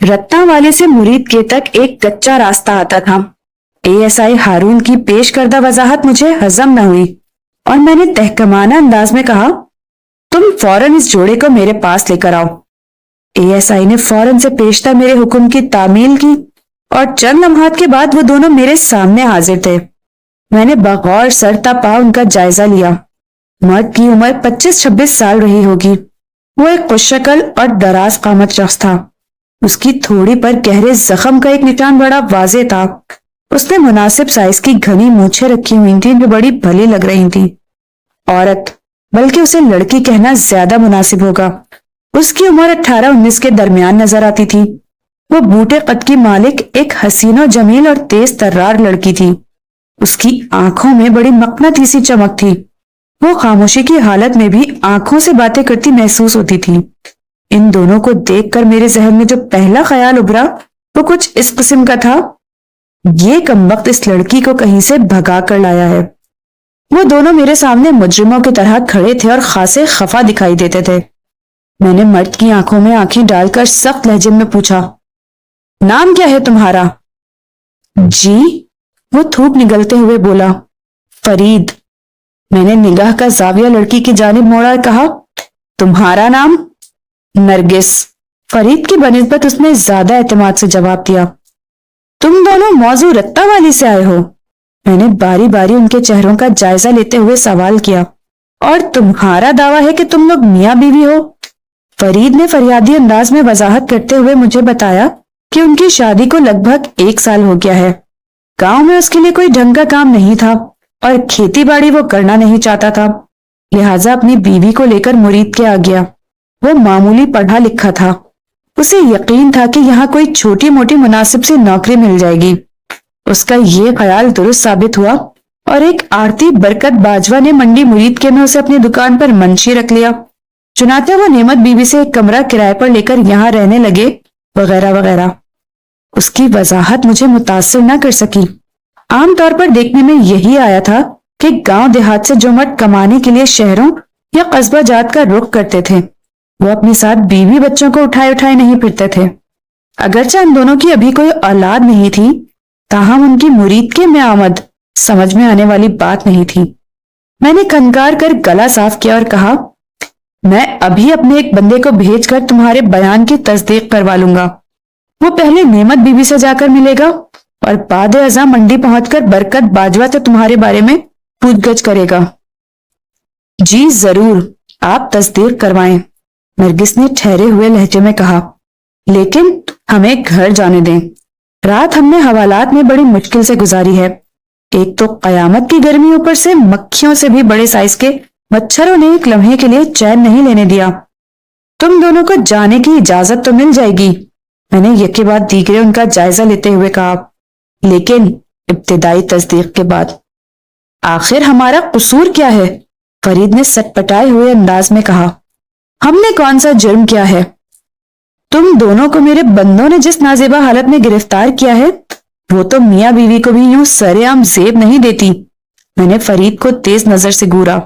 رتنا والے سے مرید کے تک ایک کچا راستہ آتا تھا۔ ASI ہارون کی پیش کردہ وضاحت مجھے ہضم نہ ہوئی اور میں نے تحکمانہ انداز میں کہا، تم فوراً اس جوڑے کو میرے پاس لے کر آؤ۔ ASI نے فوراً سے پیشتر میرے حکم کی تعمیل کی اور چند لمحات کے بعد وہ دونوں میرے سامنے حاضر تھے۔ میں نے بغور سر تا پا ان کا جائزہ لیا۔ مرد کی عمر 25-26 سال رہی ہوگی۔ وہ ایک خوش شکل اور دراز قامت شخص تھا۔ اس کی تھوڑی پر گہرے زخم کا ایک نشان بڑا واضح تھا۔ اس نے مناسب سائز کی گھنی مونچھیں رکھی ہوئی تھیں جو بڑی بھلی لگ رہی تھیں۔ عورت، بلکہ اسے لڑکی کہنا زیادہ مناسب ہوگا۔ اس کی عمر 18-19 کے درمیان نظر آتی تھی۔ وہ بوٹے قد کی مالک ایک حسین و جمیل اور تیز ترار لڑکی تھی۔ اس کی آنکھوں میں بڑی مقناطیسی چمک تھی۔ وہ خاموشی کی حالت میں بھی آنکھوں سے باتیں کرتی محسوس ہوتی تھی۔ ان دونوں کو دیکھ کر میرے ذہن میں جو پہلا خیال ابھرا وہ کچھ اس قسم کا تھا، یہ کمبخت اس لڑکی کو کہیں سے بھگا کر لایا ہے۔ وہ دونوں میرے سامنے مجرموں کی طرح کھڑے تھے اور خاصے خفا دکھائی دیتے تھے۔ میں نے مرد کی آنکھوں میں آنکھیں ڈال کر سخت لہجے میں پوچھا، نام کیا ہے تمہارا؟ جی، وہ تھوک نگلتے ہوئے بولا، فرید۔ میں نے نگاہ کا زاویہ لڑکی کی جانب موڑا اور کہا، تمہارا نام؟ نرگس۔ فرید کی بنسبت اس نے زیادہ اعتماد سے جواب دیا۔ تم دونوں موضوع رتنا والی سے آئے ہو؟ میں نے باری باری ان کے چہروں کا جائزہ لیتے ہوئے سوال کیا۔ اور تمہارا دعویٰ ہے کہ تم لوگ میاں بیوی ہو؟ فرید نے فریادی انداز میں وضاحت کرتے ہوئے مجھے بتایا کہ ان کی شادی کو لگ بھگ 1 سال ہو گیا ہے۔ گاؤں میں اس کے لیے کوئی ڈھنگ کا کام نہیں تھا اور کھیتی باڑی وہ کرنا نہیں چاہتا تھا، لہٰذا اپنی بیوی کو لے کر مرید کے آ گیا۔ وہ معمولی پڑھا لکھا تھا۔ اسے یقین تھا کہ یہاں کوئی چھوٹی موٹی مناسب سی نوکری مل جائے گی۔ اس کا یہ خیال درست ثابت ہوا اور ایک آڑتی برکت باجوہ نے منڈی مرید کے میں اسے اپنی دکان پر منشی رکھ لیا۔ چنانچہ وہ نعمت بیوی سے ایک کمرہ کرائے پر لے کر یہاں رہنے لگے، وغیرہ وغیرہ۔ اس کی وضاحت مجھے متاثر نہ کر سکی۔ عام طور پر دیکھنے میں یہی آیا تھا کہ گاؤں دیہات سے جو مرد کمانے کے لیے شہروں یا قصبہ جات کا رخ کرتے تھے وہ اپنے ساتھ بیوی بچوں کو اٹھائے اٹھائے نہیں پھرتے تھے۔ اگرچہ ان دونوں کی ابھی کوئی اولاد نہیں تھی، تاہم ان کی مرید کے میں آمد سمجھ میں آنے والی بات نہیں تھی۔ میں نے کھنکار کر گلا صاف کیا اور کہا، میں ابھی اپنے ایک بندے کو بھیج کر تمہارے بیان کی تصدیق کروا لوں گا۔ وہ پہلے نعمت بیوی سے جا کر ملے گا اور بعد ازاں منڈی پہنچ کر برکت باجوہ سے تمہارے بارے میں پوچھ گچھ کرے گا۔ جی ضرور، آپ تصدیق کروائیں، نرگس نے ٹھہرے ہوئے لہجے میں کہا، لیکن ہمیں گھر جانے دیں۔ رات ہم نے حوالات میں بڑی مشکل سے گزاری ہے۔ ایک تو قیامت کی گرمی، اوپر سے مکھیوں سے بھی بڑے سائز کے مچھروں نے ایک لمحے کے لیے چین نہیں لینے دیا۔ تم دونوں کو جانے کی اجازت تو مل جائے گی، میں نے یکے بعد دیگرے ان کا جائزہ لیتے ہوئے کہا، لیکن ابتدائی تصدیق کے بعد۔ آخر ہمارا قصور کیا ہے؟ فرید نے سٹ پٹائے ہوئے انداز میں کہا، ہم نے کون سا جرم کیا ہے؟ تم دونوں کو میرے بندوں نے جس نازیبا حالت میں گرفتار کیا ہے وہ تو میاں بیوی کو بھی یوں سرے عام زیب نہیں دیتی۔ میں نے فرید کو تیز نظر سے گورا،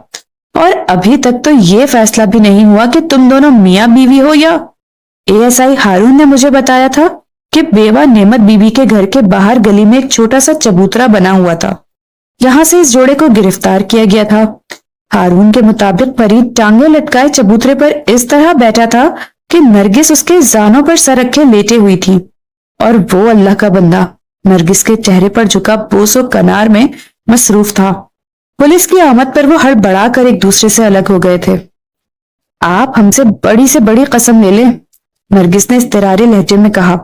اور ابھی تک تو یہ فیصلہ بھی نہیں ہوا کہ تم دونوں میاں بیوی ہو یا؟ ASI ہارون نے مجھے بتایا تھا کہ بیوہ نعمت بیوی کے گھر کے باہر گلی میں ایک چھوٹا سا چبوترا بنا ہوا تھا، یہاں سے اس جوڑے کو گرفتار کیا گیا تھا۔ ہارون کے مطابق فرید ٹانگیں لٹکائے چبوترے پر اس طرح بیٹھا تھا کہ نرگس اس کے زانوں پر سر رکھے لیٹے ہوئی تھی، اور وہ اللہ کا بندہ نرگس کے چہرے پر جھکا بوس و کنار میں مصروف تھا۔ پولیس کی آمد پر وہ ہڑبڑا کر ایک دوسرے سے الگ ہو گئے تھے۔ آپ ہم سے بڑی قسم لے لیں، نرگس نے اضطراری لہجے میں کہا،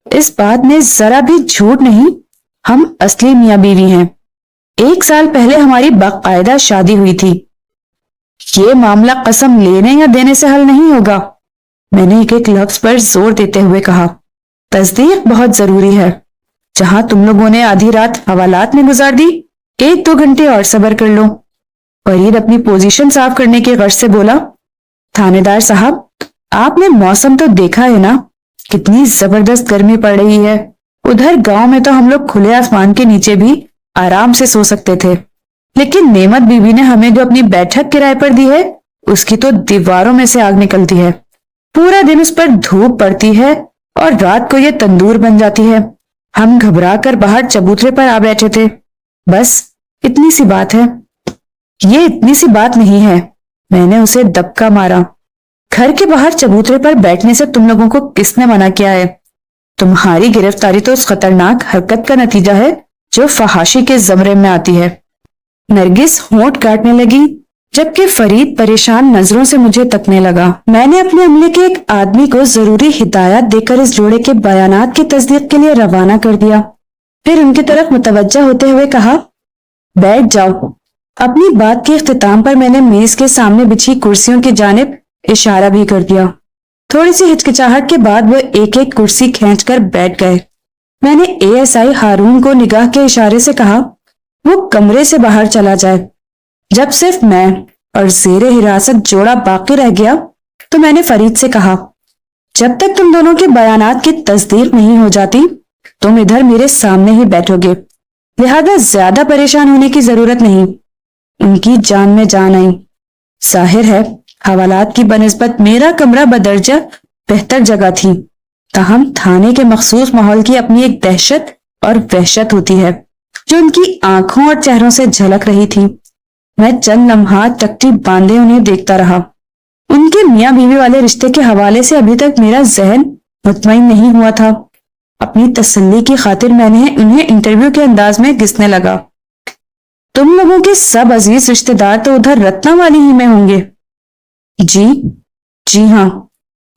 اس بات میں ذرا بھی جھوٹ نہیں، ہم اصلی میاں بیوی ہیں۔ 1 سال پہلے ہماری باقاعدہ شادی ہوئی تھی۔ یہ معاملہ قسم لینے یا دینے سے حل نہیں ہوگا، میں نے ایک لفظ پر زور دیتے ہوئے کہا۔ تصدیق بہت ضروری ہے۔ جہاں تم لوگوں نے آدھی رات حوالات میں گزار دی، 1-2 گھنٹے اور صبر کر لو۔ فرید اپنی پوزیشن صاف کرنے کی غرض سے بولا، تھانے دار صاحب، آپ نے موسم تو دیکھا ہے نا، کتنی زبردست گرمی پڑ رہی ہے۔ ادھر گاؤں میں تو ہم لوگ کھلے آسمان کے نیچے بھی آرام سے سو سکتے تھے، لیکن نعمت بیوی نے ہمیں جو اپنی بیٹھک کرائے پر دی ہے اس کی تو دیواروں میں سے آگ نکلتی ہے۔ پورا دن اس پر دھوپ پڑتی ہے اور رات کو یہ تندور بن جاتی ہے۔ ہم گھبرا کر باہر چبوترے پر آ بیٹھے تھے۔ بس اتنی سی بات ہے۔ یہ اتنی سی بات نہیں ہے، میں نے اسے دبکا مارا۔ گھر کے باہر چبوترے پر بیٹھنے سے تم لوگوں کو کس نے منع کیا ہے؟ تمہاری گرفتاری تو اس خطرناک حرکت کا نتیجہ ہے جو فحاشی کے زمرے میں آتی ہے۔ نرگس ہونٹ کاٹنے لگی جبکہ فرید پریشان نظروں سے مجھے تکنے لگا۔ میں نے اپنے عملے کے ایک آدمی کو ضروری ہدایات دے کر اس جوڑے کے بیانات کی تصدیق کے لیے روانہ کر دیا، پھر ان کی طرف متوجہ ہوتے ہوئے کہا، بیٹھ جاؤ۔ اپنی بات کے اختتام پر میں نے میز کے سامنے بچھی کرسیوں کی جانب اشارہ بھی کر دیا۔ تھوڑی سی ہچکچاہٹ کے بعد وہ ایک ایک کرسی کھینچ کر بیٹھ گئے۔ میں نے ASI ہارون کو نگاہ کے اشارے سے کہا وہ کمرے سے باہر چلا جائے۔ جب صرف میں اور زیر حراست جوڑا باقی رہ گیا تو میں نے فرید سے کہا، جب تک تم دونوں کے بیانات کی تصدیق نہیں ہو جاتی تم ادھر میرے سامنے ہی بیٹھو گے، لہذا زیادہ پریشان ہونے کی ضرورت نہیں۔ ان کی جان میں جان آئی۔ ظاہر ہے حوالات کی بنسبت میرا کمرہ بدرجہ بہتر جگہ تھی، تاہم تھانے کے مخصوص ماحول کی اپنی ایک دہشت اور وحشت ہوتی ہے جو ان کی آنکھوں اور چہروں سے جھلک رہی تھی۔ میں چند لمحات چکٹی باندھے انہیں دیکھتا رہا۔ ان کے میاں بیوی والے رشتے کے حوالے سے ابھی تک میرا ذہن مطمئن نہیں ہوا تھا۔ اپنی تسلی کی خاطر میں نے انہیں انٹرویو کے انداز میں گھسنے لگا، تم لوگوں کے سب عزیز رشتہ دار تو ادھر رتنا والی ہی میں ہوں گے؟ جی ہاں،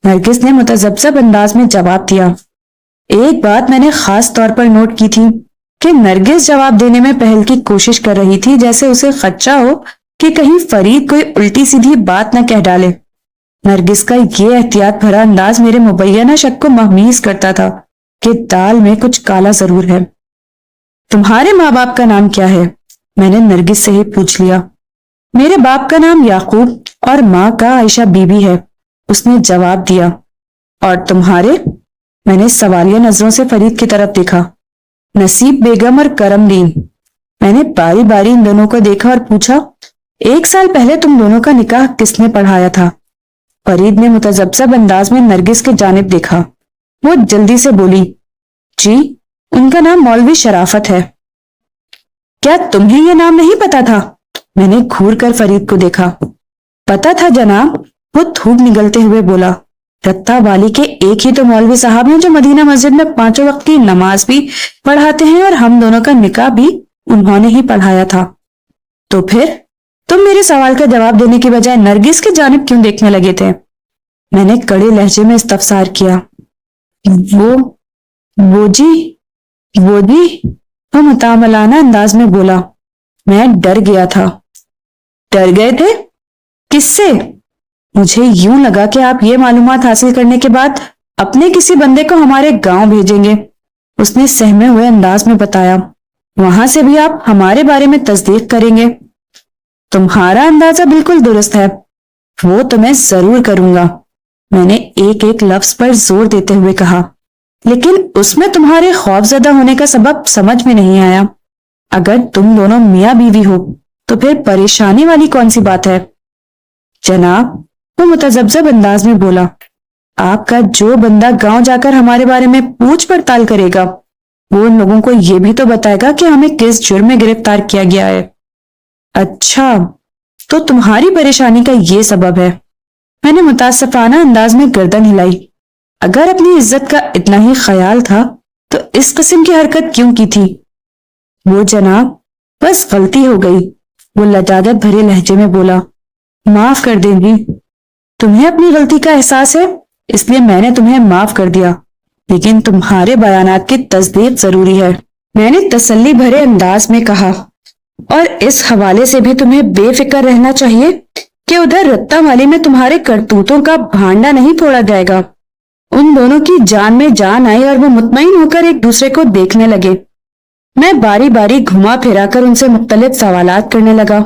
نرگس نے متذبذب انداز میں جواب دیا۔ ایک بات میں نے خاص طور پر نوٹ کی تھی کہ نرگس جواب دینے میں پہل کی کوشش کر رہی تھی، جیسے اسے خدشہ ہو کہ کہیں فرید کوئی الٹی سیدھی بات نہ کہہ ڈالے۔ نرگس کا یہ احتیاط بھرا انداز میرے مبینہ شک کو مہمیز کرتا تھا کہ دال میں کچھ کالا ضرور ہے۔ تمہارے ماں باپ کا نام کیا ہے؟ میں نے نرگس سے ہی پوچھ لیا۔ میرے باپ کا نام یعقوب اور ماں کا عائشہ بی بی ہے، اس نے جواب دیا۔ اور تمہارے؟ میں نے سوالیہ نظروں سے فرید کی طرف دیکھا۔ نصیب بیگم اور کرم دین۔ میں نے باری باری ان دونوں کو دیکھا اور پوچھا، 1 سال پہلے تم دونوں کا نکاح کس نے پڑھایا تھا؟ فرید نے متذبذب انداز میں نرگس کی جانب دیکھا۔ وہ جلدی سے بولی، جی ان کا نام مولوی شرافت ہے۔ کیا تمہیں یہ نام نہیں پتا تھا؟ میں نے گھور کر فرید کو دیکھا۔ پتا تھا جناب، وہ تھوک نگلتے ہوئے بولا۔ رتا والی کے ایک ہی تو مولوی صاحب ہیں جو مدینہ مسجد میں 5 وقت کی نماز بھی پڑھاتے ہیں اور ہم دونوں کا نکاح بھی انہوں نے ہی پڑھایا تھا۔ تو پھر تم میرے سوال کا جواب دینے کی بجائے نرگس کی جانب کیوں دیکھنے لگے تھے؟ میں نے کڑے لہجے میں استفسار کیا۔ وہ جی وہ متعاملانہ انداز میں بولا، میں ڈر گیا تھا۔ ڈر گئے تھے؟ کس سے؟ مجھے یوں لگا کہ آپ یہ معلومات حاصل کرنے کے بعد اپنے کسی بندے کو ہمارے گاؤں بھیجیں گے، اس نے سہمے ہوئے انداز میں بتایا۔ وہاں سے بھی آپ ہمارے بارے میں تصدیق کریں گے؟ تمہارا اندازہ بالکل درست ہے، وہ تو میں ضرور کروں گا، میں نے ایک ایک لفظ پر زور دیتے ہوئے کہا، لیکن اس میں تمہارے خوف زدہ ہونے کا سبب سمجھ میں نہیں آیا۔ اگر تم دونوں میاں بیوی ہو تو پھر پریشانی والی کون سی بات ہے؟ جناب، وہ متذبذب انداز میں بولا، آپ کا جو بندہ گاؤں جا کر ہمارے بارے میں پوچھ پڑتال کرے گا وہ ان لوگوں کو یہ بھی تو بتائے گا کہ ہمیں کس جرم میں گرفتار کیا گیا ہے۔ اچھا، تو تمہاری پریشانی کا یہ سبب ہے؟ میں نے متاسفانہ انداز میں گردن ہلائی۔ اگر اپنی عزت کا اتنا ہی خیال تھا تو اس قسم کی حرکت کیوں کی تھی؟ وہ جناب، بس غلطی ہو گئی، وہ لجاجت بھرے لہجے میں بولا، معاف کر دیں گی؟ تمہیں اپنی غلطی کا احساس ہے اس لیے میں نے تمہیں معاف کر دیا، لیکن تمہارے بیانات کی تصدیق ضروری ہے، میں نے تسلی بھرے انداز میں کہا، اور اس حوالے سے بھی تمہیں بے فکر رہنا چاہیے کہ ادھر رتہ مالی میں تمہارے کرتوتوں کا بھانڈا نہیں پھوڑا جائے گا۔ ان دونوں کی جان میں جان آئی اور وہ مطمئن ہو کر ایک دوسرے کو دیکھنے لگے۔ میں باری باری گھما پھرا کر ان سے مختلف سوالات کرنے لگا۔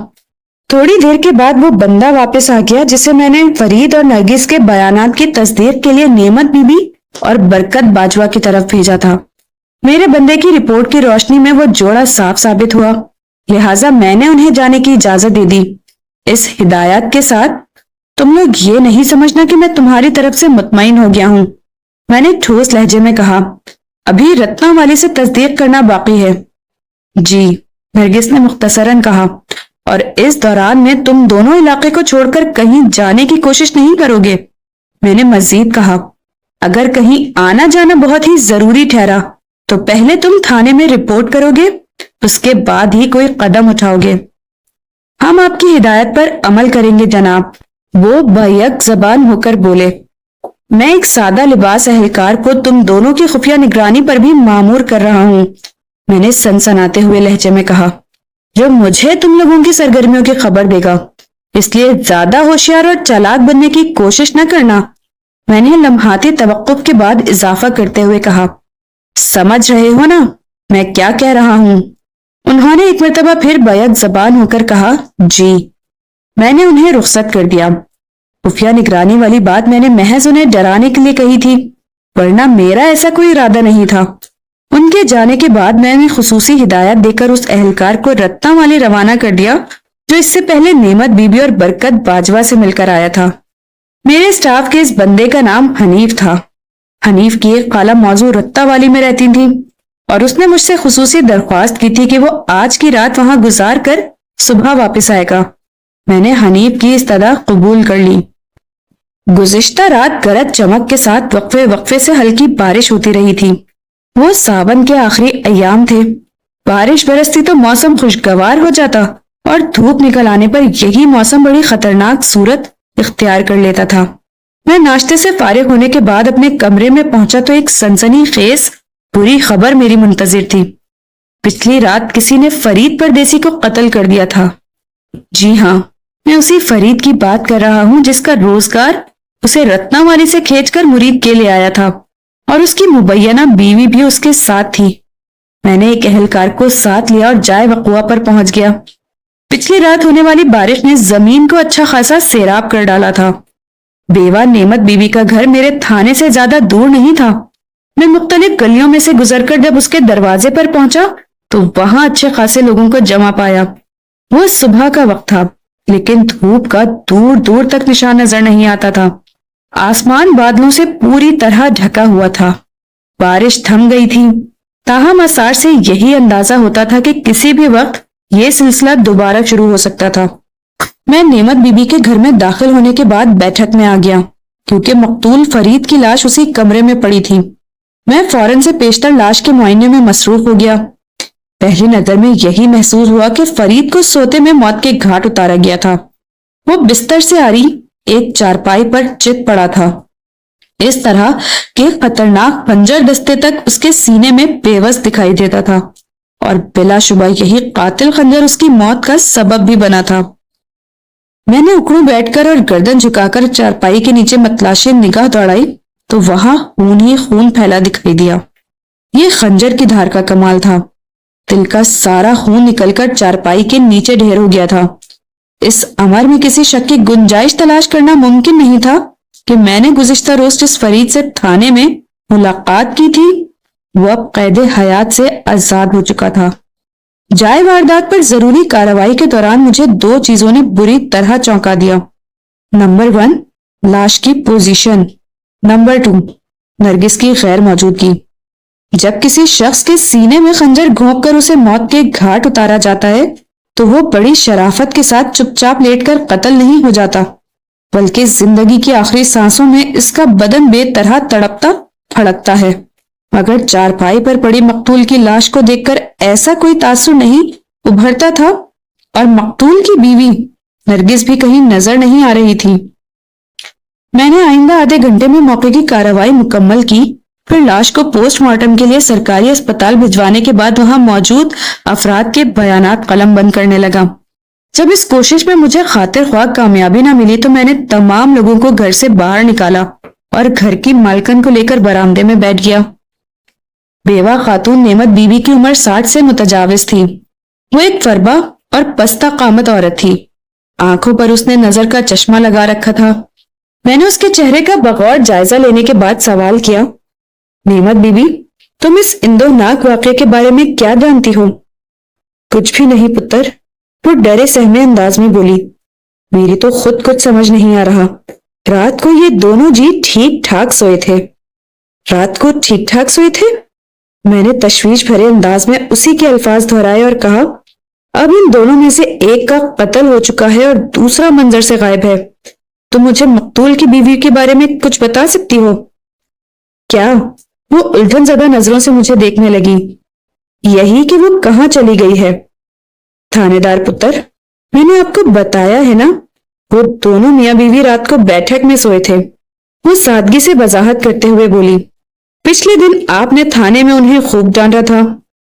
تھوڑی دیر کے بعد وہ بندہ واپس آ گیا جسے میں نے فرید اور نرگس کے بیانات کی تصدیق کے لیے نعمت بی بی اور برکت باجوہ کی طرف بھیجا تھا۔ میرے بندے کی رپورٹ کی روشنی میں وہ جوڑا صاف ثابت ہوا، لہٰذا میں نے انہیں جانے کی اجازت دے دی، اس ہدایت کے ساتھ، تم لوگ یہ نہیں سمجھنا کہ میں تمہاری طرف سے مطمئن ہو گیا ہوں، میں نے ٹھوس لہجے میں کہا۔ ابھی رتنا والی سے تصدیق کرنا باقی ہے۔ جی، نرگس نے مختصراً کہا۔ اور اس دوران میں تم دونوں علاقے کو چھوڑ کر کہیں جانے کی کوشش نہیں کرو گے؟ میں نے مزید کہا۔ اگر کہیں آنا جانا بہت ہی ضروری ٹھہرا تو پہلے تم تھانے میں رپورٹ کرو گے، اس کے بعد ہی کوئی قدم اٹھاؤ گے۔ ہم آپ کی ہدایت پر عمل کریں گے جناب، وہ بیک زبان ہو کر بولے۔ میں ایک سادہ لباس اہلکار کو تم دونوں کی خفیہ نگرانی پر بھی مامور کر رہا ہوں، میں نے سنسناتے ہوئے لہجے میں کہا، جو مجھے تم لوگوں کی سرگرمیوں کی خبر دے گا، اس لیے زیادہ ہوشیار اور چالاک بننے کی کوشش نہ کرنا، میں نے لمحاتی توقف کے بعد اضافہ کرتے ہوئے کہا۔ سمجھ رہے ہو نا میں کیا کہہ رہا ہوں؟ انہوں نے ایک مرتبہ پھر بیک زبان ہو کر کہا۔ جی، میں نے انہیں رخصت کر دیا۔ خفیہ نگرانی والی بات میں نے محض انہیں ڈرانے کے لیے کہی تھی، ورنہ میرا ایسا کوئی ارادہ نہیں تھا۔ ان کے جانے کے بعد میں نے خصوصی ہدایت دے کر اس اہلکار کو رتنا والے روانہ کر دیا جو اس سے پہلے نعمت بی بی اور برکت باجوہ سے مل کر آیا تھا۔ میرے سٹاف کے اس بندے کا نام حنیف تھا۔ حنیف کی ایک خالہ موضوع رتنا والی میں رہتی تھی اور اس نے مجھ سے خصوصی درخواست کی تھی کہ وہ آج کی رات وہاں گزار کر صبح واپس آئے گا۔ میں نے حنیف کی استدعا قبول کر لی۔ گزشتہ رات گرج چمک کے ساتھ وقفے وقفے سے ہلکی بارش ہوتی رہی تھی۔ وہ ساون کے آخری ایام تھے۔ بارش برستی تو موسم خوشگوار ہو جاتا اور دھوپ نکل آنے پر یہی موسم بڑی خطرناک صورت اختیار کر لیتا تھا۔ میں ناشتے سے فارغ ہونے کے بعد اپنے کمرے میں پہنچا تو ایک سنسنی خیز بری خبر میری منتظر تھی۔ پچھلی رات کسی نے فرید پردیسی کو قتل کر دیا تھا۔ جی ہاں، میں اسی فرید کی بات کر رہا ہوں جس کا روزگار اسے رتنا والی سے کھینچ کر مرید کے لے آیا تھا اور اس کی مبینہ بیوی بھی اس کے ساتھ تھی۔ میں نے ایک اہلکار کو ساتھ لیا اور جائے وقوع پر پہنچ گیا۔ پچھلی رات ہونے والی بارش نے زمین کو اچھا خاصا سیراب کر ڈالا تھا۔ بیوہ نعمت بیوی کا گھر میرے تھانے سے زیادہ دور نہیں تھا۔ میں مختلف گلیوں میں سے گزر کر جب اس کے دروازے پر پہنچا تو وہاں اچھے خاصے لوگوں کو جمع پایا۔ وہ صبح کا وقت تھا لیکن دھوپ کا دور دور تک نشان نظر نہیں آتا تھا۔ آسمان بادلوں سے پوری طرح ڈھکا ہوا تھا۔ بارش تھم گئی تھی، تاہم آثار سے یہی اندازہ ہوتا تھا کہ کسی بھی وقت یہ سلسلہ دوبارہ شروع ہو سکتا تھا۔ میں نعمت بی بی کے گھر میں داخل ہونے کے بعد بیٹھک میں آ گیا کیونکہ مقتول فرید کی لاش اسی کمرے میں پڑی تھی۔ میں فوراً سے پیشتر لاش کے معائنے میں مصروف ہو گیا۔ پہلی نظر میں یہی محسوس ہوا کہ فرید کو سوتے میں موت کے گھاٹ اتارا گیا تھا۔ وہ بستر سے آری ایک چارپائی پر چت پڑا تھا، اس طرح کہ خطرناک خنجر دستے تک اس کے سینے میں پیوست دکھائی دیتا تھا اور بلا شبہ یہی قاتل خنجر اس کی موت کا سبب بھی بنا تھا۔ میں نے اکڑوں بیٹھ کر اور گردن جھکا کر چارپائی کے نیچے متلاشی نگاہ دوڑائی تو وہاں خون ہی خون پھیلا دکھائی دیا۔ یہ خنجر کی دھار کا کمال تھا۔ دل کا سارا خون نکل کر چارپائی کے نیچے ڈھیر ہو گیا تھا۔ اس امر میں کسی شک کی گنجائش تلاش کرنا ممکن نہیں تھا کہ میں نے گزشتہ روز جس فرید سے تھانے میں ملاقات کی تھی وہ اب قید حیات سے آزاد ہو چکا تھا۔ جائے واردات پر ضروری کارروائی کے دوران مجھے دو چیزوں نے بری طرح چونکا دیا۔ نمبر 1، لاش کی پوزیشن۔ نمبر 2، نرگس کی غیر موجودگی۔ جب کسی شخص کے سینے میں خنجر گھونپ کر اسے موت کے گھاٹ اتارا جاتا ہے تو وہ بڑی شرافت کے ساتھ چپ چاپ لیٹ کر قتل نہیں ہو جاتا، بلکہ زندگی کی آخری سانسوں میں اس کا بدن بے طرح تڑپتا پھڑکتا ہے۔ مگر چارپائی پر پڑی مقتول کی لاش کو دیکھ کر ایسا کوئی تاثر نہیں ابھرتا تھا اور مقتول کی بیوی نرگس بھی کہیں نظر نہیں آ رہی تھی۔ میں نے آئندہ آدھے گھنٹے میں موقع کی کارروائی مکمل کی، پھر لاش کو پوسٹ مارٹم کے لیے سرکاری اسپتال بھجوانے کے بعد وہاں موجود افراد کے بیانات قلم بند کرنے لگا۔ جب اس کوشش میں مجھے خاطر خواہ کامیابی نہ ملی تو میں نے تمام لوگوں کو گھر سے باہر نکالا اور گھر کی مالکن کو لے کر برآمدے میں بیٹھ گیا۔ بیوہ خاتون نعمت بیوی کی عمر 60 سے متجاوز تھی۔ وہ ایک فربا اور پستہ قامت عورت تھی۔ آنکھوں پر اس نے نظر کا چشمہ لگا رکھا تھا۔ میں نے اس کے چہرے کا بغور جائزہ لینے کے بعد سوال کیا، نعمت بی بی، تم اس اندوناک واقعے کے بارے میں کیا جانتی ہو؟ کچھ بھی نہیں پتر، وہ ڈرے سہمے انداز میں بولی۔ میری تو خود کچھ سمجھ نہیں آ رہا۔ رات کو یہ دونوں جی ٹھیک ٹھاک سوئے تھے۔ رات کو ٹھیک ٹھاک سوئے تھے؟ میں نے تشویش بھرے انداز میں اسی کے الفاظ دہرائے اور کہا، اب ان دونوں میں سے ایک کا قتل ہو چکا ہے اور دوسرا منظر سے غائب ہے۔ تم مجھے مقتول کی بیوی کے بارے میں کچھ بتا سکتی ہو کیا؟ وہ الجھن زدہ نظروں سے مجھے دیکھنے لگی۔ یہی کہ وہ کہاں چلی گئی ہے؟ تھانے دار پتر، میں نے آپ کو بتایا ہے نا، وہ دونوں میاں بیوی رات کو بیٹھک میں سوئے تھے۔ وہ سادگی سے وضاحت کرتے ہوئے بولی، پچھلے دن آپ نے تھانے میں انہیں خوب ڈانٹا تھا۔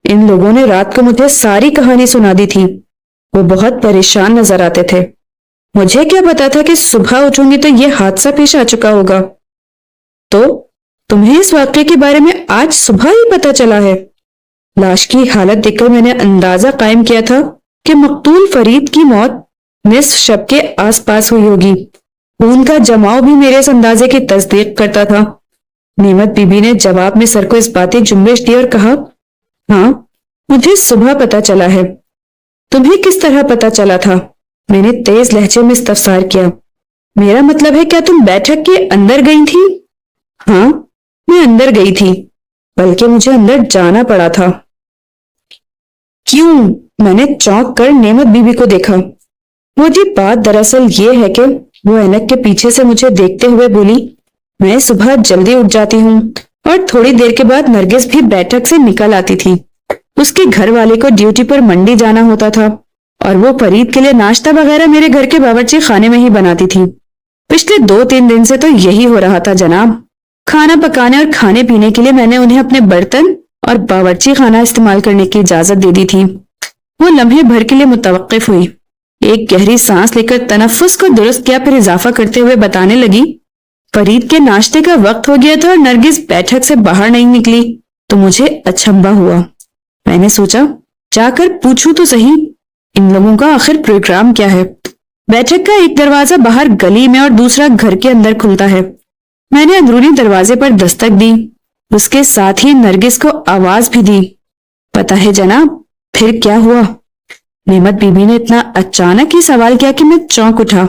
ان لوگوں نے رات کو مجھے ساری کہانی سنا دی تھی۔ وہ بہت پریشان نظر آتے تھے۔ مجھے کیا پتا تھا کہ صبح اٹھوں گی تو یہ حادثہ پیش آ چکا ہوگا۔ تو تمہیں اس واقعے کے بارے میں آج صبح ہی پتا چلا ہے؟ لاش کی حالت دیکھ کر میں نے اندازہ قائم کیا تھا کہ مقتول فرید کی موت نصف شب کے آس پاس ہوئی ہوگی۔ خون کا جماؤ بھی میرے اس اندازے کی تصدیق کرتا تھا۔ نعمت بی بی نے جواب میں سر کو اس باتیں جنبش دی اور کہا، ہاں مجھے صبح پتا چلا ہے۔ تمہیں کس طرح پتا چلا تھا؟ میں نے تیز لہجے میں استفسار کیا۔ میرا مطلب ہے کیا تم بیٹھک کے اندر گئی تھی؟ ہاں میں اندر گئی تھی، بلکہ مجھے اندر جانا پڑا تھا۔ کیوں؟ میں نے چونک کر نعمت بی بی کو دیکھا۔ وہ جی بات دراصل یہ ہے کہ وہ اینک کے پیچھے سے مجھے دیکھتے ہوئے بولی، میں صبح جلدی اٹھ جاتی ہوں اور تھوڑی دیر کے بعد نرگس بھی بیٹھک سے نکل آتی تھی۔ اس کے گھر والے کو ڈیوٹی پر منڈی جانا ہوتا تھا اور وہ فرید کے لیے ناشتہ وغیرہ میرے گھر کے باورچی خانے میں ہی بناتی تھی۔ پچھلے 2-3 دن سے تو یہی ہو رہا تھا جناب۔ کھانا پکانے اور کھانے پینے کے لیے میں نے انہیں اپنے برتن اور باورچی خانہ استعمال کرنے کی اجازت دے دی تھی۔ وہ لمحے بھر کے لیے متوقف ہوئی، ایک گہری سانس لے کر تنفس کو درست کیا، پھر اضافہ کرتے ہوئے بتانے لگی، فرید کے ناشتے کا وقت ہو گیا تھا اور نرگس بیٹھک سے باہر نہیں نکلی تو مجھے اچنبھا ہوا۔ میں نے سوچا جا کر پوچھوں تو صحیح، ان لوگوں کا آخر پروگرام کیا ہے۔ بیٹھک کا ایک دروازہ باہر گلی میں اور دوسرا گھر کے اندر کھلتا ہے۔ میں نے اندرونی دروازے پر دستک دی، اس کے ساتھ ہی نرگس کو آواز بھی دی۔ پتہ ہے جناب پھر کیا ہوا؟ نعمت بی بی نے اتنا اچانک ہی سوال کیا کہ میں چونک اٹھا۔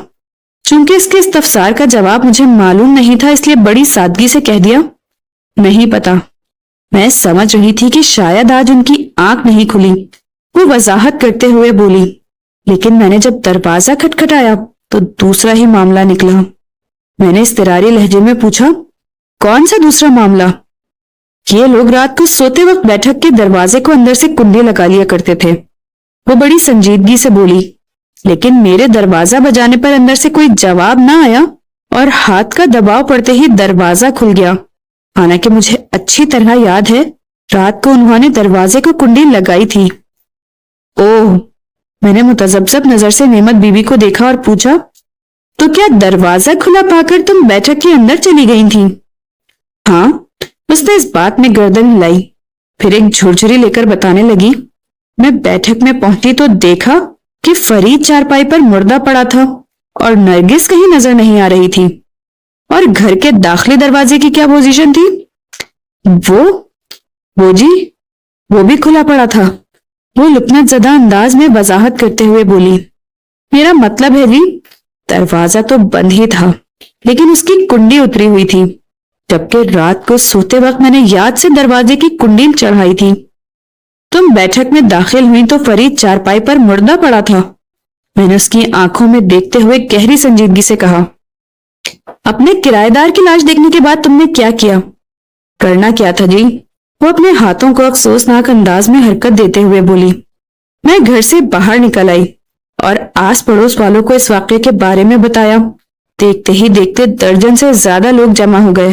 چونکہ اس کے استفسار کا جواب مجھے معلوم نہیں تھا، اس لیے بڑی سادگی سے کہہ دیا، نہیں پتا۔ میں سمجھ رہی تھی کہ شاید آج ان کی آنکھ نہیں کھلی۔ وہ وضاحت کرتے ہوئے بولی، لیکن میں نے جب دروازہ کھٹکھٹایا تو دوسرا ہی معاملہ نکلا۔ میں نے اضطراری لہجے میں پوچھا، کون سا دوسرا معاملہ؟ یہ لوگ رات کو سوتے وقت بیٹھک کے دروازے کو اندر سے کنڈی لگا لیا کرتے تھے۔ وہ بڑی سنجیدگی سے بولی، لیکن میرے دروازہ بجانے پر اندر سے کوئی جواب نہ آیا اور ہاتھ کا دباؤ پڑتے ہی دروازہ کھل گیا۔ حالانکہ مجھے اچھی طرح یاد ہے رات کو انہوں نے دروازے کو کنڈی لگائی تھی۔ اوہ! میں نے متذبذب نظر سے نعمت بی بی کو دیکھا اور پوچھا، تو کیا دروازہ کھلا پا کر تم بیٹھک کے اندر چلی گئی تھی؟ ہاں، اس نے اس بات میں گردن ہلائی، پھر ایک جھرجھری لے کر بتانے لگی، میں بیٹھک میں پہنچی تو دیکھا کہ فرید چارپائی پر مردہ پڑا تھا اور نرگس کہیں نظر نہیں آ رہی تھی۔ اور گھر کے داخلی دروازے کی کیا پوزیشن تھی؟ وہ جی وہ بھی کھلا پڑا تھا۔ وہ لکنت زدہ انداز میں وضاحت کرتے ہوئے بولی، میرا مطلب ہے جی دروازہ تو بند ہی تھا لیکن اس کی کنڈی اتری ہوئی تھی، جبکہ رات کو سوتے وقت میں نے یاد سے دروازے کی کنڈی چڑھائی تھی۔ تم بیٹھک میں داخل ہوئی تو فرید چارپائی پر مردہ پڑا تھا۔ میں نے اس کی آنکھوں میں دیکھتے ہوئے گہری سنجیدگی سے کہا، اپنے کرایہ دار کی لاش دیکھنے کے بعد تم نے کیا کیا؟ کرنا کیا تھا جی؟ وہ اپنے ہاتھوں کو افسوسناک انداز میں حرکت دیتے ہوئے بولی، میں گھر سے باہر نکل آئی اور آس پڑوس والوں کو اس واقعے کے بارے میں بتایا۔ دیکھتے ہی دیکھتے درجن سے زیادہ لوگ جمع ہو گئے۔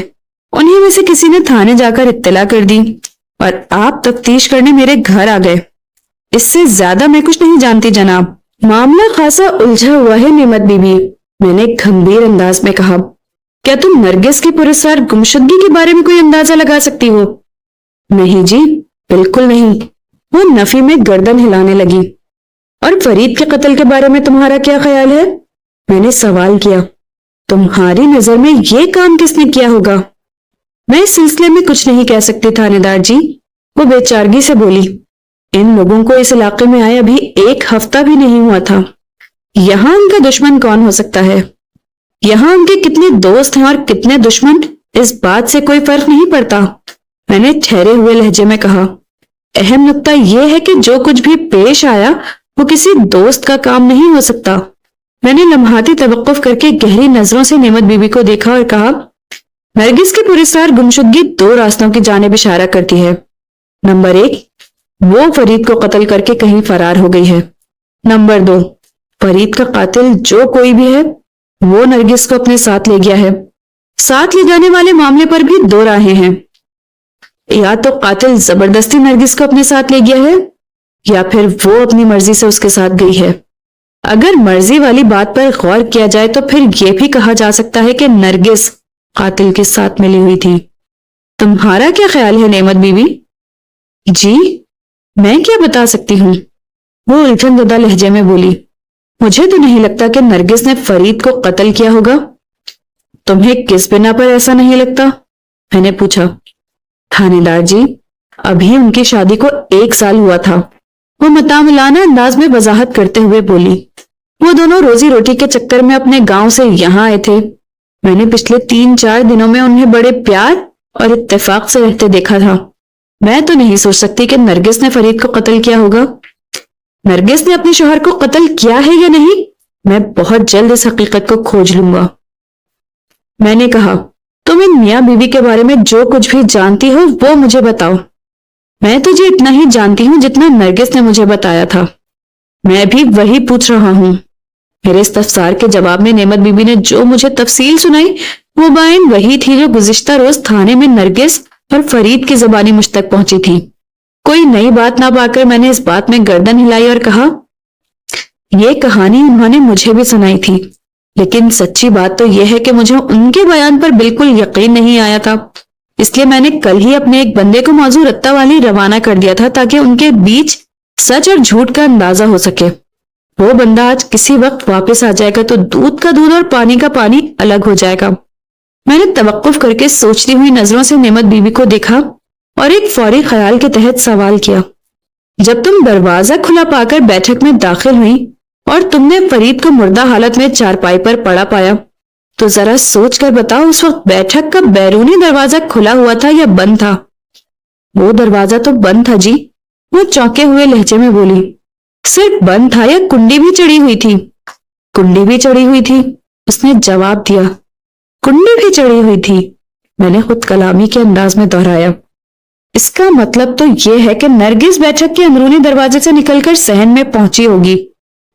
انہیں میں سے کسی نے تھانے جا کر اطلاع کر دی اور آپ تفتیش کرنے میرے گھر آ گئے۔ اس سے زیادہ میں کچھ نہیں جانتی جناب۔ معاملہ خاصا الجھا ہوا ہے نعمت بی بی، میں نے گھمبیر انداز میں کہا، کیا تم نرگس کی پراسرار گمشدگی کے بارے میں کوئی اندازہ لگا سکتی ہو؟ نہیں جی بالکل نہیں، وہ نفی میں گردن ہلانے لگی۔ اور فرید کے قتل کے بارے میں تمہارا کیا خیال ہے؟ میں نے سوال کیا۔ تمہاری نظر میں یہ کام کس نے کیا ہوگا؟ میں اس سلسلے میں کچھ نہیں کہہ سکتی تھانے دار جی، وہ بے چارگی سے بولی، ان لوگوں کو اس علاقے میں آئے ابھی 1 ہفتہ بھی نہیں ہوا تھا۔ یہاں ان کا دشمن کون ہو سکتا ہے؟ یہاں ان کے کتنے دوست ہیں اور کتنے دشمن اس بات سے کوئی فرق نہیں پڑتا، میں نے ٹھہرے ہوئے لہجے میں کہا۔ اہم نکتہ یہ ہے کہ جو کچھ بھی پیش آیا وہ کسی دوست کا کام نہیں ہو سکتا۔ میں نے لمحاتی توقف کر کے گہری نظروں سے نعمت بی بی کو دیکھا اور کہا، نرگس کی پراسرار گمشدگی 2 راستوں کی جانب اشارہ کرتی ہے۔ نمبر 1، وہ فرید کو قتل کر کے کہیں فرار ہو گئی ہے۔ نمبر 2، فرید کا قاتل جو کوئی بھی ہے وہ نرگس کو اپنے ساتھ لے گیا ہے۔ ساتھ لے جانے والے معاملے پر بھی 2 راہیں ہیں، یا تو قاتل زبردستی نرگس کو اپنے ساتھ لے گیا ہے یا پھر وہ اپنی مرضی سے اس کے ساتھ گئی ہے۔ اگر مرضی والی بات پر غور کیا جائے تو پھر یہ بھی کہا جا سکتا ہے کہ نرگس قاتل کے ساتھ ملی ہوئی تھی۔ تمہارا کیا خیال ہے نعمت بی بی؟ جی میں کیا بتا سکتی ہوں، وہ الجھن زدہ لہجے میں بولی۔ مجھے تو نہیں لگتا کہ نرگس نے فرید کو قتل کیا ہوگا۔ تمہیں کس بنا پر ایسا نہیں لگتا؟ میں نے پوچھا۔ تھانے دار جی، ابھی ان کی شادی کو 1 سال ہوا تھا، وہ متاملانہ انداز میں وضاحت کرتے ہوئے بولی۔ وہ دونوں روزی روٹی کے چکر میں اپنے گاؤں سے یہاں آئے تھے۔ میں نے پچھلے 3-4 دنوں میں انہیں بڑے پیار اور اتفاق سے رہتے دیکھا تھا۔ میں تو نہیں سوچ سکتی کہ نرگس نے فرید کو قتل کیا ہوگا۔ نرگس نے اپنے شوہر کو قتل کیا ہے یا نہیں، میں بہت جلد اس حقیقت کو کھوج لوں گا۔ میں نے کہا، تم ان میاں بیوی کے بارے میں جو کچھ بھی جانتی ہو وہ مجھے بتاؤ۔ میں تجھے اتنا ہی جانتی ہوں جتنا نرگس نے مجھے بتایا تھا۔ میں بھی وہی پوچھ رہا ہوں۔ میرے استفسار کے جواب میں نعمت بی بی نے جو مجھے تفصیل سنائی وہ بائن وہی تھی جو گزشتہ روز تھانے میں نرگس اور فرید کی زبانی مجھ تک پہنچی تھی۔ کوئی نئی بات نہ پا کر میں نے اس بات میں گردن ہلائی اور کہا، یہ کہانی انہوں نے مجھے بھی سنائی تھی، لیکن سچی بات تو یہ ہے کہ مجھے ان کے بیان پر بالکل یقین نہیں آیا تھا، اس لیے میں نے کل ہی اپنے ایک بندے کو موضوع رتہ والی روانہ کر دیا تھا تاکہ ان کے بیچ سچ اور جھوٹ کا اندازہ ہو سکے۔ وہ بندہ آج کسی وقت واپس آ جائے گا تو دودھ کا دودھ اور پانی کا پانی الگ ہو جائے گا۔ میں نے توقف کر کے سوچتی ہوئی نظروں سے نعمت بی بی کو دیکھا اور ایک فوری خیال کے تحت سوال کیا، جب تم دروازہ کھلا پا کر بیٹھک میں داخل ہوئی اور تم نے فرید کو مردہ حالت میں چارپائی پر پڑا پایا تو ذرا سوچ کر بتاؤ اس وقت بیٹھک کا بیرونی دروازہ کھلا ہوا تھا یا بند تھا؟ وہ دروازہ تو بند تھا جی، وہ چونکے ہوئے لہجے میں بولی۔ صرف بند تھا یا کنڈی بھی چڑھی ہوئی تھی؟ کنڈی بھی چڑھی ہوئی تھی، اس نے جواب دیا۔ کنڈی بھی چڑھی ہوئی تھی، میں نے خود کلامی کے انداز میں دہرایا۔ اس کا مطلب تو یہ ہے کہ نرگس بیٹھک کے اندرونی دروازے سے نکل کر صحن میں پہنچی ہوگی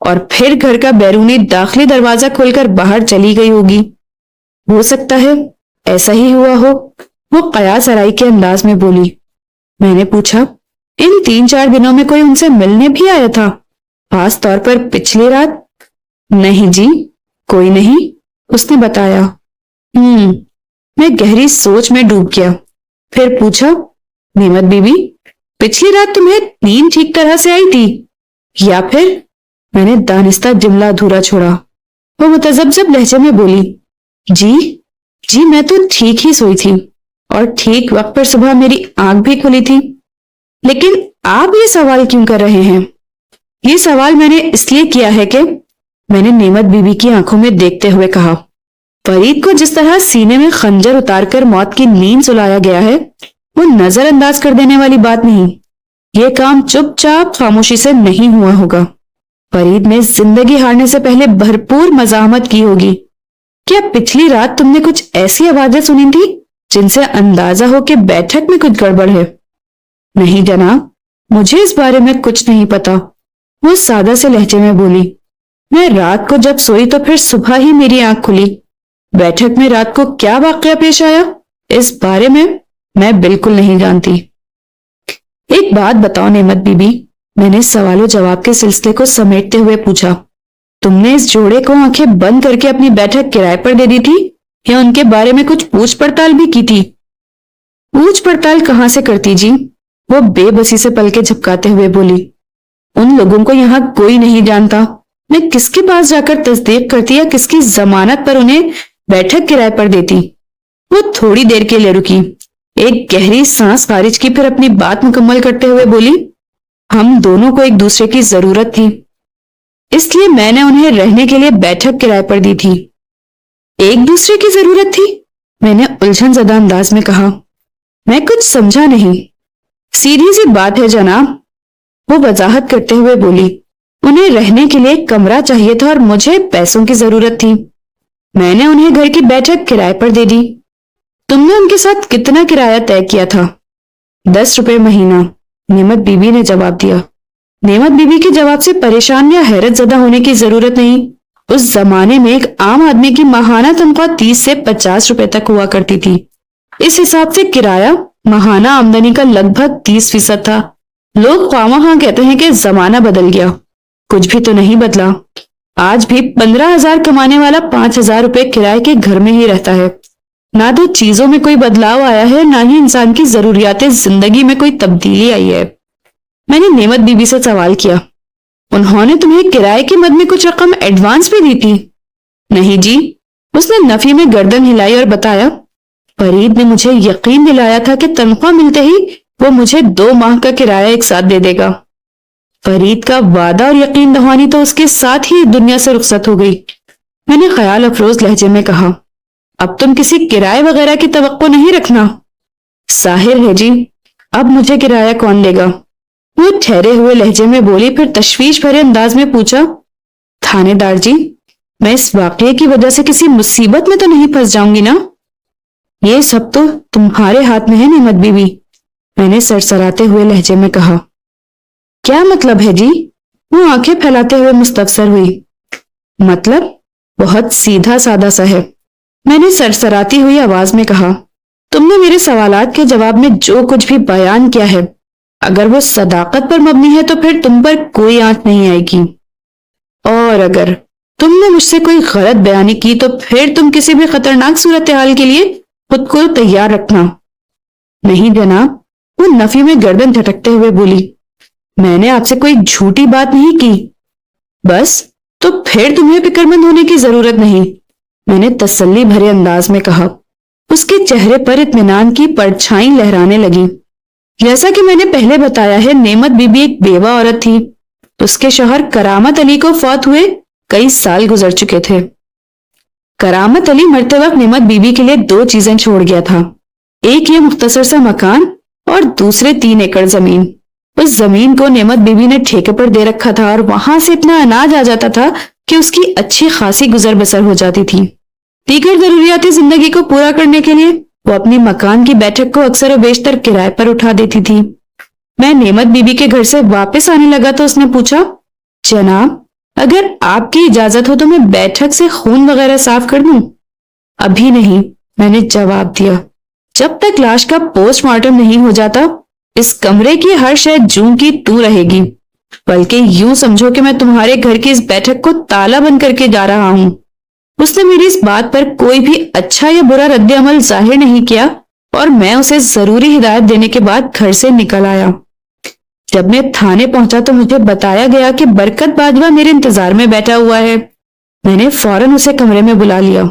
اور پھر گھر کا بیرونی داخلی دروازہ کھول کر باہر چلی گئی ہوگی۔ ہو سکتا ہے ایسا ہی ہوا ہو، وہ قیاس آرائی کے انداز میں بولی۔ میں نے پوچھا، ان 3-4 دنوں میں کوئی ان سے ملنے بھی آیا تھا، خاص طور پر پچھلی رات؟ نہیں جی، کوئی نہیں، اس نے بتایا۔ میں گہری سوچ میں ڈوب گیا، پھر پوچھا، نعمت بی بی، پچھلی رات تمہیں نیند ٹھیک طرح سے آئی تھی یا پھر؟ میں نے دانستہ جملہ ادھورا چھوڑا۔ وہ متذبذب لہجے میں بولی، جی میں تو ٹھیک ہی سوئی تھی اور ٹھیک وقت پر صبح میری آنکھ بھی کھلی تھی۔ لیکن آپ یہ سوال کیوں کر رہے ہیں؟ یہ سوال میں نے اس لیے کیا ہے کہ میں نے نعمت بی بی کی آنکھوں میں دیکھتے ہوئے کہا، فرید کو جس طرح سینے میں خنجر اتار کر موت کی نیند سلایا گیا ہے وہ نظر انداز کر دینے والی بات نہیں۔ یہ کام چپ چاپ خاموشی سے نہیں ہوا ہوگا۔ فرید نے زندگی ہارنے سے پہلے بھرپور مزاحمت کی ہوگی۔ کیا پچھلی رات تم نے کچھ ایسی آوازیں سنی تھی جن سے اندازہ ہو کہ بیٹھک میں کچھ گڑبڑ ہے؟ نہیں جناب، مجھے اس بارے میں کچھ نہیں پتا، وہ سادہ سے لہجے میں بولی۔ میں رات کو جب سوئی تو پھر صبح ہی میری آنکھ کھلی۔ بیٹھک میں رات کو کیا واقعہ پیش آیا اس بارے میں بالکل نہیں جانتی۔ ایک بات بتاؤ نعمت بی بی، میں نے سوال و جواب کے سلسلے کو سمیٹتے ہوئے پوچھا، تم نے اس جوڑے کو آنکھیں بند کر کے اپنی بیٹھک کرائے پر دے دی تھی یا ان کے بارے میں کچھ پوچھ پڑتال بھی کی تھی؟ پوچھ پڑتال کہاں سے کرتی جی، وہ بے بسی سے پلکیں جھپکاتے ہوئے بولی۔ ان لوگوں کو یہاں کوئی نہیں جانتا، میں کس کے پاس جا کر تصدیق کرتی یا کس کی ضمانت پر انہیں بیٹھک کرائے پر دیتی؟ وہ تھوڑی دیر کے لیے رکی، ایک گہری سانس خارج کی، پھر اپنی بات مکمل کرتے ہوئے بولی، ہم دونوں کو ایک دوسرے کی ضرورت تھی، اس لیے میں نے انہیں رہنے کے لیے بیٹھک کرائے پر دی تھی۔ ایک دوسرے کی ضرورت تھی؟ میں نے الجھن زدہ انداز میں کہا۔ میں کچھ سمجھا نہیں۔ سیدھی سی بات ہے جناب، وہ وضاحت کرتے ہوئے بولی۔ انہیں رہنے کے لیے ایک کمرہ چاہیے تھا اور مجھے پیسوں کی ضرورت تھی۔ میں نے انہیں گھر کی بیٹھک کرائے پر دے دی۔ تم نے ان کے ساتھ کتنا کرایہ طے کیا تھا؟ 10 روپے مہینہ، نعمت بی بی نے جواب دیا۔ نعمت بی بی کے جواب سے پریشان یا حیرت زدہ ہونے کی ضرورت نہیں۔ اس زمانے میں ایک عام آدمی کی ماہانہ تنخواہ 30 سے 50 روپے تک ہوا کرتی تھی۔ اس حساب سے کرایہ ماہانہ آمدنی کا لگ بھگ 30% تھا۔ لوگ خواہ مخواہ کہتے ہیں کہ زمانہ بدل گیا، کچھ بھی تو نہیں بدلا۔ آج بھی 15,000 کمانے والا 5,000 روپے کرائے کے گھر میں ہی رہتا ہے۔ نہ تو چیزوں میں کوئی بدلاؤ آیا ہے، نہ ہی انسان کی ضروریات زندگی میں کوئی تبدیلی آئی ہے۔ میں نے نعمت بی بی سے سوال کیا، انہوں نے تمہیں کرائے کے مد میں کچھ رقم ایڈوانس بھی دی تھی؟ نہیں جی، اس نے نفی میں گردن ہلائی اور بتایا، فرید نے مجھے یقین دلایا تھا کہ تنخواہ ملتے ہی وہ مجھے 2 ماہ کا کرایہ ایک ساتھ دے دے گا۔ فرید کا وعدہ اور یقین دہانی تو اس کے ساتھ ہی دنیا سے رخصت ہو گئی۔ میں نے خیال افروز لہجے میں کہا، اب تم کسی کرائے وغیرہ کی توقع نہیں رکھنا؟ ظاہر ہے جی، اب مجھے کرایہ کون دے گا؟ وہ ٹھہرے ہوئے لہجے میں بولی، پھر تشویش بھرے انداز میں پوچھا، تھانے دار جی، میں اس واقعے کی وجہ سے کسی مصیبت میں تو نہیں پھنس جاؤں گی نا؟ یہ سب تو تمہارے ہاتھ میں ہے نعمت بی بی، میں نے سرسراتے ہوئے لہجے میں کہا۔ کیا مطلب ہے جی؟ وہ آنکھیں پھیلاتے ہوئے مستفسر ہوئی۔ مطلب بہت سیدھا سادہ سا ہے، میں نے سرسراتی ہوئی آواز میں کہا۔ تم نے میرے سوالات کے جواب میں جو کچھ بھی بیان کیا ہے، اگر وہ صداقت پر مبنی ہے تو پھر تم پر کوئی آنچ نہیں آئے گی، اور اگر تم نے مجھ سے کوئی غلط بیانی کی تو پھر تم کسی بھی خطرناک صورتحال کے لیے خود کو تیار رکھنا۔ نہیں جناب، وہ نفی میں گردن جھٹکتے ہوئے بولی، میں نے آپ سے کوئی جھوٹی بات نہیں کی۔ بس تو پھر تمہیں فکر مند ہونے کی ضرورت نہیں، میں نے تسلی بھرے انداز میں کہا۔ اس کے چہرے پر اطمینان کی پرچھائیں لہرانے لگی۔ جیسا کہ میں نے پہلے بتایا ہے، نعمت بی بی ایک بیوہ عورت تھی۔ اس کے شوہر کرامت علی کو فوت ہوئے کئی سال گزر چکے تھے۔ کرامت علی مرتے وقت نعمت بی بی کے لیے 2 چیزیں چھوڑ گیا تھا، ایک یہ مختصر سا مکان اور دوسرے 3 ایکڑ زمین۔ اس زمین کو نعمت بی بی نے ٹھیکے پر دے رکھا تھا اور وہاں سے اتنا اناج آ جاتا تھا کہ اس کی اچھی خاصی گزر بسر ہو جاتی تھی۔ دیگر ضروریاتی زندگی کو پورا کرنے کے لیے وہ اپنی مکان کی بیٹھک کو اکثر و بیشتر کرائے پر اٹھا دیتی تھی۔ میں نعمت بی بی کے گھر سے واپس آنے لگا تو اس نے پوچھا، جناب، اگر آپ کی اجازت ہو تو میں بیٹھک سے خون وغیرہ صاف کر دوں؟ ابھی نہیں، میں نے جواب دیا، جب تک لاش کا پوسٹ مارٹم نہیں ہو جاتا اس کمرے کی ہر شے جوں کی توں رہے گی، بلکہ یوں سمجھو کہ میں تمہارے گھر کی اس بیٹھک کو تالا بند کر کے جا رہا ہوں۔ اس نے میری اس بات پر کوئی بھی اچھا یا برا رد عمل ظاہر نہیں کیا اور میں اسے ضروری ہدایت دینے کے بعد گھر سے نکل آیا۔ جب میں تھانے پہنچا تو مجھے بتایا گیا کہ برکت باجوہ میرے انتظار میں بیٹھا ہوا ہے۔ میں نے فوراً اسے کمرے میں بلا لیا۔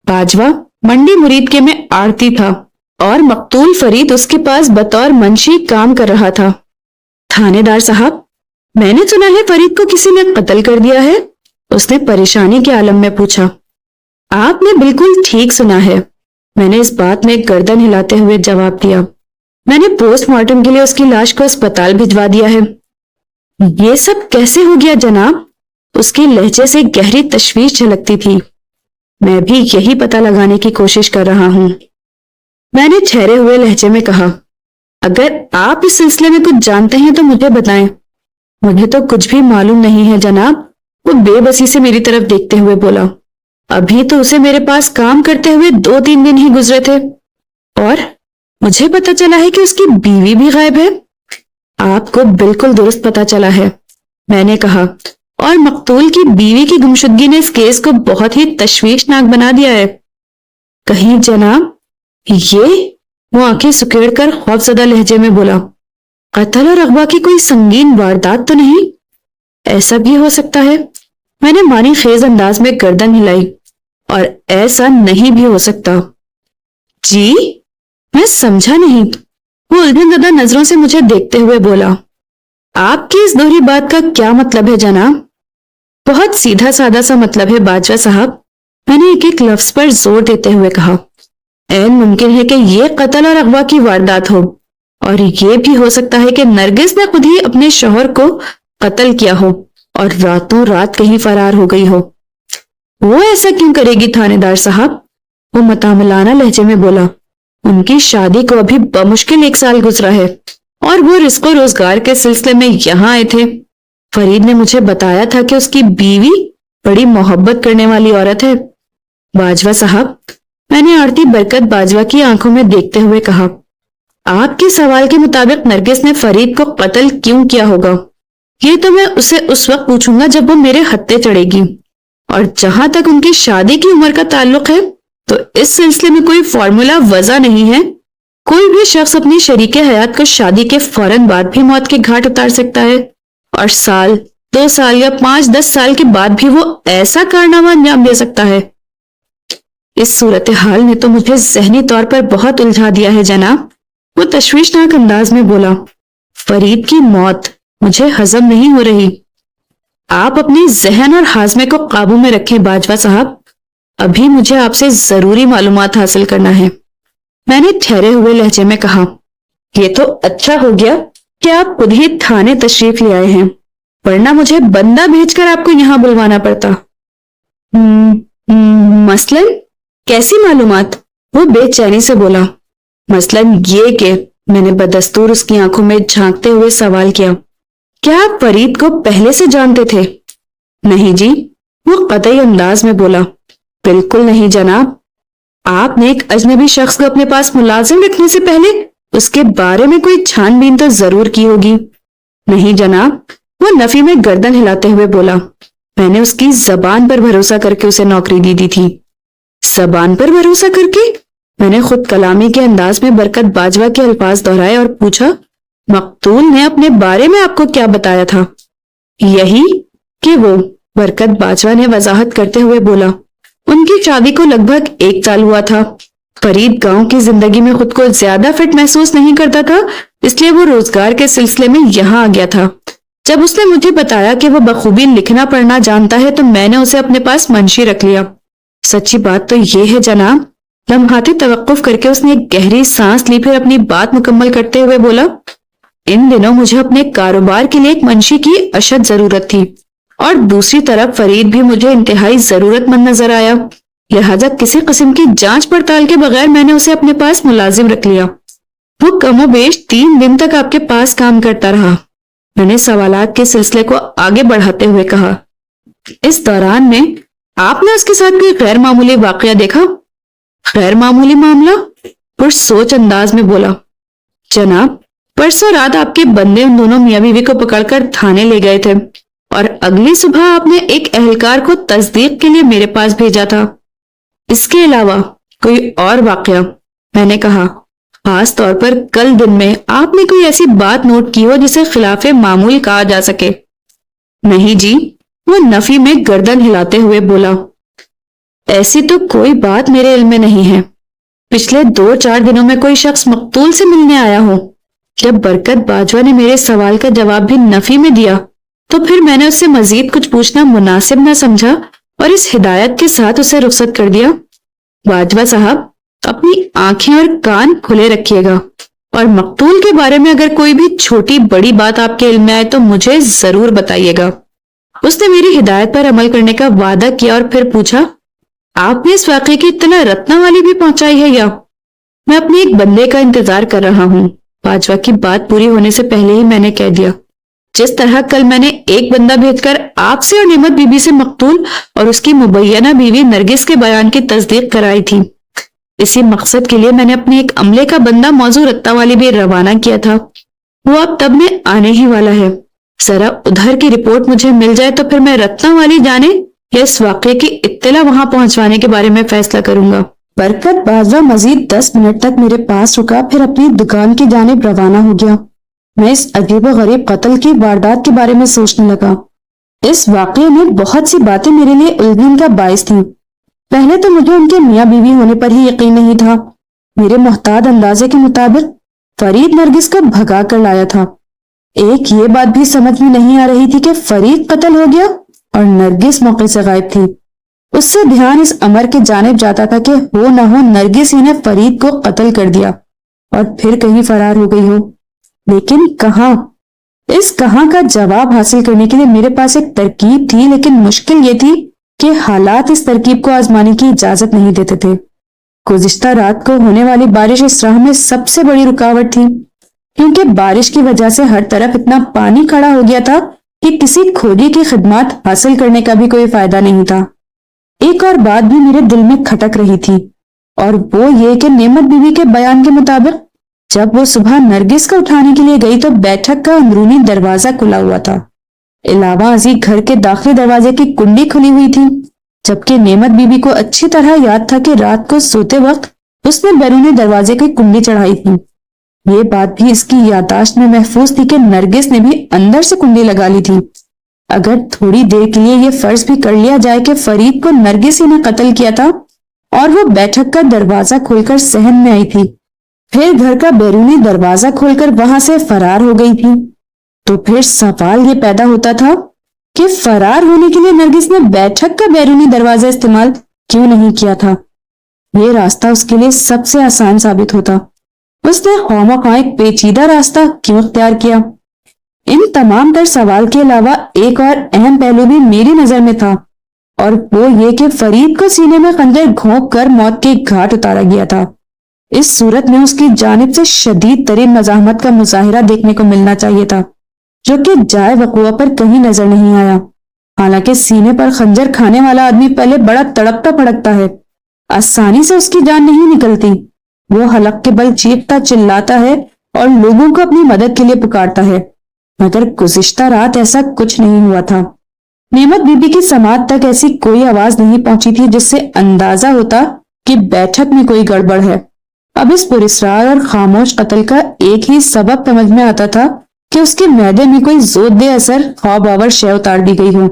باجوہ منڈی مرید کے میں آڑتی تھا اور مقتول فرید اس کے پاس بطور منشی کام کر رہا تھا۔ تھانے دار صاحب، میں نے سنا ہے فرید کو کسی نے قتل کر دیا ہے، اس نے پریشانی کے عالم میں پوچھا۔ آپ نے بالکل ٹھیک سنا ہے، میں نے اس بات میں گردن ہلاتے ہوئے جواب دیا۔ میں نے پوسٹ مارٹم کے لیے اس کی لاش کو اسپتال بھجوا دیا ہے۔ یہ سب کیسے ہو گیا جناب؟ اس کے لہجے سے گہری تشویش جھلکتی تھی۔ میں بھی یہی پتہ لگانے کی کوشش کر رہا ہوں، میں نے ٹھہرے ہوئے لہجے میں کہا۔ اگر آپ اس سلسلے میں کچھ جانتے ہیں تو مجھے بتائیں۔ مجھے تو کچھ بھی معلوم نہیں ہے جناب، وہ بے بسی سے میری طرف دیکھتے ہوئے بولا۔ ابھی تو اسے میرے پاس کام کرتے ہوئے 2-3 دن ہی گزرے تھے اور مجھے پتہ چلا ہے کہ اس کی بیوی بھی غائب ہے۔ آپ کو بالکل درست پتہ چلا ہے، میں نے کہا، اور مقتول کی بیوی کی گمشدگی نے اس کیس کو بہت ہی تشویشناک بنا دیا ہے۔ کہیں جناب یہ، وہ آنکھیں سکیڑ کر خوفزدہ لہجے میں بولا، قتل اور اغوا کی کوئی سنگین واردات تو نہیں؟ ایسا بھی ہو سکتا ہے، میں نے معنی خیز انداز میں گردن ہلائی، اور ایسا نہیں بھی ہو سکتا۔ جی؟ میں سمجھا نہیں۔ وہ الجھن زدہ نظروں سے مجھے دیکھتے ہوئے بولا، آپ کی اس دوہری بات کا کیا مطلب ہے جناب؟ بہت سیدھا سادہ سا مطلب ہے باجوہ صاحب، میں نے ایک ایک لفظ پر زور دیتے ہوئے کہا۔ عین ممکن ہے کہ یہ قتل اور اغوا کی واردات ہو، اور یہ بھی ہو سکتا ہے کہ نرگس نے خود ہی اپنے شوہر کو قتل کیا ہو اور راتوں رات کہیں فرار ہو گئی ہو۔ وہ ایسا کیوں کرے گی تھانے دار صاحب؟ وہ متاملانہ لہجے میں بولا۔ ان کی شادی کو ابھی بمشکل 1 سال گزرا ہے اور وہ رزق و روزگار کے سلسلے میں یہاں آئے تھے۔ فرید نے مجھے بتایا تھا کہ اس کی بیوی بڑی محبت کرنے والی عورت ہے۔ باجوہ صاحب، میں نے عورتی برکت باجوہ کی آنکھوں میں دیکھتے ہوئے کہا، آپ کے سوال کے مطابق نرگس نے فرید کو قتل کیوں کیا ہوگا، یہ تو میں اسے اس وقت پوچھوں گا جب وہ میرے ہتھے چڑھے گی، اور جہاں تک ان کی شادی کی عمر کا تعلق ہے تو اس سلسلے میں کوئی فارمولا وضع نہیں ہے۔ کوئی بھی شخص اپنی شریک حیات کو شادی کے فوراً بعد بھی موت کے گھاٹ اتار سکتا ہے، اور 1 سال 2 سال یا 5-10 سال کے بعد بھی وہ ایسا کارنامہ انجام دے سکتا ہے۔ اس صورتحال نے تو مجھے ذہنی طور پر بہت الجھا دیا ہے جناب، وہ تشویشناک انداز میں بولا۔ فرید کی موت مجھے ہضم نہیں ہو رہی۔ آپ اپنی ذہن اور ہاضمے کو قابو میں رکھیں باجوہ صاحب، ابھی مجھے آپ سے ضروری معلومات حاصل کرنا ہے، میں نے ٹھہرے ہوئے لہجے میں کہا۔ یہ تو اچھا ہو گیا کہ آپ خود ہی تھانے تشریف لے آئے ہیں، ورنہ مجھے بندہ بھیج کر آپ کو یہاں بلوانا پڑتا۔ مثلاً کیسی معلومات؟ وہ بے چینی سے بولا۔ مثلاً یہ کہ، میں نے بدستور اس کی آنکھوں میں جھانکتے ہوئے سوال کیا، کیا آپ فرید کو پہلے سے جانتے تھے؟ نہیں جی، وہ قطعی انداز میں بولا، بالکل نہیں جناب۔ آپ نے ایک اجنبی شخص کو اپنے پاس ملازم رکھنے سے پہلے اس کے بارے میں کوئی چھان بین تو ضرور کی ہوگی۔ نہیں جناب، وہ نفی میں گردن ہلاتے ہوئے بولا، میں نے اس کی زبان پر بھروسہ کر کے اسے نوکری دی تھی۔ زبان پر بھروسہ کر کے؟ میں نے خود کلامی کے انداز میں برکت باجوہ کے الفاظ دہرائے اور پوچھا، مقتول نے اپنے بارے میں آپ کو کیا بتایا تھا؟ یہی کہ وہ، برکت باجوہ نے وضاحت کرتے ہوئے بولا، ان کی شادی کو لگ بھگ 1 سال ہوا تھا۔ فرید گاؤں کی زندگی میں خود کو زیادہ فٹ محسوس نہیں کرتا تھا، اس لیے وہ روزگار کے سلسلے میں یہاں آ گیا تھا۔ جب اس نے مجھے بتایا کہ وہ بخوبی لکھنا پڑھنا جانتا ہے تو میں نے اسے اپنے پاس منشی رکھ لیا۔ سچی بات تو یہ ہے جناب، لمحاتی توقف کر کے اس نے ایک گہری سانس لی، پھر اپنی بات مکمل کرتے ہوئے بولا، ان دنوں مجھے اپنے کاروبار کے لیے ایک منشی کی اشد ضرورت تھی، اور دوسری طرف فرید بھی مجھے انتہائی ضرورت مند نظر آیا، لہذا کسی قسم کی جانچ پڑتال کے بغیر میں نے اسے اپنے پاس ملازم رکھ لیا۔ وہ کم و بیش 3 دن تک آپ کے پاس کام کرتا رہا، میں نے سوالات کے سلسلے کو آگے بڑھاتے ہوئے کہا۔ اس دوران میں آپ نے اس کے ساتھ کوئی غیر معمولی واقعہ دیکھا؟ غیر معمولی معاملہ؟ پرسوچ انداز میں بولا، جناب، پرسوں رات آپ کے بندے ان دونوں میاں بیوی کو پکڑ کر تھانے لے گئے تھے، اور اگلی صبح آپ نے ایک اہلکار کو تصدیق کے لیے میرے پاس بھیجا تھا۔ اس کے علاوہ کوئی اور واقعہ؟ میں نے کہا، خاص طور پر کل دن میں آپ نے کوئی ایسی بات نوٹ کی ہو جسے خلاف معمول کہا جا سکے؟ نہیں جی، وہ نفی میں گردن ہلاتے ہوئے بولا، ایسی تو کوئی بات میرے علم میں نہیں ہے۔ پچھلے 2-4 دنوں میں کوئی شخص مقتول سے ملنے آیا ہو؟ جب برکت باجوہ نے میرے سوال کا جواب بھی نفی میں دیا تو پھر میں نے اس سے مزید کچھ پوچھنا مناسب نہ سمجھا اور اس ہدایت کے ساتھ اسے رخصت کر دیا، باجوہ صاحب، اپنی آنکھیں اور کان کھلے رکھیے گا، اور مقتول کے بارے میں اگر کوئی بھی چھوٹی بڑی بات آپ کے علم میں آئے تو مجھے ضرور بتائیے گا۔ اس نے میری ہدایت پر عمل کرنے کا وعدہ کیا اور پھر پوچھا، آپ نے اس واقعے کی اطلاع رتنا والی بھی پہنچائی ہے یا؟ میں اپنے ایک بندے کا انتظار کر رہا ہوں۔ باجوہ کی بات پوری ہونے سے پہلے ہی میں نے کہہ دیا، جس طرح کل میں نے ایک بندہ بھیج کر آپ سے اور نعمت بی بی سے مقتول اور اس کی مبینہ بیوی نرگس کے بیان کی تصدیق کرائی تھی، اسی مقصد کے لیے میں نے اپنے ایک عملے کا بندہ موضوع رتنا والی بھی روانہ کیا تھا۔ وہ اب تب میں آنے ہی والا ہے، ذرا ادھر کی رپورٹ مجھے مل جائے تو پھر میں رتنا والی جانے یا اس واقعے کی اطلاع وہاں پہنچوانے کے بارے میں فیصلہ کروں گا۔ برکت باجوہ مزید 10 منٹ تک میرے پاس رکا، پھر اپنی دکان کی جانب روانہ ہو گیا۔ میں اس عجیب و غریب قتل کی واردات کے بارے میں سوچنے لگا۔ اس واقعے میں بہت سی باتیں میرے لیے الجھن کا باعث تھیں۔ پہلے تو مجھے ان کے میاں بیوی ہونے پر ہی یقین نہیں تھا۔ میرے محتاط اندازے کے مطابق فرید نرگس کو بھگا کر لایا تھا۔ ایک یہ بات بھی سمجھ میں نہیں آ رہی تھی کہ فرید قتل ہو گیا اور نرگس موقع سے غائب تھی۔ اس سے دھیان اس امر کے جانب جاتا تھا کہ ہو نہ ہو نرگس ہی نے فرید کو قتل کر دیا اور پھر کہیں فرار ہو گئی ہو، لیکن کہاں؟ اس کہاں کا جواب حاصل کرنے کے لیے میرے پاس ایک ترکیب تھی، لیکن مشکل یہ تھی کہ حالات اس ترکیب کو آزمانے کی اجازت نہیں دیتے تھے۔ گزشتہ رات کو ہونے والی بارش اس راہ میں سب سے بڑی رکاوٹ تھی، کیونکہ بارش کی وجہ سے ہر طرف اتنا پانی کھڑا ہو گیا تھا کہ کسی کھوجی کی خدمات حاصل کرنے کا بھی کوئی فائدہ نہیں تھا۔ ایک اور بات بھی میرے دل میں کھٹک رہی تھی، اور وہ یہ کہ نعمت بیوی کے بیان کے مطابق جب وہ صبح نرگس کو اٹھانے کے لیے گئی تو بیٹھک کا اندرونی دروازہ کھلا ہوا تھا، علاوہ ازیں گھر کے داخلی دروازے کی کنڈی کھلی ہوئی تھی، جبکہ نعمت بیوی کو اچھی طرح یاد تھا کہ رات کو سوتے وقت اس نے بیرونی دروازے کی کنڈی چڑھائی تھی۔ یہ بات بھی اس کی یادداشت میں محفوظ تھی کہ نرگس نے بھی اندر سے کنڈی لگا لی تھی۔ اگر تھوڑی دیر کے لیے یہ فرض بھی کر لیا جائے کہ فرید کو نرگس ہی نے قتل کیا تھا اور وہ بیٹھک کا دروازہ کھول کر صحن میں آئی تھی، پھر گھر کا بیرونی دروازہ کھول کر وہاں سے فرار ہو گئی تھی، تو پھر سوال یہ پیدا ہوتا تھا کہ فرار ہونے کے لیے نرگس نے بیٹھک کا بیرونی دروازہ استعمال کیوں نہیں کیا تھا؟ یہ راستہ اس کے لیے سب سے آسان ثابت ہوتا، اس نے خواہ ایک پیچیدہ راستہ کیوں اختیار کیا؟ ان تمام تر سوال کے علاوہ ایک اور اہم پہلو بھی میری نظر میں تھا، اور وہ یہ کہ فرید کو سینے میں خنجر گھونپ کر موت کے گھاٹ اتارا گیا تھا۔ اس صورت میں اس کی جانب سے شدید ترین مزاحمت کا مظاہرہ دیکھنے کو ملنا چاہیے تھا، جو کہ جائے وقوع پر کہیں نظر نہیں آیا۔ حالانکہ سینے پر خنجر کھانے والا آدمی پہلے بڑا تڑپتا پھڑکتا ہے، آسانی سے اس کی جان نہیں نکلتی، وہ حلق کے بل چیختا چلاتا ہے اور لوگوں کو اپنی مدد کے لیے پکارتا ہے، مگر گزشتہ رات ایسا کچھ نہیں ہوا تھا۔ نعمت بی بی کی سماعت تک ایسی کوئی آواز نہیں پہنچی تھی جس سے اندازہ ہوتا کہ بیٹھک میں کوئی گڑبڑ ہے۔ اب اس پراسرار اور خاموش قتل کا ایک ہی سبب سمجھ میں آتا تھا کہ اس کے معدے میں کوئی زود دے اثر خواب آور شے اتار دی گئی ہو۔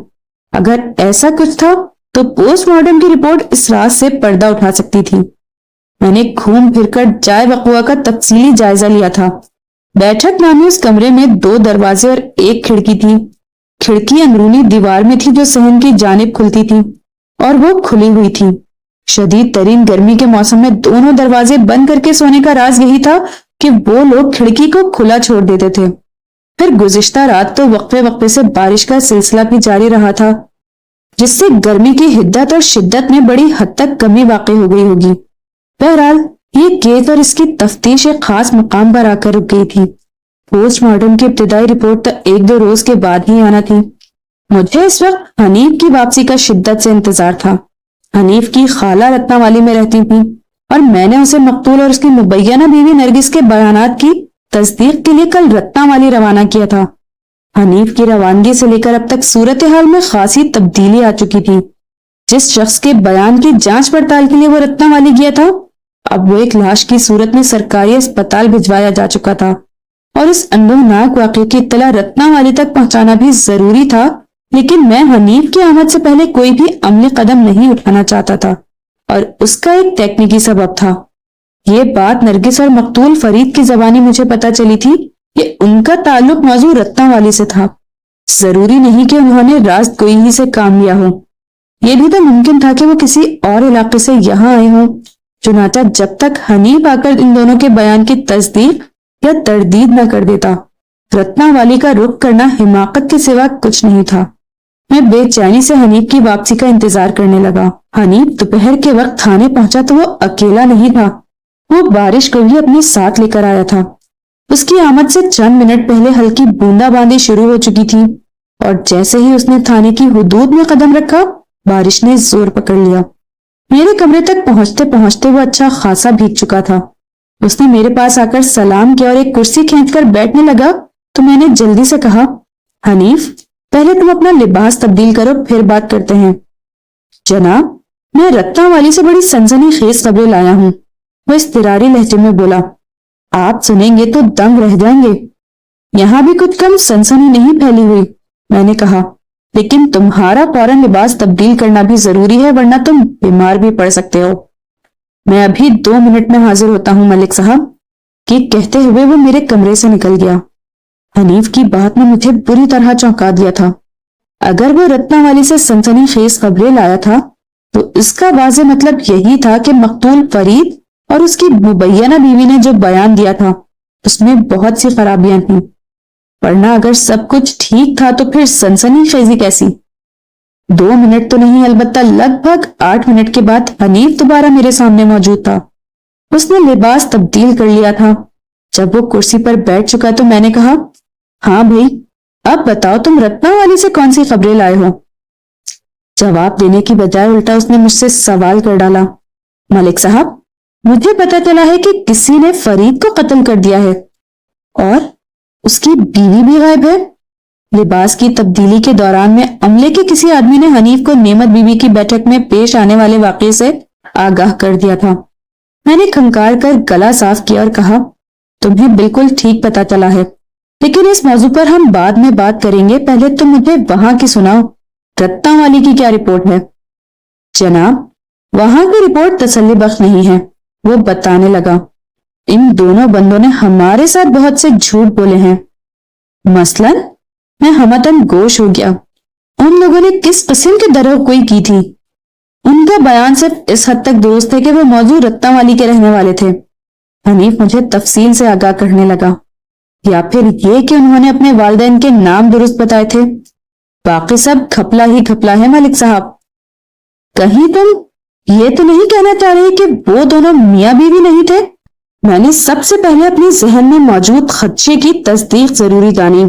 اگر ایسا کچھ تھا تو پوسٹ مارٹم کی رپورٹ اس راز سے پردہ اٹھا سکتی تھی۔ میں نے گھوم پھر کر جائے وقوع کا تفصیلی جائزہ لیا تھا۔ بیٹھک نامی اس کمرے میں 2 دروازے اور ایک کھڑکی تھی۔ کھڑکی اندرونی دیوار میں تھی جو صحن کی جانب کھلتی تھی، اور وہ کھلی ہوئی تھی۔ شدید ترین گرمی کے موسم میں دونوں دروازے بند کر کے سونے کا راز یہی تھا کہ وہ لوگ کھڑکی کو کھلا چھوڑ دیتے تھے۔ پھر گزشتہ رات تو وقفے وقفے سے بارش کا سلسلہ بھی جاری رہا تھا، جس سے گرمی کی حدت اور شدت میں بڑی حد تک کمی واقع ہو گئی ہوگی۔ بہرحال یہ کیس اور اس کی تفتیش ایک خاص مقام پر آ کر رک گئی تھی۔ پوسٹ مارٹم کی ابتدائی رپورٹ تو 1-2 روز کے بعد ہی آنا تھی۔ مجھے اس وقت حنیف کی واپسی کا شدت سے انتظار تھا۔ حنیف کی خالہ رتنا والی میں رہتی تھی، اور میں نے اسے مقتول اور اس کی مبینہ بیوی نرگس کے بیانات کی تصدیق کے لیے کل رتنا والی روانہ کیا تھا۔ حنیف کی روانگی سے لے کر اب تک صورتحال میں خاصی تبدیلی آ چکی تھی۔ جس شخص کے بیان کی جانچ پڑتال کے لیے وہ رتنا والی گیا تھا، اب وہ ایک لاش کی صورت میں سرکاری اسپتال بھجوایا جا چکا تھا، اور اس اندوہناک واقعے کی اطلاع رتنا والی تک پہنچانا بھی ضروری تھا، لیکن میں حنیف کی آمد سے پہلے کوئی بھی عملی قدم نہیں اٹھانا چاہتا تھا، اور اس کا ایک تکنیکی سبب تھا۔ یہ بات نرگس اور مقتول فرید کی زبانی مجھے پتہ چلی تھی کہ ان کا تعلق موضوع رتنا والی سے تھا۔ ضروری نہیں کہ انہوں نے راز گوئی ہی سے کام لیا ہو، یہ بھی تو ممکن تھا کہ وہ کسی اور علاقے سے یہاں آئے ہوں۔ چنانچہ جب تک حنیف آ کر ان دونوں کے بیان کی تصدیق یا تردید نہ کر دیتا، رتنا والی کا رخ کرنا حماقت کے سوا کچھ نہیں تھا۔ میں بے چینی سے حنیف کی واپسی کا انتظار کرنے لگا۔ حنیف دوپہر کے وقت تھانے پہنچا تو وہ اکیلا نہیں تھا، وہ بارش کو بھی اپنے ساتھ لے کر آیا تھا۔ اس کی آمد سے چند منٹ پہلے ہلکی بوندا باندی شروع ہو چکی تھی، اور جیسے ہی اس نے تھانے کی حدود میں قدم رکھا، بارش نے زور پکڑ لیا۔ میرے کمرے تک پہنچتے پہنچتے وہ اچھا خاصا بھیگ چکا تھا۔ اس نے میرے پاس آ کر سلام کیا اور ایک کرسی کھینچ کر بیٹھنے لگا تو میں نے جلدی سے کہا، حنیف پہلے تم اپنا لباس تبدیل کرو، پھر بات کرتے ہیں۔ جناب، میں رتنا والی سے بڑی سنسنی خیز خبریں لایا ہوں، وہ اضطراری لہجے میں بولا۔ آپ سنیں گے تو دنگ رہ جائیں گے۔ یہاں بھی کچھ کم سنسنی نہیں پھیلی ہوئی، میں نے کہا، لیکن تمہارا فوراً لباس تبدیل کرنا بھی ضروری ہے، ورنہ تم بیمار بھی پڑ سکتے ہو۔ میں ابھی 2 منٹ میں حاضر ہوتا ہوں ملک صاحب، کہ کہتے ہوئے وہ میرے کمرے سے نکل گیا۔ حنیف کی بات نے مجھے بری طرح چونکا دیا تھا۔ اگر وہ رتنا والی سے سنسنی خیز خبریں لایا تھا تو اس کا واضح مطلب یہی تھا کہ مقتول فرید اور اس کی مبینہ بیوی نے جو بیان دیا تھا اس میں بہت سی خرابیاں تھیں، ورنہ اگر سب کچھ ٹھیک تھا تو پھر سنسنی خیزی کیسی؟ 2 منٹ تو نہیں، البتہ لگ بھگ 8 منٹ کے بعد حنیف دوبارہ میرے سامنے موجود تھا۔ اس نے لباس تبدیل کر لیا تھا۔ جب وہ کرسی پر بیٹھ چکا تو میں نے کہا، ہاں بھائی، اب بتاؤ تم رتنا والی سے کون سی خبریں لائے ہو؟ جواب دینے کی بجائے الٹا اس نے مجھ سے سوال کر ڈالا، ملک صاحب، مجھے پتا چلا ہے کہ کسی نے فرید کو قتل کر دیا ہے اور اس کی بیوی بھی غائب ہے۔ لباس کی تبدیلی کے دوران میں عملے کے کسی آدمی نے حنیف کو نعمت بیوی کی بیٹھک میں پیش آنے والے واقعے سے آگاہ کر دیا تھا۔ میں نے کھنکار کر گلا صاف کیا اور کہا، تمہیں بالکل ٹھیک پتا چلا ہے، لیکن اس موضوع پر ہم بعد میں بات کریں گے، پہلے تم مجھے وہاں کی سناؤ، رتنا والی کی کیا رپورٹ ہے؟ جناب، وہاں کی رپورٹ تسلی بخش نہیں ہے، وہ بتانے لگا۔ ان دونوں بندوں نے ہمارے ساتھ بہت سے جھوٹ بولے ہیں۔ مثلاً؟ میں ہمتن گوش ہو گیا۔ ان لوگوں نے کس قسم کی دروغگوئی کی تھی؟ ان کا بیان صرف اس حد تک درست ہے کہ وہ موضوع رتنا والی کے رہنے والے تھے۔ حنیف مجھے تفصیل سے آگاہ کرنے لگا، یا پھر یہ کہ انہوں نے اپنے والدین کے نام درست بتائے تھے۔ باقی سب گھپلا ہی گھپلا ہے ملک صاحب۔ کہیں تم یہ تو نہیں کہنا چاہ رہے کہ وہ دونوں میاں بیوی نہیں تھے؟ میں نے سب سے پہلے اپنی ذہن میں موجود خدشے کی تصدیق ضروری جانی۔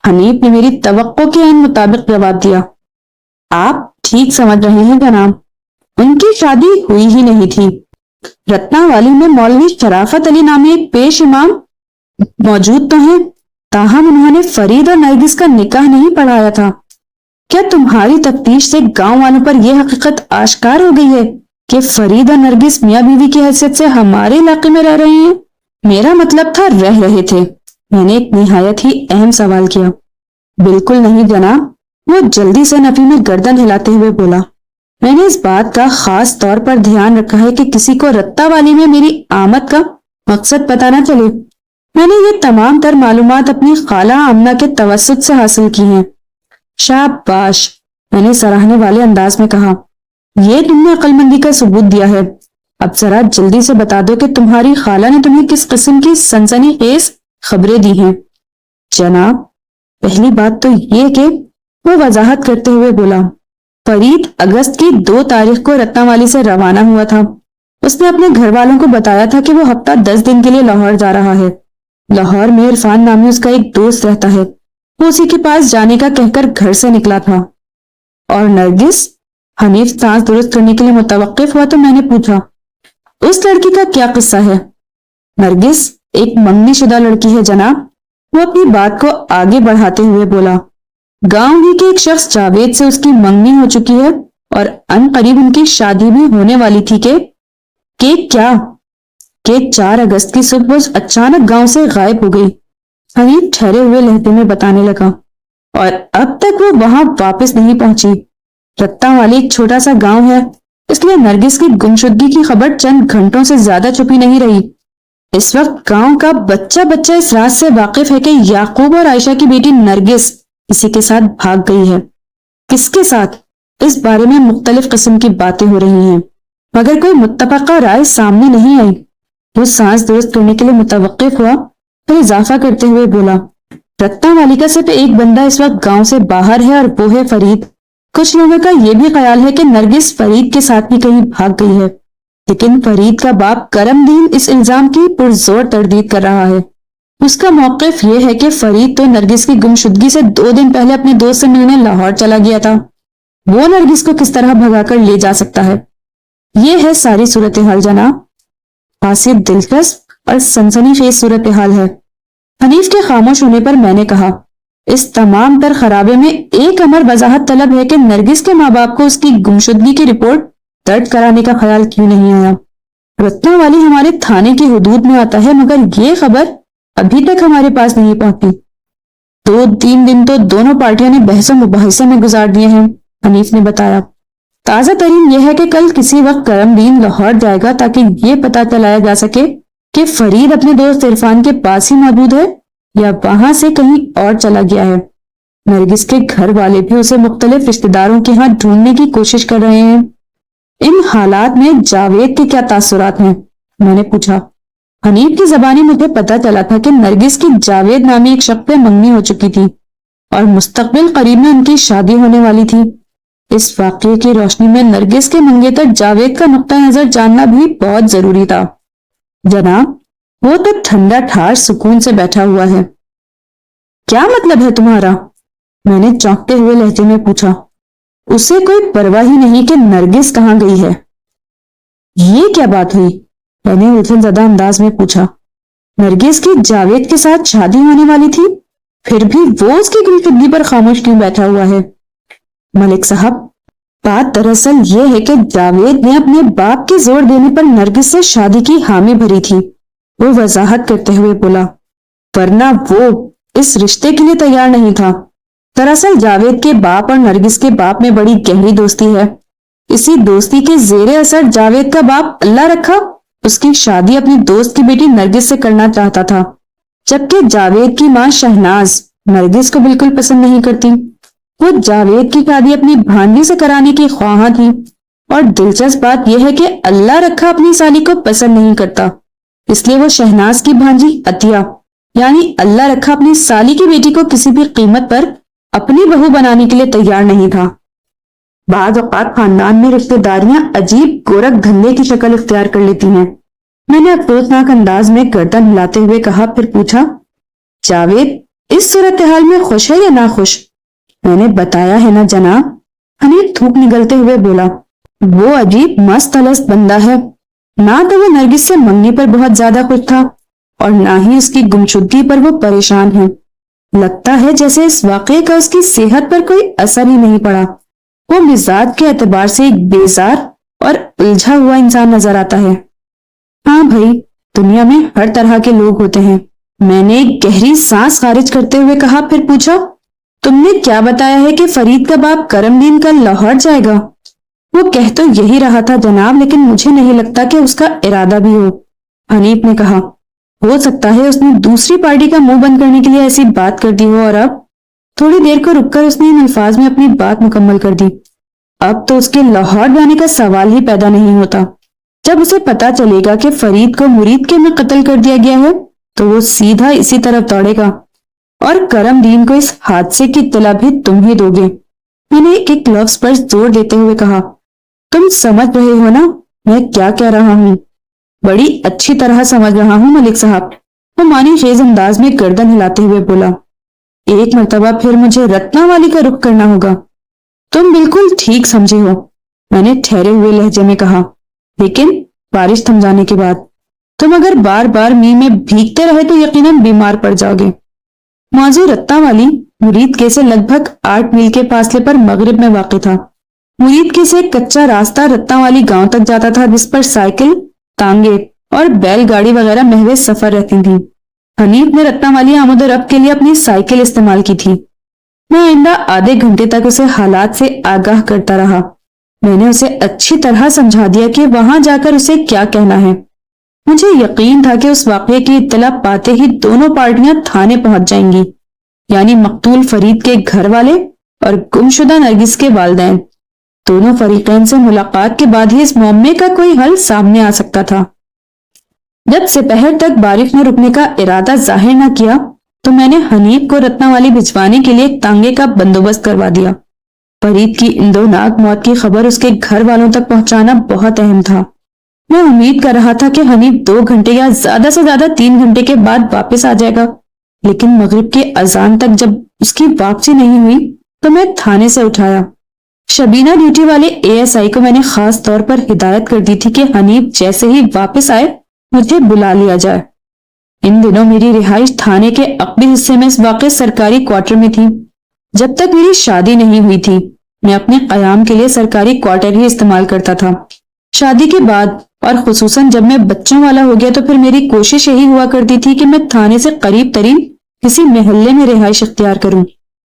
حنیف نے میری توقع کے عین مطابق جواب دیا، آپ ٹھیک سمجھ رہے ہیں جناب، ان کی شادی ہوئی ہی نہیں تھی۔ رتنا والی میں مولوی شرافت علی نامی ایک پیش امام موجود تو ہیں، تاہم انہوں نے فرید اور نرگس کا نکاح نہیں پڑھایا تھا۔ کیا تمہاری تفتیش سے گاؤں والوں پر یہ حقیقت آشکار ہو گئی ہے کہ فرید اور نرگس میاں بیوی کی حیثیت سے ہمارے علاقے میں رہ رہے ہیں؟ میرا مطلب تھا رہ رہے تھے۔ میں نے ایک نہایت ہی اہم سوال کیا۔ بالکل نہیں جناب، وہ جلدی سے نفی میں گردن ہلاتے ہوئے بولا، میں نے اس بات کا خاص طور پر دھیان رکھا ہے کہ کسی کو رتنا والی میں میری آمد کا مقصد پتہ نہ چلے۔ میں نے یہ تمام تر معلومات اپنی خالہ آمنہ کے توسط سے حاصل کی ہیں۔ شاباش، میں نے سراہنے والے انداز میں کہا، یہ تم نے عقل مندی کا ثبوت دیا ہے۔ اب ذرا جلدی سے بتا دو کہ تمہاری خالہ نے تمہیں کس قسم کی سنسنی خیز خبریں دی ہیں؟ جناب، پہلی بات تو یہ کہ وہ وضاحت کرتے ہوئے بولا، فرید اگست کی 2 تاریخ کو رتنا والی سے روانہ ہوا تھا۔ اس نے اپنے گھر والوں کو بتایا تھا کہ وہ ہفتہ 10 دن کے لیے لاہور جا رہا ہے۔ لاہور میں عرفان نامی اس کا ایک دوست رہتا ہے، وہ اسی کے پاس جانے کا کہہ کر گھر سے نکلا تھا۔ اور نرگس؟ حنیف سانس درست کرنے کے لیے متوقف ہوا تو میں نے پوچھا، اس لڑکی کا کیا قصہ ہے؟ نرگس ایک منگنی شدہ لڑکی ہے جناب، وہ اپنی بات کو آگے بڑھاتے ہوئے بولا۔ گاؤں ہی کے ایک شخص جاوید سے اس کی منگنی ہو چکی ہے اور ان قریب ان کی شادی بھی ہونے والی تھی کہ کیا؟ کہ 4 اگست کی صبح وہ اچانک گاؤں سے غائب ہو گئی۔ حنیف ٹھہرے ہوئے لہجے میں بتانے لگا، اور اب تک وہ وہاں واپس نہیں پہنچی۔ رتنا والی ایک چھوٹا سا گاؤں ہے، اس لیے نرگس کی گمشدگی کی خبر چند گھنٹوں سے زیادہ چھپی نہیں رہی۔ اس وقت گاؤں کا بچہ اس راز سے واقف ہے کہ یعقوب اور عائشہ کی بیٹی نرگس اسی کے ساتھ بھاگ گئی ہے۔ کس کے ساتھ؟ اس بارے میں مختلف قسم کی باتیں ہو رہی ہیں، مگر کوئی متفقہ رائے سامنے نہیں آئی۔ وہ سانس درست کرنے کے لیے متوقف ہوا، پھر اضافہ کرتے ہوئے بولا، رتنا والی کا صرف ایک بندہ اس وقت گاؤں سے باہر ہے اور وہ ہے فرید۔ کچھ لوگوں کا یہ بھی خیال ہے کہ نرگس فرید کے ساتھ بھی کہیں بھاگ گئی ہے، لیکن فرید کا باپ کرم دین اس الزام کی پرزور تردید کر رہا ہے۔ اس کا موقف یہ ہے کہ فرید تو نرگس کی گمشدگی سے 2 دن پہلے اپنے دوست سے ملنے لاہور چلا گیا تھا، وہ نرگس کو کس طرح بھگا کر لے جا سکتا ہے؟ یہ ہے ساری صورتحال جناب، خاصی دلچسپ اور سنسنی خیز صورتحال ہے۔ حنیف کے خاموش ہونے پر میں نے کہا، اس تمام تر خرابے میں ایک امر وضاحت طلب ہے کہ نرگس کے ماں باپ کو اس کی گمشدگی کی رپورٹ درج کرانے کا خیال کیوں نہیں آیا؟ رتنا والی ہمارے تھانے کی حدود میں آتا ہے، مگر یہ خبر ابھی تک ہمارے پاس نہیں پہنچی۔ 2-3 دن تو دونوں پارٹیوں نے بحث و مباحثے میں گزار دیے ہیں، حنیف نے بتایا۔ تازہ ترین یہ ہے کہ کل کسی وقت کرم دین لاہور جائے گا تاکہ یہ پتہ چلایا جا سکے کہ فرید اپنے دوست عرفان کے پاس ہی موجود ہے یا وہاں سے کہیں اور چلا گیا ہے۔ نرگس کے گھر والے بھی اسے مختلف رشتہ داروں کے ہاں ڈھونڈنے کی کوشش کر رہے ہیں۔ ان حالات میں جاوید کے کیا تاثرات ہیں؟ میں نے پوچھا۔ حنیف کی زبانی مجھے پتا چلا تھا کہ نرگس کی جاوید نامی ایک شخص سے منگنی ہو چکی تھی اور مستقبل قریب میں ان کی شادی ہونے والی تھی۔ اس واقعے کی روشنی میں نرگس کے منگیتر جاوید کا نقطہ نظر جاننا بھی بہت ضروری تھا۔ جناب، وہ تو ٹھنڈا ٹھار سکون سے بیٹھا ہوا ہے۔ کیا مطلب ہے تمہارا؟ میں نے چونکتے ہوئے لہجے میں پوچھا۔ اسے کوئی پرواہ ہی نہیں کہ نرگس کہاں گئی ہے۔ یہ کیا بات ہوئی؟ میں نے الجھن زدہ انداز میں پوچھا۔ نرگس کی جاوید کے ساتھ شادی ہونے والی تھی، پھر بھی وہ اس کی گمشدگی پر خاموش کیوں بیٹھا ہوا ہے؟ ملک صاحب، بات دراصل یہ ہے کہ جاوید نے اپنے باپ کے زور دینے پر نرگس سے شادی کی حامی بھری تھی، وہ وضاحت کرتے ہوئے بولا، ورنہ وہ اس رشتے کے لیے تیار نہیں تھا۔ دراصل جاوید کے باپ اور نرگس کے باپ میں بڑی گہری دوستی ہے۔ اسی دوستی کے زیر اثر جاوید کا باپ اللہ رکھا اس کی شادی اپنی دوست کی بیٹی نرگس سے کرنا چاہتا تھا، جبکہ جاوید کی ماں شہناز نرگس کو بالکل پسند نہیں کرتی۔ وہ جاوید کی شادی اپنی بھانجی سے کرانے کی خواہاں تھی، اور دلچسپ بات یہ ہے کہ اللہ رکھا اپنی سالی کو پسند نہیں کرتا، اس لیے وہ شہناز کی بھانجی عطیہ یعنی اللہ رکھا اپنی سالی کی بیٹی کو کسی بھی قیمت پر اپنی بہو بنانے کے لیے تیار نہیں تھا۔ بعض اوقات خاندان میں رشتہ داریاں عجیب گورکھ دھندے کی شکل اختیار کر لیتی ہیں۔ میں نے افسوسناک انداز میں گردن ہلاتے ہوئے کہا، پھر پوچھا، جاوید اس صورتحال میں خوش ہے یا ناخوش؟ میں نے بتایا ہے نا جناب، حنیف تھوک نگلتے ہوئے بولا، وہ عجیب مست الست بندہ ہے، نہ تو وہ نرگس سے منگنی پر بہت زیادہ خوش تھا اور نہ ہی اس کی گمشدگی پر وہ پریشان ہے۔ لگتا ہے جیسے اس واقعے کا اس کی صحت پر کوئی اثر ہی نہیں پڑا۔ وہ مزاج کے اعتبار سے ایک بیزار اور الجھا ہوا انسان نظر آتا ہے۔ ہاں بھائی، دنیا میں ہر طرح کے لوگ ہوتے ہیں۔ میں نے ایک گہری سانس خارج کرتے ہوئے کہا، پھر پوچھا، تم نے کیا بتایا ہے کہ فرید کا باپ کرم دین کل لاہور جائے گا؟ وہ کہہ تو یہی رہا تھا جناب، لیکن مجھے نہیں لگتا کہ اس کا ارادہ بھی ہو، حنیف نے کہا۔ ہو سکتا ہے اس نے دوسری پارٹی کا منہ بند کرنے کے لیے ایسی بات کر دی ہو، اور اب تھوڑی دیر کو رک کر اس نے ان الفاظ میں اپنی بات مکمل کر دی، اب تو اس کے لاہور جانے کا سوال ہی پیدا نہیں ہوتا۔ جب اسے پتا چلے گا کہ فرید کو مرید کے میں قتل کر دیا گیا ہے تو وہ سیدھا اسی طرف دوڑے گا، اور کرم دین کو اس حادثے کی اطلاع بھی تم ہی دو گے۔ میں نے ایک لفظ پر زور دیتے ہوئے کہا، تم سمجھ رہے ہو نا میں کیا کہہ رہا ہوں؟ بڑی اچھی طرح سمجھ رہا ہوں ملک صاحب، وہ معنی خیز انداز میں گردن ہلاتے ہوئے بولا۔ ایک مرتبہ پھر مجھے رتنا والی کا رخ کرنا ہوگا۔ تم بالکل ٹھیک سمجھے ہو، میں نے ٹھہرے ہوئے لہجے میں کہا، لیکن بارش تھم جانے کے بعد تم اگر بار بار می میں بھیگتے رہے تو یقیناً بیمار پڑ جاؤ گے۔ موضوع رتنا والی مرید کے سے لگ بھگ 8 میل کے فاصلے پر مغرب میں واقع تھا۔ مرید کے سے کچا راستہ رتنا والی گاؤں تک جاتا تھا، جس پر سائیکل، تانگے اور بیل گاڑی وغیرہ محض سفر رہتی تھی۔ حنیف نے رتنا والی آمد و رفت کے لیے اپنی سائیکل استعمال کی تھی۔ میں آئندہ آدھے گھنٹے تک اسے حالات سے آگاہ کرتا رہا۔ میں نے اسے اچھی طرح سمجھا دیا کہ وہاں جا کر اسے کیا کہنا ہے۔ مجھے یقین تھا کہ اس واقعے کی اطلاع پاتے ہی دونوں پارٹیاں تھانے پہنچ جائیں گی، یعنی مقتول فرید کے گھر والے اور گمشدہ نرگس کے والدین۔ دونوں فریقین سے ملاقات کے بعد ہی اس معاملے کا کوئی حل سامنے آ سکتا تھا۔ جب سپہر تک بارش نے رکنے کا ارادہ ظاہر نہ کیا تو میں نے حنیف کو رتنا والی بھجوانے کے لیے ایک تانگے کا بندوبست کروا دیا۔ فرید کی اندوناک موت کی خبر اس کے گھر والوں تک پہنچانا بہت اہم تھا۔ میں امید کر رہا تھا کہ حنیف 2 گھنٹے یا زیادہ سے زیادہ 3 گھنٹے کے بعد واپس آ جائے گا، لیکن مغرب کے اذان تک جب اس کی واپسی نہیں ہوئی تو میں تھانے سے اٹھایا۔ شبینہ ڈیوٹی والے ASI کو میں نے خاص طور پر ہدایت کر دی تھی کہ حنیف جیسے ہی واپس آئے مجھے بلا لیا جائے۔ ان دنوں میری رہائش تھانے کے عقبی حصے میں اس واقع سرکاری کوارٹر میں تھی۔ جب تک میری شادی نہیں ہوئی تھی میں اپنے قیام کے لیے سرکاری کوارٹر ہی استعمال کرتا تھا۔ شادی کے بعد اور خصوصاً جب میں بچوں والا ہو گیا تو پھر میری کوشش یہی ہوا کرتی تھی کہ میں تھانے سے قریب ترین کسی محلے میں رہائش اختیار کروں۔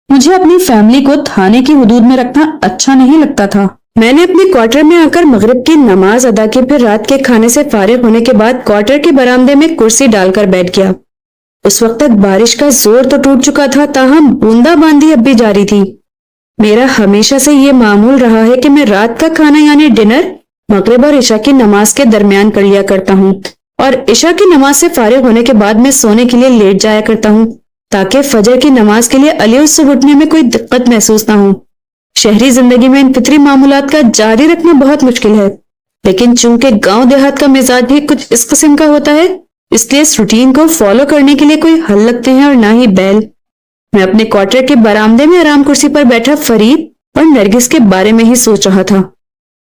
مجھے اپنی فیملی کو تھانے کی حدود میں رکھنا اچھا نہیں لگتا تھا۔ میں نے اپنے کوارٹر میں آ کر مغرب کی نماز ادا کی، پھر رات کے کھانے سے فارغ ہونے کے بعد کوارٹر کے برآمدے میں کرسی ڈال کر بیٹھ گیا۔ اس وقت تک بارش کا زور تو ٹوٹ چکا تھا، تاہم بوندا باندی اب بھی جاری تھی۔ میرا ہمیشہ سے یہ معمول رہا ہے کہ میں رات کا کھانا یعنی ڈنر مغرب اور عشاء کی نماز کے درمیان کر لیا کرتا ہوں، اور عشاء کی نماز سے فارغ ہونے کے بعد میں سونے کے لیے لیٹ جایا کرتا ہوں تاکہ فجر کی نماز کے لیے علی سے اٹھنے میں کوئی دقت محسوس نہ ہو۔ شہری زندگی میں ان فطری معمولات کا جاری رکھنا بہت مشکل ہے، لیکن چونکہ گاؤں دیہات کا مزاج بھی کچھ اس قسم کا ہوتا ہے، اس لیے اس روٹین کو فالو کرنے کے لیے کوئی حل لگتے ہیں اور نہ ہی بیل۔ میں اپنے کوارٹر کے برآمدے میں آرام کرسی پر بیٹھا فرید اور نرگس کے بارے میں ہی سوچ رہا تھا۔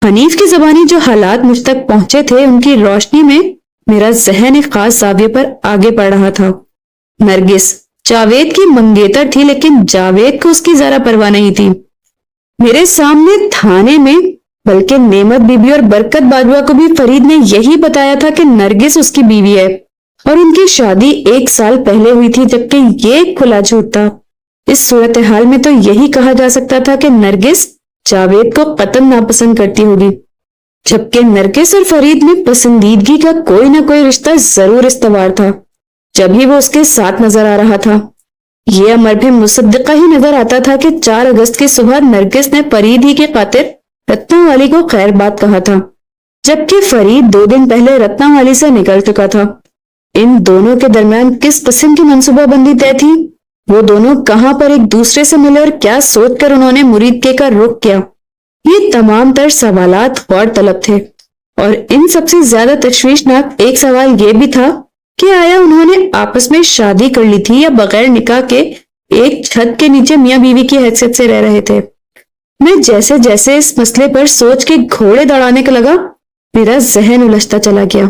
حنیف کی زبانی جو حالات مجھ تک پہنچے تھے ان کی روشنی میں میرا ذہن ایک خاص زاویے پر آگے بڑھ رہا تھا۔ نرگس جاوید کی منگیتر تھی، لیکن جاوید کو اس کی ذرا پرواہ نہیں تھی۔ میرے سامنے تھانے میں بلکہ نعمت بی بی اور برکت باجوہ کو بھی فرید نے یہی بتایا تھا کہ نرگس اس کی بیوی ہے اور ان کی شادی 1 سال پہلے ہوئی تھی، جبکہ یہ ایک کھلا جھوٹ تھا۔ اس صورتحال میں تو یہی کہا جا سکتا تھا کہ نرگس جاوید کو قطعاً ناپسند کرتی ہوگی، جبکہ نرگس اور فرید میں پسندیدگی کا کوئی نہ کوئی رشتہ ضرور استوار تھا جب ہی وہ اس کے ساتھ نظر آ رہا تھا۔ یہ امر بھی مصدقہ ہی نظر آتا تھا کہ 4 اگست کی صبح نرگس نے فرید ہی کی خاطر رتنا والی کو خیر بات کہا تھا، جبکہ فرید 2 دن پہلے رتنا والی سے نکل چکا تھا۔ ان دونوں کے درمیان کس قسم کی منصوبہ بندی طے تھی؟ وہ دونوں کہاں پر ایک دوسرے سے ملے اور کیا سوچ کر انہوں نے مرید کے کا رخ کیا؟ یہ تمام تر سوالات غور طلب تھے، اور ان سب سے زیادہ تشویشناک ایک سوال یہ بھی تھا کہ آیا انہوں نے آپس میں شادی کر لی تھی یا بغیر نکاح کے ایک چھت کے نیچے میاں بیوی کی حیثیت سے رہ رہے تھے؟ میں جیسے جیسے اس مسئلے پر سوچ کے گھوڑے دوڑانے کا لگا، میرا ذہن الجھتا چلا گیا۔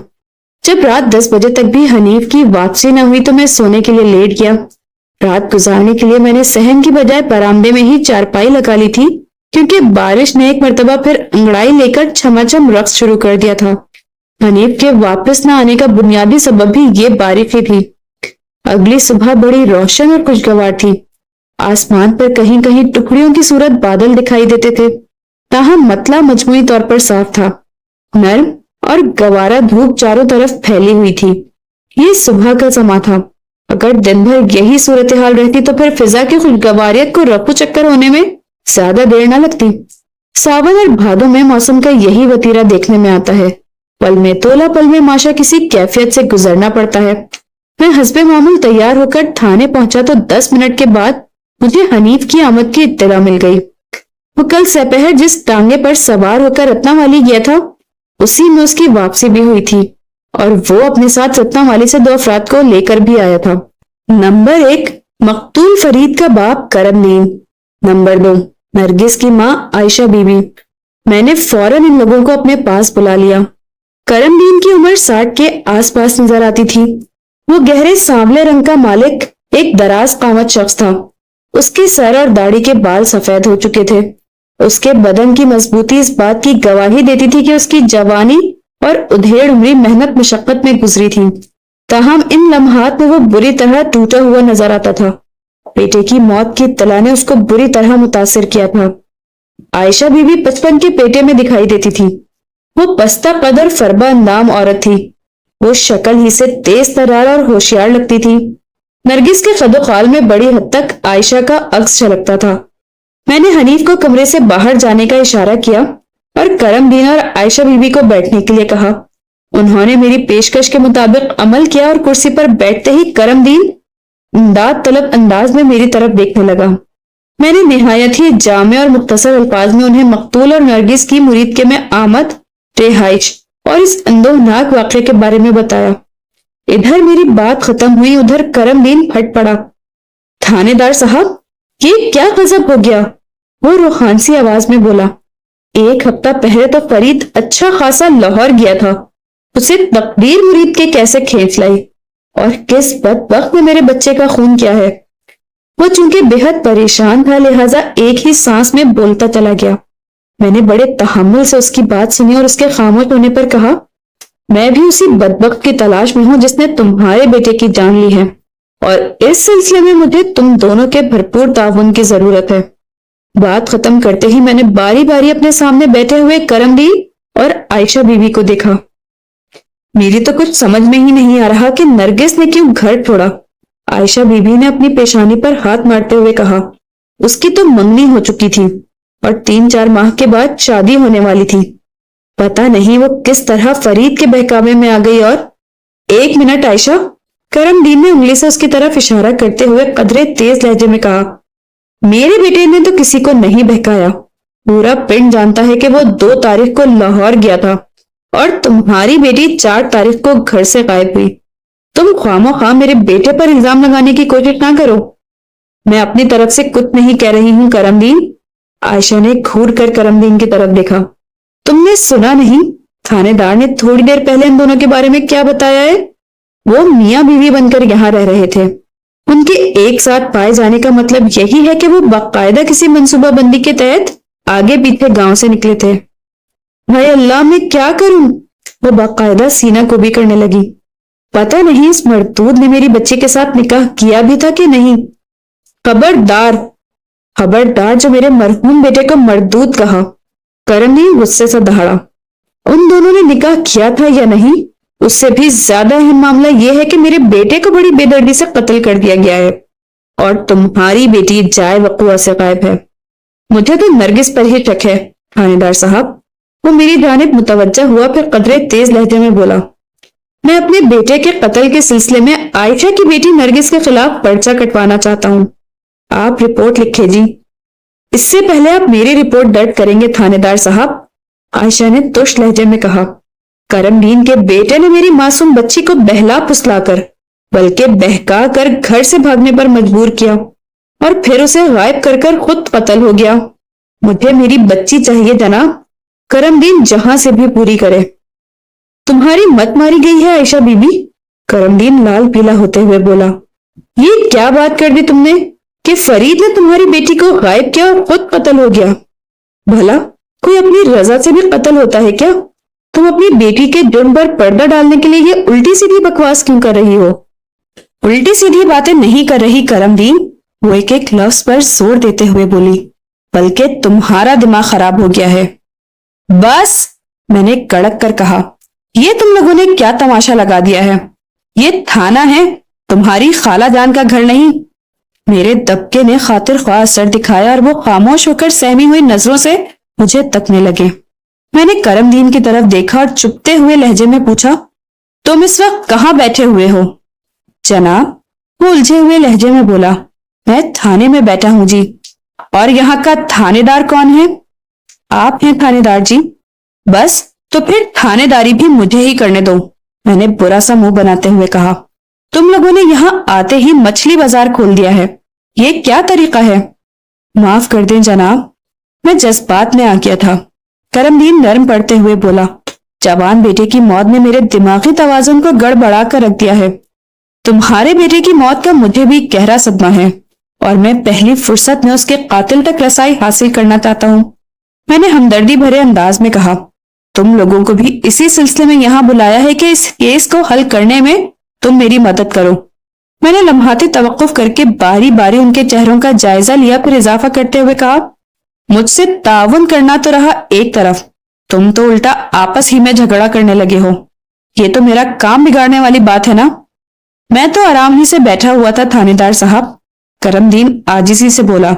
جب رات 10 بجے تک بھی حنیف کی واپسی نہ ہوئی تو میں سونے کے لیے لیٹ گیا۔ رات گزارنے کے لیے میں نے صحن کی بجائے برآمدے میں ہی چارپائی لگا لی تھی، کیونکہ بارش نے ایک مرتبہ پھر انگڑائی لے کر چھماچم رقص شروع کر دیا تھا۔ حنیف کے واپس نہ آنے کا بنیادی سبب بھی یہ بارش ہی تھی۔ اگلی صبح بڑی روشن اور خوشگوار تھی۔ آسمان پر کہیں کہیں ٹکڑیوں کی صورت بادل دکھائی دیتے تھے، تاہم مطلع مجموعی طور پر صاف تھا۔ نرم اور گوارا دھوپ چاروں طرف پھیلی ہوئی تھی۔ یہ صبح کا سما تھا۔ اگر دن بھر یہی صورتحال رہتی تو پھر فضا کی خوشگواریت کو رفو چکر ہونے میں زیادہ دیر نہ لگتی۔ ساون اور بھادوں میں موسم کا یہی وتیرہ دیکھنے میں آتا ہے، پل میں تولا پل میں ماشا کسی کیفیت سے گزرنا پڑتا ہے۔ میں حسب معمول تیار ہو کر تھانے پہنچا تو 10 منٹ کے بعد مجھے حنیف کی آمد کی اطلاع مل گئی۔ وہ کل سپہر جس ٹانگے پر سوار ہو کر رتنا والی گیا تھا اسی میں اس کی واپسی بھی ہوئی تھی، اور وہ اپنے ساتھ رتنا والی سے 2 افراد کو لے کر بھی آیا تھا۔ نمبر 1 مقتول فرید کا باپ کرم دین، نمبر 2 نرگس کی ماں عائشہ بی بی۔ میں نے فوراً ان لوگوں کو اپنے پاس بلا لیا۔ کرم دین کی عمر 60 کے آس پاس نظر آتی تھی۔ وہ گہرے سانولے رنگ کا مالک ایک دراز قامت شخص تھا۔ اس کے سر اور داڑھی کے بال سفید ہو چکے تھے۔ اس کے بدن کی مضبوطی اس بات کی گواہی دیتی تھی کہ اس کی جوانی اور ادھیڑ عمری محنت مشقت میں گزری تھی، تاہم ان لمحات میں وہ بری طرح ٹوٹا ہوا نظر آتا تھا۔ بیٹے کی موت کی اطلاع نے اس کو بری طرح متاثر کیا تھا۔ عائشہ بی بی 55 کے پیٹے میں دکھائی دیتی تھی۔ وہ پستہ قد اور فربہ اندام عورت تھی۔ وہ شکل ہی سے تیز ترار اور ہوشیار لگتی تھی۔ نرگس کے قد و خال میں بڑی حد تک عائشہ کا عکس جھلکتا تھا۔ میں نے حنیف کو کمرے سے باہر جانے کا اشارہ کیا اور کرم دین اور عائشہ بی بی کو بیٹھنے کے لیے کہا۔ انہوں نے میری پیشکش کے مطابق عمل کیا اور کرسی پر بیٹھتے ہی کرم دین امداد طلب انداز میں میری طرف دیکھنے لگا۔ میں نے نہایت ہی جامع اور مختصر الفاظ میں انہیں مقتول اور نرگس کی مرید کے میں آمد، رہائش اور اس اندوہناک واقعے کے بارے میں بتایا۔ ادھر میری بات ختم ہوئی، ادھر کرم دین پھٹ پڑا۔ تھانے دار صاحب، یہ کیا غضب ہو گیا؟ وہ روحانسی آواز میں بولا۔ 1 ہفتہ پہلے تو فرید اچھا خاصا لاہور گیا تھا، اسے تقدیر مرید کے کیسے کھینچ لائی، اور کس بدبخت نے میرے بچے کا خون کیا ہے؟ وہ چونکہ بے حد پریشان تھا لہٰذا ایک ہی سانس میں بولتا چلا گیا۔ میں نے بڑے تحمل سے اس کی بات سنی اور اس کے خاموش ہونے پر کہا، میں بھی اسی بدبخت کی تلاش میں ہوں جس نے تمہارے بیٹے کی جان لی ہے، اور اس سلسلے میں مجھے تم دونوں کے بھرپور تعاون کی ضرورت ہے۔ بات ختم کرتے ہی میں نے باری باری اپنے سامنے بیٹھے ہوئے کرم دین اور عائشہ بی بی کو دیکھا۔ میری تو کچھ سمجھ میں ہی نہیں آ رہا کہ نرگس نے کیوں گھر چھوڑا۔ عائشہ بی بی نے اپنی پیشانی پر ہاتھ مارتے ہوئے کہا، اس کی تو منگنی ہو چکی تھی اور 3-4 ماہ کے بعد شادی ہونے والی تھی۔ پتہ نہیں وہ کس طرح فرید کے بہکاوے میں آ گئی. اور 1 منٹ عائشہ. کرم دین نے انگلی سے اس کی طرف اشارہ کرتے ہوئے قدرے تیز لہجے میں کہا. میرے بیٹے نے تو کسی کو نہیں بہکایا. پورا پنڈ جانتا ہے کہ وہ 2 تاریخ کو لاہور گیا تھا اور تمہاری بیٹی 4 تاریخ کو گھر سے غائب ہوئی. تم خواہ مخواہ میرے بیٹے پر الزام لگانے کی کوشش نہ کرو. میں اپنی طرف سے کچھ نہیں کہہ رہی ہوں کرم دین. عائشہ نے گھور کر کرم دین کی طرف دیکھا. تم نے سنا نہیں تھانے دار نے تھوڑی دیر پہلے ان دونوں کے بارے میں کیا بتایا ہے؟ وہ میاں بیوی بن کر یہاں رہ رہے تھے. ان کے ایک ساتھ پائے جانے کا مطلب یہی ہے کہ وہ باقاعدہ کسی منصوبہ بندی کے تحت آگے پیچھے گاؤں سے نکلے تھے. بھائی اللہ میں کیا کروں؟ وہ باقاعدہ سینہ کو بھی کرنے لگی. پتہ نہیں اس مردود نے میری بچی کے ساتھ نکاح کیا بھی تھا کہ نہیں. خبردار خبردار جو میرے مرحوم بیٹے کو مردود کہا. کرم دین غصے سے دہاڑا. ان دونوں نے نکاح کیا تھا یا نہیں، اس سے بھی زیادہ اہم معاملہ یہ ہے کہ میرے بیٹے کو بڑی بے دردی سے قتل کر دیا گیا ہے اور تمہاری بیٹی جائے وقوع سے غائب ہے. مجھے تو نرگس پر ہی شک ہے تھانے دار صاحب. وہ میری جانب متوجہ ہوا، پھر قدرے تیز لہجے میں بولا. میں اپنے بیٹے کے قتل کے سلسلے میں عائشہ کی بیٹی نرگس کے خلاف پرچہ کٹوانا چاہتا ہوں. آپ رپورٹ لکھے جی. اس سے پہلے آپ میری رپورٹ درج کریں گے تھانے دار صاحب، عائشہ نے تش لہجے میں کہا. کرم دین کے بیٹے نے میری معصوم بچی کو بہلا پھسلا کر بلکہ بہکا کر گھر سے بھاگنے پر مجبور کیا اور پھر اسے غائب کر کر خود قتل ہو گیا. مجھے میری بچی چاہیے جناب. کرم دین جہاں سے بھی پوری کرے. تمہاری مت ماری گئی ہے عائشہ بی بی. کرم دین لال پیلا ہوتے ہوئے بولا. یہ کیا بات کر دی تم نے کہ فرید نے تمہاری بیٹی کو غائب کیا اور خود قتل ہو گیا؟ بھلا کوئی اپنی رضا سے بھی قتل ہوتا ہے کیا؟ تم اپنی بیٹی کے جرم پر پردہ ڈالنے کے لیے یہ الٹی سیدھی بکواس کیوں کر رہی ہو؟ الٹی سیدھی باتیں نہیں کر رہی کرم دین، وہ ایک ایک لفظ پر زور دیتے ہوئے بولی، بلکہ تمہارا دماغ خراب ہو گیا ہے. بس، میں نے کڑک کر کہا. یہ تم لوگوں نے کیا تماشا لگا دیا ہے؟ یہ تھانہ ہے، تمہاری خالہ جان کا گھر نہیں. میرے دبکے نے خاطر خواہ اثر دکھایا اور وہ خاموش ہو کر سہمی ہوئی نظروں سے مجھے تکنے لگے. میں نے کرم دین کی طرف دیکھا اور چپتے ہوئے لہجے میں پوچھا. تم اس وقت کہاں بیٹھے ہوئے ہو؟ جناب، وہ الجھے ہوئے لہجے میں بولا. میں تھانے میں بیٹھا ہوں جی. اور یہاں کا تھانے دار کون ہے؟ آپ ہیں تھانے دار جی. بس تو پھر تھانے داری بھی مجھے ہی کرنے دو، میں نے برا سا منہ بناتے ہوئے کہا. تم لوگوں نے یہاں آتے ہی مچھلی بازار کھول دیا ہے، یہ کیا طریقہ ہے؟ معاف کر دیں جناب، میں جذبات میں آ گیا تھا. کرم دین نرم پڑتے ہوئے بولا. جوان بیٹے کی موت نے میرے دماغی توازن کو گڑبڑا کر رکھ دیا ہے. تمہارے بیٹے کی موت کا مجھے بھی گہرا صدمہ ہے اور میں پہلی فرصت میں اس کے قاتل تک رسائی حاصل کرنا چاہتا ہوں. میں نے ہمدردی بھرے انداز میں کہا. تم لوگوں کو بھی اسی سلسلے میں یہاں بلایا ہے کہ اس کیس کو حل کرنے میں تم میری مدد کرو. میں نے لمحاتی توقف کر کے باری باری ان کے چہروں کا جائزہ لیا، پھر اضافہ کرتے ہوئے کہا. مجھ سے تعاون کرنا تو رہا ایک طرف، تم تو الٹا آپس ہی میں جھگڑا کرنے لگے ہو. یہ تو میرا کام بگاڑنے والی بات ہے نا. میں تو آرام ہی سے بیٹھا ہوا تھا تھانے دار صاحب، کرم دین عاجزی سے بولا.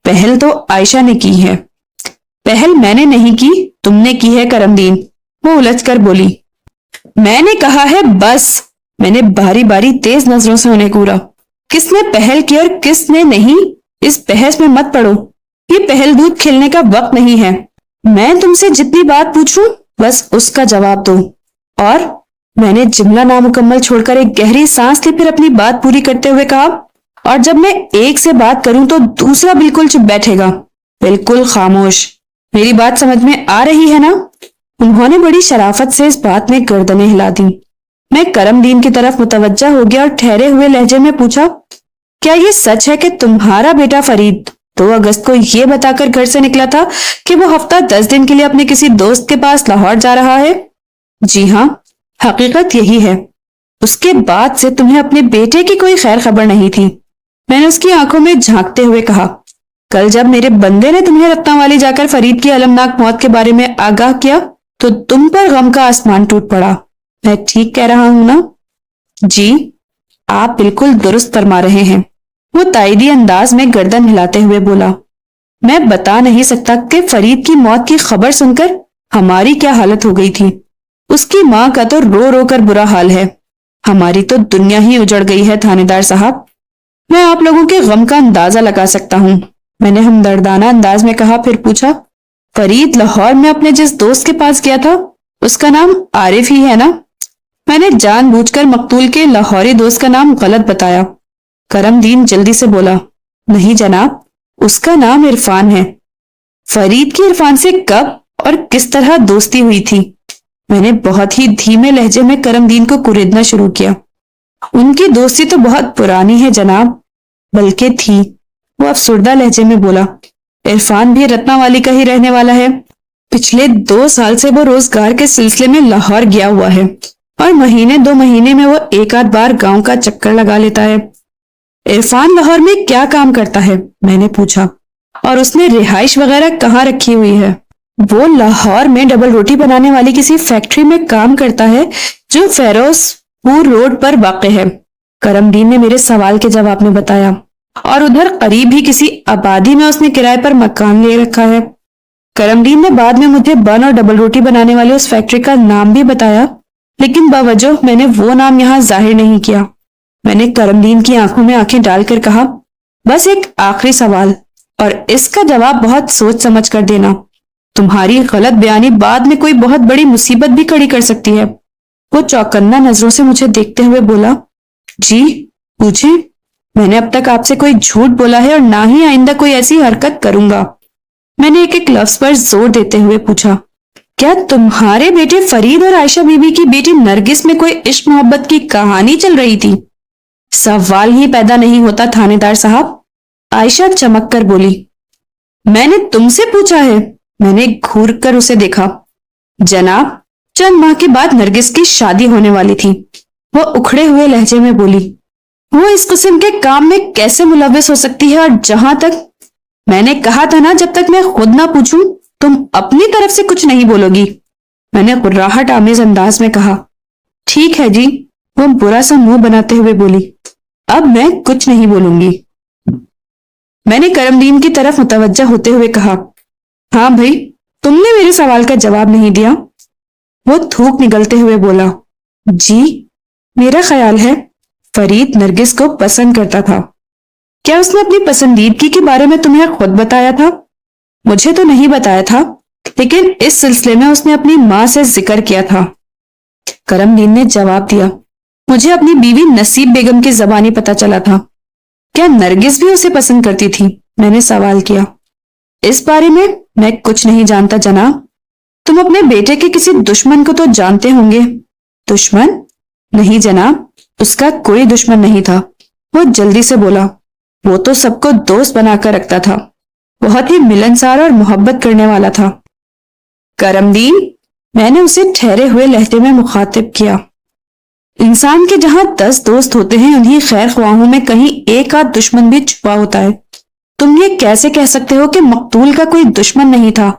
پہل تو عائشہ نے کی ہے. پہل میں نے نہیں کی، تم نے کی ہے کرم دین، وہ الجھ کر بولی. میں نے کہا ہے بس. میں نے باری باری تیز نظروں سے انہیں گھورا. کس نے پہل کی اور کس نے نہیں، اس بحث میں مت پڑو. یہ پہل دودھ کھلنے کا وقت نہیں ہے. میں تم سے جتنی بات پوچھوں بس اس کا جواب دو. اور میں نے جملہ نامکمل چھوڑ کر ایک گہری سانس لی، پھر اپنی بات پوری کرتے ہوئے کہا. اور جب میں ایک سے بات کروں تو دوسرا بالکل چپ بیٹھے گا، بالکل خاموش. میری بات سمجھ میں آ رہی ہے نا؟ انہوں نے بڑی شرافت سے اس بات میں گردنیں ہلا دی. میں کرم دین کی طرف متوجہ ہو گیا اور ٹھہرے ہوئے لہجے میں پوچھا. کیا یہ سچ ہے کہ تمہارا بیٹا فرید 2 اگست کو یہ بتا کر گھر سے نکلا تھا کہ وہ ہفتہ 10 دن کے لیے اپنے کسی دوست کے پاس لاہور جا رہا ہے؟ جی ہاں، حقیقت یہی ہے. اس کے بعد سے تمہیں اپنے بیٹے کی کوئی خیر خبر نہیں تھی. میں نے اس کی آنکھوں میں جھانکتے ہوئے کہا. کل جب میرے بندے نے تمہیں رتنا والی جا کر فرید کی المناک موت کے بارے میں آگاہ کیا تو تم پر غم کا آسمان ٹوٹ پڑا. میں ٹھیک کہہ رہا ہوں نا؟ جی، آپ بالکل درست فرما رہے ہیں، وہ تائیدی انداز میں گردن ہلاتے ہوئے بولا. میں بتا نہیں سکتا کہ فرید کی موت کی خبر سن کر ہماری کیا حالت ہو گئی تھی، اس کی ماں کا تو رو رو کر برا حال ہے، ہماری تو دنیا ہی اجڑ گئی ہے تھانے دار صاحب۔ میں آپ لوگوں کے غم کا اندازہ لگا سکتا ہوں، میں نے ہمدردانہ انداز میں کہا۔ پھر پوچھا، فرید لاہور میں اپنے جس دوست کے پاس گیا تھا اس کا نام عارف ہی ہے نا؟ میں نے جان بوجھ کر مقتول کے لاہوری دوست کا نام غلط بتایا۔ کرم دین جلدی سے بولا، نہیں جناب، اس کا نام عرفان ہے۔ فرید کی عرفان سے کب اور کس طرح دوستی ہوئی تھی؟ میں نے بہت ہی دھیمے لہجے میں کرم دین کو کریدنا شروع کیا۔ ان کی دوستی تو بہت پرانی ہے جناب، بلکہ تھی، وہ افسردہ لہجے میں بولا۔ عرفان بھی رتنا والی کا ہی رہنے والا ہے، پچھلے 2 سال سے وہ روزگار کے سلسلے میں لاہور گیا ہوا ہے، اور مہینے 2 مہینے میں وہ ایک آدھ بار گاؤں کا چکر لگا لیتا ہے۔ عرفان لاہور میں کیا کام کرتا ہے؟ میں نے پوچھا۔ اور اس نے رہائش وغیرہ کہاں رکھی ہوئی ہے؟ وہ لاہور میں ڈبل روٹی بنانے والی کسی فیکٹری میں کام کرتا ہے جو فیروز پور روڈ پر واقع ہے، کرم دین نے میرے سوال کے جواب میں بتایا۔ اور ادھر قریب ہی کسی آبادی میں اس نے کرائے پر مکان لے رکھا ہے۔ کرم دین نے بعد میں مجھے بن اور ڈبل روٹی بنانے والے اس فیکٹری کا نام بھی بتایا، لیکن باوجہ میں نے وہ نام یہاں ظاہر نہیں کیا۔ میں نے کرم دین کی آنکھوں میں آنکھیں ڈال کر کہا، بس ایک آخری سوال، اور اس کا جواب بہت سوچ سمجھ کر دینا، تمہاری غلط بیانی بعد میں کوئی بہت بڑی مصیبت بھی کھڑی کر سکتی ہے۔ وہ چوکنا نظروں سے مجھے دیکھتے ہوئے بولا، جی پوچھیں، میں نے اب تک آپ سے کوئی جھوٹ بولا ہے اور نہ ہی آئندہ کوئی ایسی حرکت کروں گا۔ میں نے ایک ایک لفظ پر زور دیتے ہوئے پوچھا، کیا تمہارے بیٹے فرید اور عائشہ بی بی کی بیٹی نرگس میں کوئی عشق محبت کی کہانی چل رہی تھی؟ سوال ہی پیدا نہیں ہوتا تھانے دار صاحب، عائشہ چمک کر بولی۔ میں نے تم سے پوچھا ہے؟ میں نے گھور کر اسے دیکھا۔ جناب، چند ماہ کے بعد نرگس کی شادی ہونے والی تھی، وہ اکھڑے ہوئے لہجے میں بولی۔ وہ اس قسم کے کام میں کیسے ملوث ہو سکتی ہے؟ اور جہاں تک میں نے کہا تھا نا، جب تک میں خود نہ پوچھوں تم اپنی طرف سے کچھ نہیں بولو گی، میں نے غراہٹ آمیز انداز میں کہا۔ ٹھیک ہے جی، وہ برا سا منہ بناتے ہوئے بولی، اب میں کچھ نہیں بولوں گی۔ میں نے کرم دین کی طرف متوجہ ہوتے ہوئے کہا، ہاں بھائی، تم نے میرے سوال کا جواب نہیں دیا۔ وہ تھوک نگلتے ہوئے بولا، جی میرا خیال ہے فرید نرگس کو پسند کرتا تھا۔ کیا اس نے اپنی پسندیدگی کے بارے میں تمہیں خود بتایا تھا؟ مجھے تو نہیں بتایا تھا، لیکن اس سلسلے میں اس نے اپنی ماں سے ذکر کیا تھا، کرم دین نے جواب دیا۔ مجھے اپنی بیوی نصیب بیگم کی زبانی پتا چلا تھا۔ کیا نرگس بھی اسے پسند کرتی تھی؟ میں نے سوال کیا۔ اس بارے میں کچھ نہیں جانتا جناب۔ تم اپنے بیٹے کے کسی دشمن کو تو جانتے ہوں گے؟ دشمن؟ نہیں جناب، اس کا کوئی دشمن نہیں تھا، وہ جلدی سے بولا۔ وہ تو سب کو دوست بنا کر رکھتا تھا، بہت ہی ملنسار اور محبت کرنے والا تھا۔ کرم دین، میں نے اسے ٹھہرے ہوئے لہجے میں مخاطب کیا، انسان کے جہاں 10 دوست ہوتے ہیں، انہی خیر خواہوں میں کہیں ایک آدھ دشمن بھی چھپا ہوتا ہے۔ تم یہ کیسے کہہ سکتے ہو کہ مقتول کا کوئی دشمن نہیں تھا؟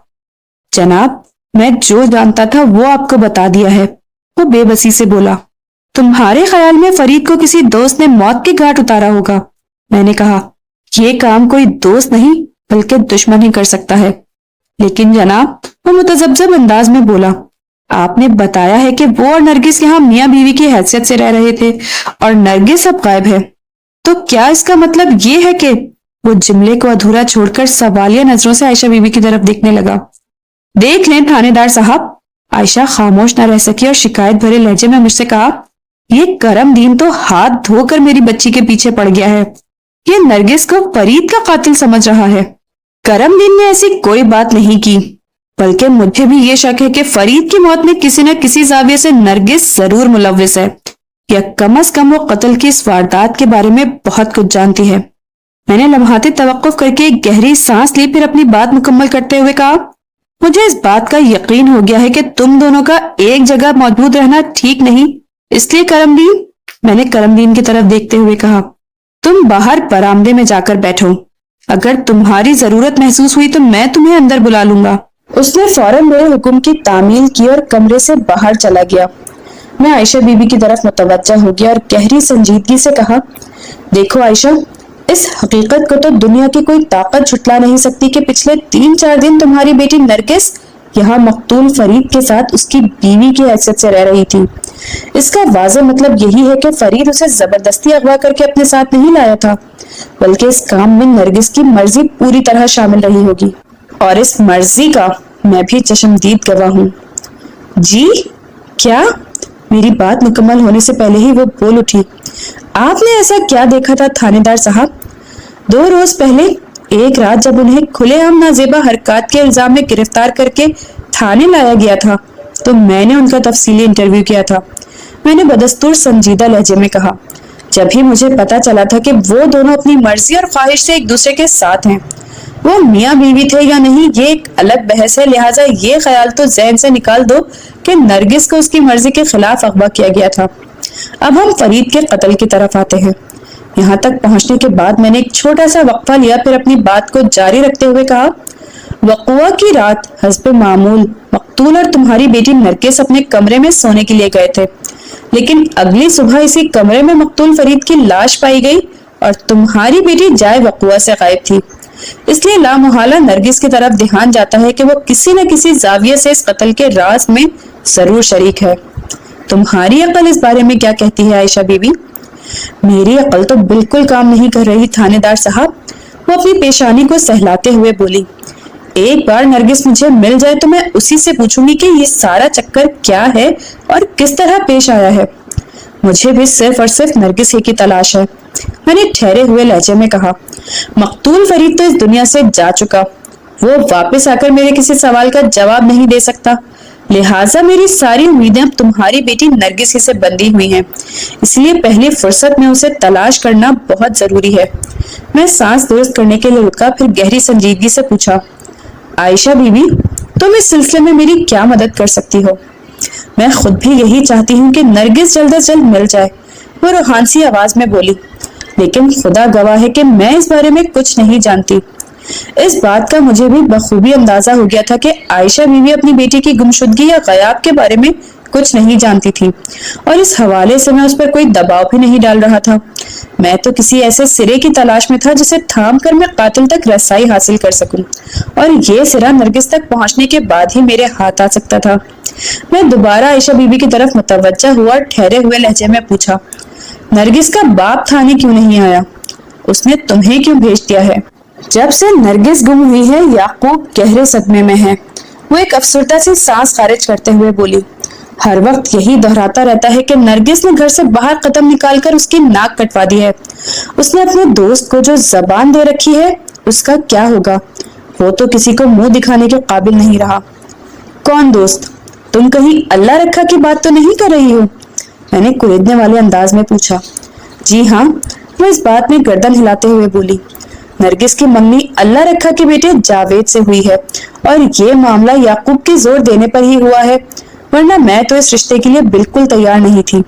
جناب، میں جو جانتا تھا وہ آپ کو بتا دیا ہے، وہ بے بسی سے بولا۔ تمہارے خیال میں فرید کو کسی دوست نے موت کے گھاٹ اتارا ہوگا؟ میں نے کہا، یہ کام کوئی دوست نہیں بلکہ دشمن ہی کر سکتا ہے۔ لیکن جناب، وہ متذبذب انداز میں بولا، آپ نے بتایا ہے کہ وہ اور نرگس یہاں میاں بیوی کی حیثیت سے رہ رہے تھے، اور نرگس اب غائب ہے، تو کیا اس کا مطلب یہ ہے کہ… وہ جملے کو ادھورا چھوڑ کر سوالیہ نظروں سے عائشہ بی بی کی طرف دیکھنے لگا۔ دیکھ لیں تھانے دار صاحب، عائشہ خاموش نہ رہ سکی اور شکایت بھرے لہجے میں مجھ سے کہا، یہ کرم دین تو ہاتھ دھو کر میری بچی کے پیچھے پڑ گیا ہے، یہ نرگس کو فرید کا قاتل سمجھ رہا ہے۔ کرم دین نے ایسی کوئی بات نہیں کی، بلکہ مجھے بھی یہ شک ہے کہ فرید کی موت میں کسی نہ کسی زاویے سے نرگس ضرور ملوث ہے، یا کم از کم وہ قتل کی اس واردات کے بارے میں بہت کچھ جانتی ہے۔ میں نے لمحاتی توقف کر کے ایک گہری سانس لی، پھر اپنی بات مکمل کرتے ہوئے کہا، مجھے اس بات کا یقین ہو گیا ہے کہ تم دونوں کا ایک جگہ موجود رہنا ٹھیک نہیں، اس لیے کرم دین، میں نے کرم دین کی طرف دیکھتے ہوئے کہا، تم باہر برآمدے میں جا کر بیٹھو، اگر تمہاری ضرورت محسوس ہوئی تو میں تمہیں اندر بلا لوں گا۔ اس نے فوراً میرے حکم کی تعمیل کی اور کمرے سے باہر چلا گیا۔ میں عائشہ بی بی کی طرف متوجہ ہو گیا اور گہری سنجیدگی سے کہا، دیکھو عائشہ، اس حقیقت کو تو دنیا کی کوئی طاقت جھٹلا نہیں سکتی کہ پچھلے 3-4 دن تمہاری بیٹی نرگس یہاں مقتول فرید کے ساتھ اس کی بیوی کی حیثیت سے رہ رہی تھی۔ اس کا واضح مطلب یہی ہے کہ فرید اسے زبردستی اغوا کر کے اپنے ساتھ نہیں لایا تھا، بلکہ اس کام میں نرگس کی مرضی پوری طرح شامل رہی ہوگی، اور اس مرضی کا میں بھی چشمدید گواہ ہوں۔ جی کیا؟ میری بات مکمل ہونے سے پہلے ہی وہ بول اٹھی، آپ نے ایسا کیا دیکھا تھا تھانے دار صاحب؟ 2 روز پہلے ایک رات جب انہیں کھلے عام نازیبا حرکات کے الزام میں گرفتار کر کے تھانے لایا گیا تھا تو میں نے ان کا تفصیلی انٹرویو کیا تھا، میں نے بدستور سنجیدہ لہجے میں کہا۔ جب ہی مجھے پتا چلا تھا کہ وہ دونوں اپنی مرضی اور خواہش سے ایک دوسرے کے ساتھ ہیں، وہ میاں بیوی تھے یا نہیں یہ ایک الگ بحث ہے، لہٰذا یہ خیال تو ذہن سے نکال دو کہ نرگس کو اس کی مرضی کے خلاف اغوا کیا گیا تھا۔ اب ہم فرید کے قتل کی طرف آتے ہیں۔ یہاں تک پہنچنے کے بعد میں نے ایک چھوٹا سا وقفہ لیا، پھر اپنی بات کو جاری رکھتے ہوئے کہا، وقوع کی رات حسب معمول مقتول اور تمہاری بیٹی نرگس اپنے کمرے میں سونے کے لیے گئے تھے، لیکن اگلی صبح اسی کمرے میں مقتول فرید کی لاش پائی گئی اور تمہاری بیٹی جائے وقوع سے غائب تھی۔ اس لیے لامحالہ نرگس کی طرف دھیان جاتا ہے کہ وہ کسی نہ کسی زاویے سے اس قتل کے راز میں ضرور شریک ہے۔ تمہاری عقل اس بارے میں کیا کہتی ہے عائشہ بی بی؟ میری عقل تو بالکل کام نہیں کر رہی تھانے دار صاحب، وہ اپنی پیشانی کو سہلاتے ہوئے بولی۔ ایک بار نرگس مجھے مل جائے تو میں اسی سے پوچھوں گی کہ یہ سارا چکر کیا ہے اور کس طرح پیش آیا ہے۔ مجھے بھی صرف اور صرف نرگس ہی کی تلاش ہے، میں نے ٹھہرے ہوئے لہجے میں کہا۔ مقتول فرید تو اس دنیا سے جا چکا، وہ واپس آ کر میرے کسی سوال کا جواب نہیں دے سکتا، لہٰذا میری ساری امیدیں اب تمہاری بیٹی نرگس ہی سے بندھی ہوئی ہیں، اس لیے پہلی فرصت میں اسے تلاش کرنا بہت ضروری ہے۔ میں سانس درست کرنے کے لیے رکا، پھر گہری سنجیدگی سے پوچھا، عائشہ بی بی تم اس سلسلے میں میری کیا مدد کر سکتی ہو؟ میں خود بھی یہی چاہتی ہوں کہ نرگس جلد از جلد مل جائے، وہ روحانسی آواز میں بولی، لیکن خدا گواہ ہے کہ میں اس بارے میں کچھ نہیں جانتی۔ اس بات کا مجھے بھی بخوبی اندازہ ہو گیا تھا کہ عائشہ بیوی اپنی بیٹی کی گمشدگی یا غیاب کے بارے میں کچھ نہیں جانتی تھی، اور اس حوالے سے میں اس پر کوئی دباؤ بھی نہیں ڈال رہا تھا۔ میں تو کسی ایسے سرے کی تلاش میں تھا جسے تھام کر میں قاتل تک رسائی حاصل کر سکوں، اور یہ سرا نرگس تک پہنچنے کے بعد ہی میرے ہاتھ آ سکتا تھا۔ میں دوبارہ عائشہ بیوی کی طرف متوجہ ہوا اور ٹھہرے ہوئے لہجے میں پوچھا، نرگس کا باپ تھانے کیوں نہیں آیا؟ اس نے تمہیں کیوں بھیج دیا ہے؟ جب سے نرگس گم ہوئی ہے یعقوب گہرے صدمے میں ہے، وہ ایک افسردہ سی سانس خارج کرتے ہوئے بولی۔ ہر وقت یہی دہراتا رہتا ہے کہ نرگس نے گھر سے باہر قدم نکال کر اس کی ناک کٹوا دی ہے۔ اس نے اپنے دوست کو جو زبان دے رکھی ہے اس کا کیا ہوگا؟ وہ تو کسی کو منہ دکھانے کے قابل نہیں رہا۔ کون دوست؟ تم کہیں اللہ رکھا کی بات تو نہیں کر رہی ہو؟ میں نے کریدنے والے انداز میں پوچھا۔ جی ہاں، وہ اس بات میں گردن ہلاتے ہوئے بولی، نرگس کی منگنی اللہ رکھا کے بیٹے جاوید سے ہوئی ہے، اور یہ معاملہ یعقوب کے زور دینے پر ہی ہوا ہے، ورنہ میں تو اس رشتے کے لیے بالکل تیار نہیں تھی،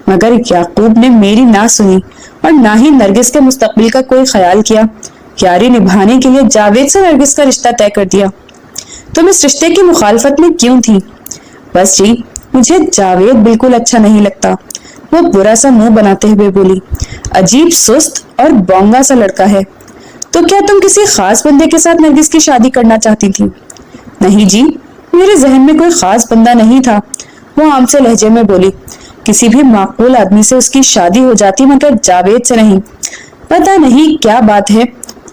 مگر یعقوب نے میری نہ سنی اور نہ ہی نرگس کے مستقبل کا کوئی خیال کیا۔ یاری نبھانے کے لیے جاوید سے نرگس کا رشتہ طے کر دیا۔ تم اس رشتے کی مخالفت میں کیوں تھی؟ بس جی، مجھے جاوید بالکل اچھا نہیں لگتا، وہ برا سا منہ بناتے ہوئے بولی، عجیب سست اور بونگا سا لڑکا ہے۔ تو کیا تم کسی خاص بندے کے ساتھ نرگس کی شادی کرنا چاہتی تھی؟ نہیں جی، میرے ذہن میں کوئی خاص بندہ نہیں تھا، وہ عام سے لہجے میں بولی، کسی بھی معقول آدمی سے اس کی شادی ہو جاتی مگر جاوید سے نہیں۔ پتہ نہیں کیا بات ہے،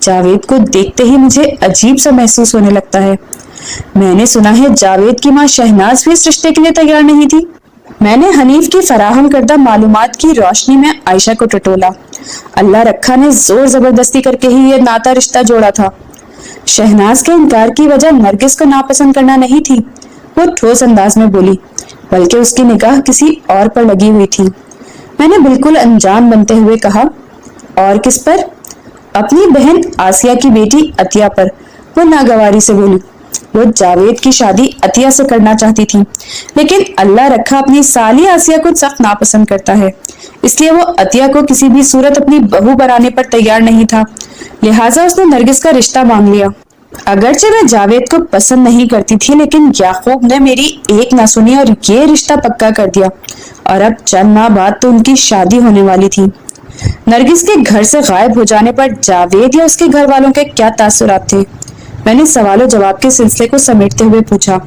جاوید کو دیکھتے ہی مجھے عجیب سا محسوس ہونے لگتا ہے۔ میں نے سنا ہے جاوید کی ماں شہناز بھی اس رشتے کے لیے تیار نہیں تھی۔ میں نے حنیف کی فراہم کردہ معلومات کی روشنی میں عائشہ کو ٹٹولا۔ اللہ رکھا نے زور زبردستی کر کے ہی یہ ناتا رشتہ جوڑا تھا۔ شہناز کے انکار کی وجہ نرگس کو ناپسند کرنا نہیں تھی، وہ ٹھوس انداز میں بولی، بلکہ اس کی نگاہ کسی اور پر لگی ہوئی تھی۔ میں نے بالکل انجان بنتے ہوئے کہا، اور کس پر؟ اپنی بہن آسیہ کی بیٹی عطیہ پر، وہ ناگواری سے بولی۔ وہ جاوید کی شادی عطیہ سے کرنا چاہتی تھی، لیکن اللہ رکھا اپنی سالی آسیہ کو سخت ناپسند کرتا ہے، اس لیے وہ عطیہ کو کسی بھی صورت اپنی بہو بنانے پر تیار نہیں تھا، لہٰذا اس نے نرگس کا رشتہ مانگ لیا۔ اگرچہ میں جاوید کو پسند نہیں کرتی تھی، لیکن یعقوب نے میری ایک نہ سنی اور یہ رشتہ پکا کر دیا، اور اب چند ماہ بعد تو ان کی شادی ہونے والی تھی۔ نرگس کے گھر سے غائب ہو جانے پر جاوید یا اس کے گھر والوں کے کیا تاثرات تھے؟ میں نے سوال و جواب کے سلسلے کو سمیٹتے ہوئے پوچھا۔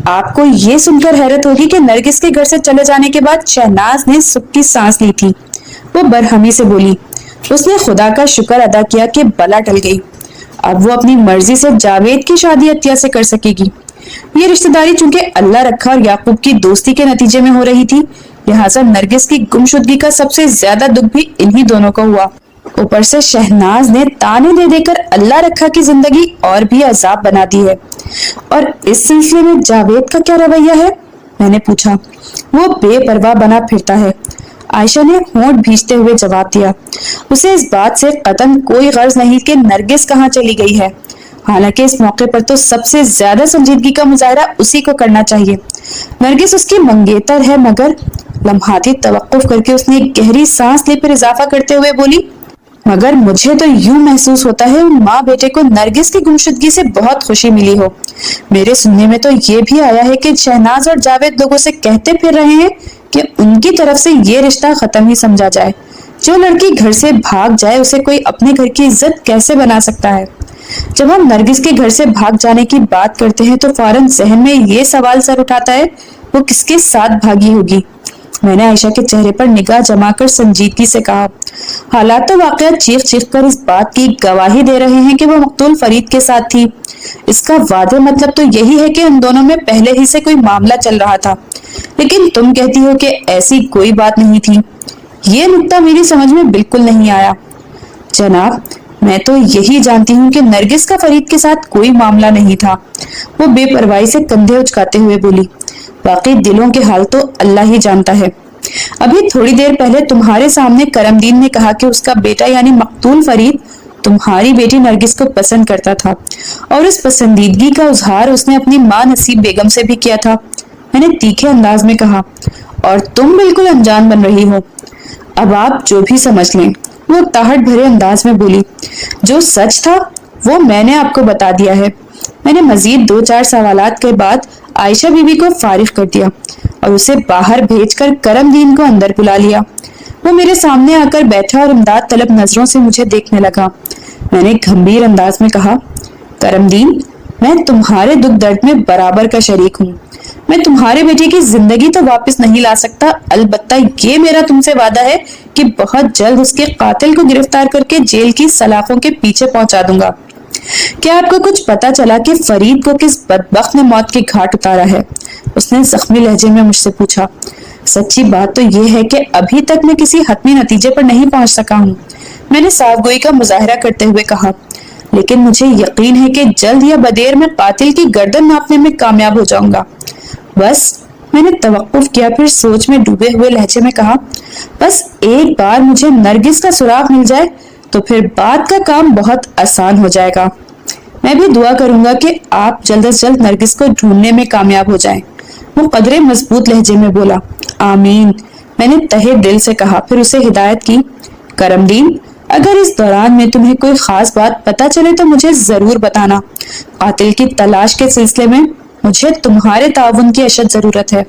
آپ کو یہ سن کر حیرت ہوگی کہ نرگس کے گھر سے چلے جانے کے بعد شہناز نے سکھ کی سانس لی تھی۔ وہ برہمی سے بولی۔ اس نے خدا کا شکر ادا کیا کہ بلا ٹل گئی۔ اب وہ اپنی مرضی سے جاوید کی شادی عطیہ سے کر سکے گی۔ یہ رشتہ داری چونکہ اللہ رکھا اور یعقوب کی دوستی کے نتیجے میں ہو رہی تھی، لہٰذا نرگس کی گمشدگی کا سب سے زیادہ دکھ بھی انہی دونوں کو ہوا۔ اوپر سے شہناز نے تانے دے دے کر اللہ رکھا کی زندگی اور بھی عذاب بنا دی ہے۔ اور اس سلسلے میں جاوید کا کیا رویہ ہے؟ میں نے پوچھا۔ وہ بے پرواہ بنا پھرتا ہے، عائشہ نے ہونٹ بھیجتے ہوئے جواب دیا۔ اسے اس بات سے قطعاً کوئی غرض نہیں کہ نرگس کہاں چلی گئی ہے، حالانکہ اس موقع پر تو سب سے زیادہ سنجیدگی کا مظاہرہ اسی کو کرنا چاہیے۔ نرگس اس کی منگیتر ہے، مگر لمحاتی توقف کر کے اس نے ایک گہری سانس لی، پھر اضافہ کرتے ہوئے بولی، مگر مجھے تو یوں محسوس ہوتا ہے ان ماں بیٹے کو نرگس کی گمشدگی سے بہت خوشی ملی ہو۔ میرے سننے میں تو یہ بھی آیا ہے کہ شہناز اور جاوید لوگوں سے کہتے پھر رہے ہیں کہ ان کی طرف سے یہ رشتہ ختم ہی سمجھا جائے۔ جو لڑکی گھر سے بھاگ جائے اسے کوئی اپنے گھر کی عزت کیسے بنا سکتا ہے؟ جب ہم نرگس کے گھر سے بھاگ جانے کی بات کرتے ہیں تو فوراً ذہن میں یہ سوال سر اٹھاتا ہے، وہ کس کے ساتھ بھاگی ہوگی؟ میں نے عائشہ کے چہرے پر نگاہ جما کر سنجیدگی سے کہا، حالات تو واقعات چیخ چیخ کر اس بات کی گواہی دے رہے ہیں کہ وہ مقتول فرید کے ساتھ تھی۔ اس کا واضح مطلب تو یہی ہے کہ ان دونوں میں پہلے ہی سے کوئی معاملہ چل رہا تھا، لیکن تم کہتی ہو کہ ایسی کوئی بات نہیں تھی۔ یہ نکتہ میری سمجھ میں بالکل نہیں آیا۔ جناب، میں تو یہی جانتی ہوں کہ نرگس کا فرید کے ساتھ کوئی معاملہ نہیں تھا۔ وہ بے پرواہی سے کندھے اچکاتے ہوئے بولی، باقی دلوں کے حال تو اللہ ہی جانتا ہے۔ ابھی تھوڑی دیر پہلے تمہارے سامنے کرم دین نے کہا کہ اس کا بیٹا یعنی مقتول فرید تمہاری بیٹی نرگس کو پسند کرتا تھا، اور اس پسندیدگی کا اظہار اس نے اپنی ماں نصیب بیگم سے بھی کیا تھا۔ میں نے تیکھے انداز میں کہا، اور تم بالکل انجان بن رہی ہو۔ اب آپ جو بھی سمجھ لیں۔ وہ تاہٹ بھرے انداز میں بولی، جو سچ تھا وہ میں نے آپ کو بتا دیا ہے۔ میں نے مزید 2-4 سوالات کے بعد عائشہ بی بی کو فارغ کر دیا اور اسے باہر بھیج کر کرم دین کو اندر بلا لیا۔ وہ میرے سامنے آ کر بیٹھا اور امداد طلب نظروں سے مجھے دیکھنے لگا۔ میں نے گھمبیر انداز میں کہا، کرم دین، میں تمہارے دکھ درد میں برابر کا شریک ہوں۔ میں تمہارے بیٹے کی زندگی تو واپس نہیں لا سکتا، البتہ یہ میرا تم سے وعدہ ہے کہ بہت جلد اس کے قاتل کو گرفتار کر کے جیل کی سلاخوں کے پیچھے پہنچا دوں گا۔ کیا آپ کو کچھ پتا چلا کہ فرید کو کس بدبخت نے موت کے گھاٹ اتارا ہے؟ اس نے زخمی لہجے میں مجھ سے پوچھا۔ سچی بات تو یہ ہے کہ ابھی تک میں کسی حتمی نتیجے پر نہیں پہنچ سکا ہوں، میں نے صاف گوئی کا مظاہرہ کرتے ہوئے کہا، لیکن مجھے یقین ہے کہ جلد یا بدیر میں قاتل کی گردن ناپنے میں کامیاب ہو جاؤں گا۔ بس، میں نے توقف کیا، پھر سوچ میں ڈوبے ہوئے لہجے میں کہا، بس ایک بار مجھے نرگس کا سراغ مل جائے تو پھر بات کا کام بہت آسان ہو جائے گا۔ میں بھی دعا کروں گا کہ آپ جلد از جلد نرگس کو ڈھونڈنے میں کامیاب ہو جائیں۔ وہ قدرے مضبوط لہجے میں بولا، آمین۔ میں نے تہہ دل سے کہا، پھر اسے ہدایت کی، کرم دین، اگر اس دوران میں تمہیں کوئی خاص بات پتا چلے تو مجھے ضرور بتانا۔ قاتل کی تلاش کے سلسلے میں مجھے تمہارے تعاون کی اشد ضرورت ہے۔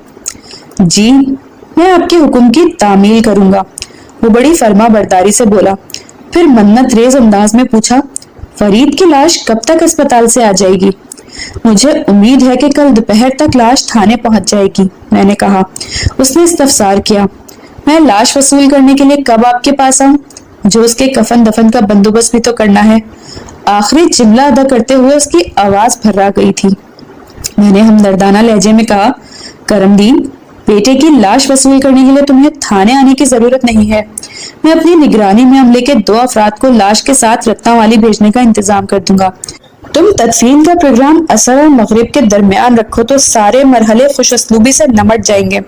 جی، میں آپ کے حکم کی تعمیل کروں گا، وہ بڑی فرما برداری سے بولا، پھر منت ریز انداز میں پوچھا، فرید کی لاش کب تک اسپتال سے آ جائے گی؟ مجھے امید ہے کہ کل دوپہر تک لاش تھانے پہنچ جائے گی، میں نے کہا۔ اس نے استفسار کیا، میں لاش وصول کرنے کے لیے کب آپ کے پاس آؤں؟ جو اس کے کفن دفن کا بندوبست بھی تو کرنا ہے۔ آخری جملہ ادا کرتے ہوئے اس کی آواز بھرا گئی تھی۔ میں نے ہمدردانہ لہجے میں کہا، کرم دین، بیٹے کی لاش وصول کرنے کے لیے تمہیں تھانے آنے کی ضرورت نہیں ہے۔ میں اپنی نگرانی میں عملے کے 2 افراد کو لاش کے ساتھ رتنا والی بھیجنے کا انتظام کر دوں گا۔ تم تدفین کا پروگرام عصر اور مغرب کے درمیان رکھو تو سارے مرحلے خوش اسلوبی سے نمٹ جائیں گے۔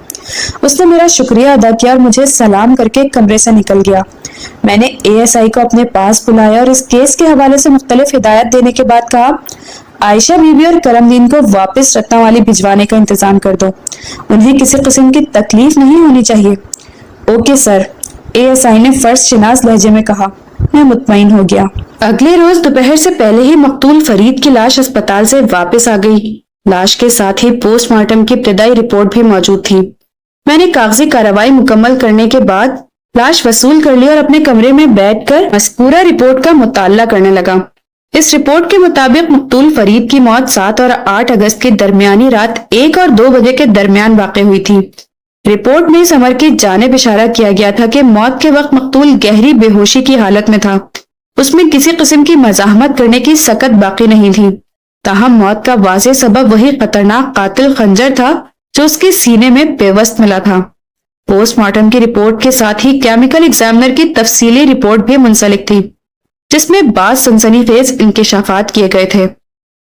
اس نے میرا شکریہ ادا کیا اور مجھے سلام کر کے کمرے سے نکل گیا۔ میں نے ASI کو اپنے پاس بلایا اور اس کیس کے حوالے سے مختلف ہدایت دینے کے بعد کہا، عائشہ بی بی اور کرم دین کو واپس رتنا والی بھجوانے کا انتظام کر دو، انہیں کسی قسم کی تکلیف نہیں ہونی چاہیے۔ اوکے سر، ASI نے فرض شناس لہجے میں کہا۔ میں مطمئن ہو گیا۔ اگلے روز دوپہر سے پہلے ہی مقتول فرید کی لاش اسپتال سے واپس آ گئی۔ لاش کے ساتھ ہی پوسٹ مارٹم کی ابتدائی رپورٹ بھی موجود تھی۔ میں نے کاغذی کارروائی مکمل کرنے کے بعد لاش وصول کر لی اور اپنے کمرے میں بیٹھ کر مذکورہ رپورٹ کا مطالعہ کرنے لگا۔ اس رپورٹ کے مطابق مقتول فرید کی موت 7 اور 8 اگست کے درمیانی رات 1 اور 2 بجے کے درمیان واقع ہوئی تھی۔ رپورٹ میں اس امر کی جانب اشارہ کیا گیا تھا کہ موت کے وقت مقتول گہری بے ہوشی کی حالت میں تھا۔ اس میں کسی قسم کی مزاحمت کرنے کی سکت باقی نہیں تھی۔ تاہم موت کا واضح سبب وہی خطرناک قاتل خنجر تھا جو اس کے سینے میں پیوست ملا تھا۔ پوسٹ مارٹم کی رپورٹ کے ساتھ ہی کیمیکل ایگزامنر کی تفصیلی رپورٹ بھی منسلک تھی، جس میں بعض سنسنی خیز انکشافات کیے گئے تھے۔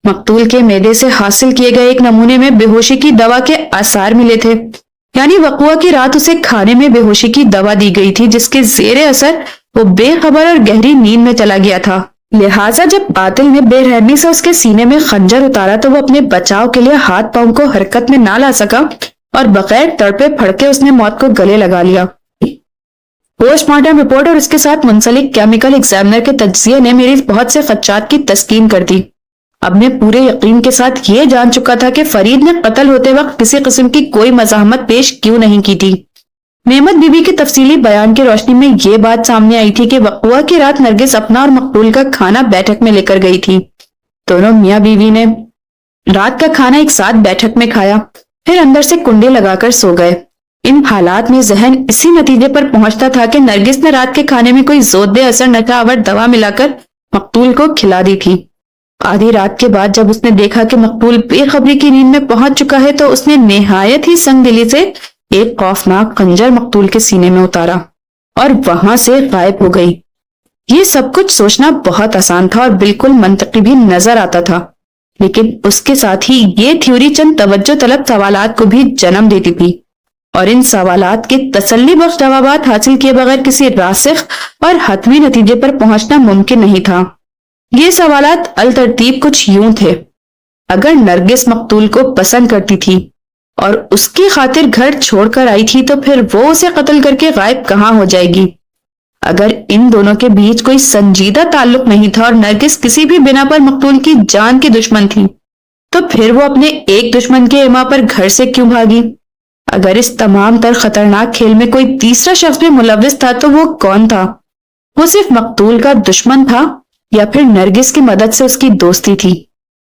مقتول کے معدے سے حاصل کیے گئے ایک نمونے میں بے ہوشی کی دوا کے آثار ملے تھے، یعنی وقوع کی رات اسے کھانے میں بے ہوشی کی دوا دی گئی تھی، جس کے زیر اثر وہ بے خبر اور گہری نیند میں چلا گیا تھا۔ لہٰذا جب قاتل نے بے رحمی سے اس کے سینے میں خنجر اتارا تو وہ اپنے بچاؤ کے لیے ہاتھ پاؤں کو حرکت میں نہ لا سکا اور بغیر تڑپے پھڑکے اس نے موت کو گلے لگا لیا۔ پوسٹ مارٹم رپورٹ اور اس کے ساتھ منسلک کیمیکل ایگزامنر کے تجزیے نے میری بہت سے خدشات کی تسکین کر دی۔ اب میں پورے یقین کے ساتھ یہ جان چکا تھا کہ فرید نے قتل ہوتے وقت کسی قسم کی کوئی مزاحمت پیش کیوں نہیں کی تھی۔ نعمت بی بی کے تفصیلی بیان کی روشنی میں یہ بات سامنے آئی تھی کہ وقوع کی رات نرگس اپنا اور مقتول کا کھانا بیٹھک میں لے کر گئی تھی۔ دونوں میاں بیوی نے رات کا کھانا ایک ساتھ بیٹھک میں کھایا، پھر اندر سے کنڈے لگا کر سو گئے۔ ان حالات میں ذہن اسی نتیجے پر پہنچتا تھا کہ نرگس نے رات کے کھانے میں کوئی زود اثر نشہ آور دوا ملا کر مقتول کو کھلا دی تھی۔ آدھی رات کے بعد جب اس نے دیکھا کہ مقتول بے خبری کی نیند میں پہنچ چکا ہے تو اس نے نہایت ہی سنگ دلی سے ایک خوفناک خنجر مقتول کے سینے میں اتارا اور وہاں سے غائب ہو گئی۔ یہ سب کچھ سوچنا بہت آسان تھا اور بالکل منطقی بھی نظر آتا تھا، لیکن اس کے ساتھ ہی یہ تھیوری چند توجہ طلب سوالات کو بھی جنم دیتی تھی، اور ان سوالات کے تسلی بخش جوابات حاصل کیے بغیر کسی راسخ اور حتمی نتیجے پر پہنچنا ممکن نہیں تھا۔ یہ سوالات الترتیب کچھ یوں تھے: اگر نرگس مقتول کو پسند کرتی تھی اور اس کی خاطر گھر چھوڑ کر آئی تھی تو پھر وہ اسے قتل کر کے غائب کہاں ہو جائے گی؟ اگر ان دونوں کے بیچ کوئی سنجیدہ تعلق نہیں تھا اور نرگس کسی بھی بنا پر مقتول کی جان کی دشمن تھی تو پھر وہ اپنے ایک دشمن کے ایما پر گھر سے کیوں بھاگی؟ اگر اس تمام تر خطرناک کھیل میں کوئی تیسرا شخص بھی ملوث تھا تو وہ کون تھا؟ وہ صرف مقتول کا دشمن تھا یا پھر نرگس کی مدد سے اس کی دوستی تھی؟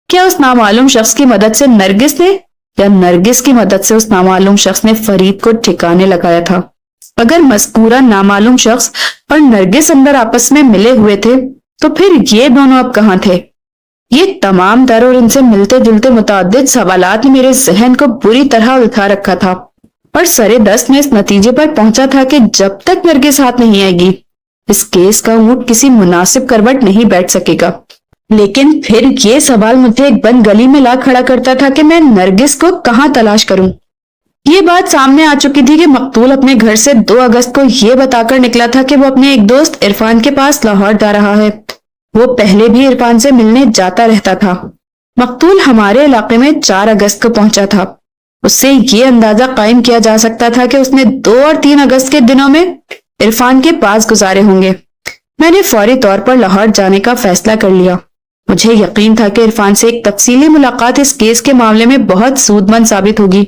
کیا اس نامعلوم شخص کی مدد سے نرگس نے یا نرگس کی مدد سے اس نامعلوم شخص نے فرید کو ٹھکانے لگایا تھا؟ اگر مذکورہ نامعلوم شخص اور نرگس اندر آپس میں ملے ہوئے تھے تو پھر یہ دونوں اب کہاں تھے؟ یہ تمام تر اور ان سے ملتے جلتے متعدد سوالات نے میرے ذہن کو بری طرح الجھا رکھا تھا، اور سرے دست میں اس نتیجے پر پہنچا تھا کہ جب تک نرگس ہاتھ نہیں آئے گی اس کیس کا اونٹ کسی مناسب کروٹ نہیں بیٹھ سکے گا۔ لیکن پھر یہ سوال مجھے ایک بند گلی میں لا کھڑا کرتا تھا کہ میں نرگس کو کہاں تلاش کروں۔ یہ بات سامنے آ چکی تھی کہ مقتول اپنے گھر سے 2 اگست کو یہ بتا کر نکلا تھا کہ وہ اپنے ایک دوست عرفان کے پاس لاہور جا رہا ہے۔ وہ پہلے بھی عرفان سے ملنے جاتا رہتا تھا۔ مقتول ہمارے علاقے میں 4 اگست کو پہنچا تھا۔ اس سے یہ اندازہ قائم کیا جا سکتا تھا کہ اس نے 2 اور 3 اگست کے دنوں میں عرفان کے پاس گزارے ہوں گے۔ میں نے فوری طور پر لاہور جانے کا فیصلہ کر لیا۔ مجھے یقین تھا کہ عرفان سے ایک تفصیلی ملاقات اس کیس کے معاملے میں بہت سود مند ثابت ہوگی۔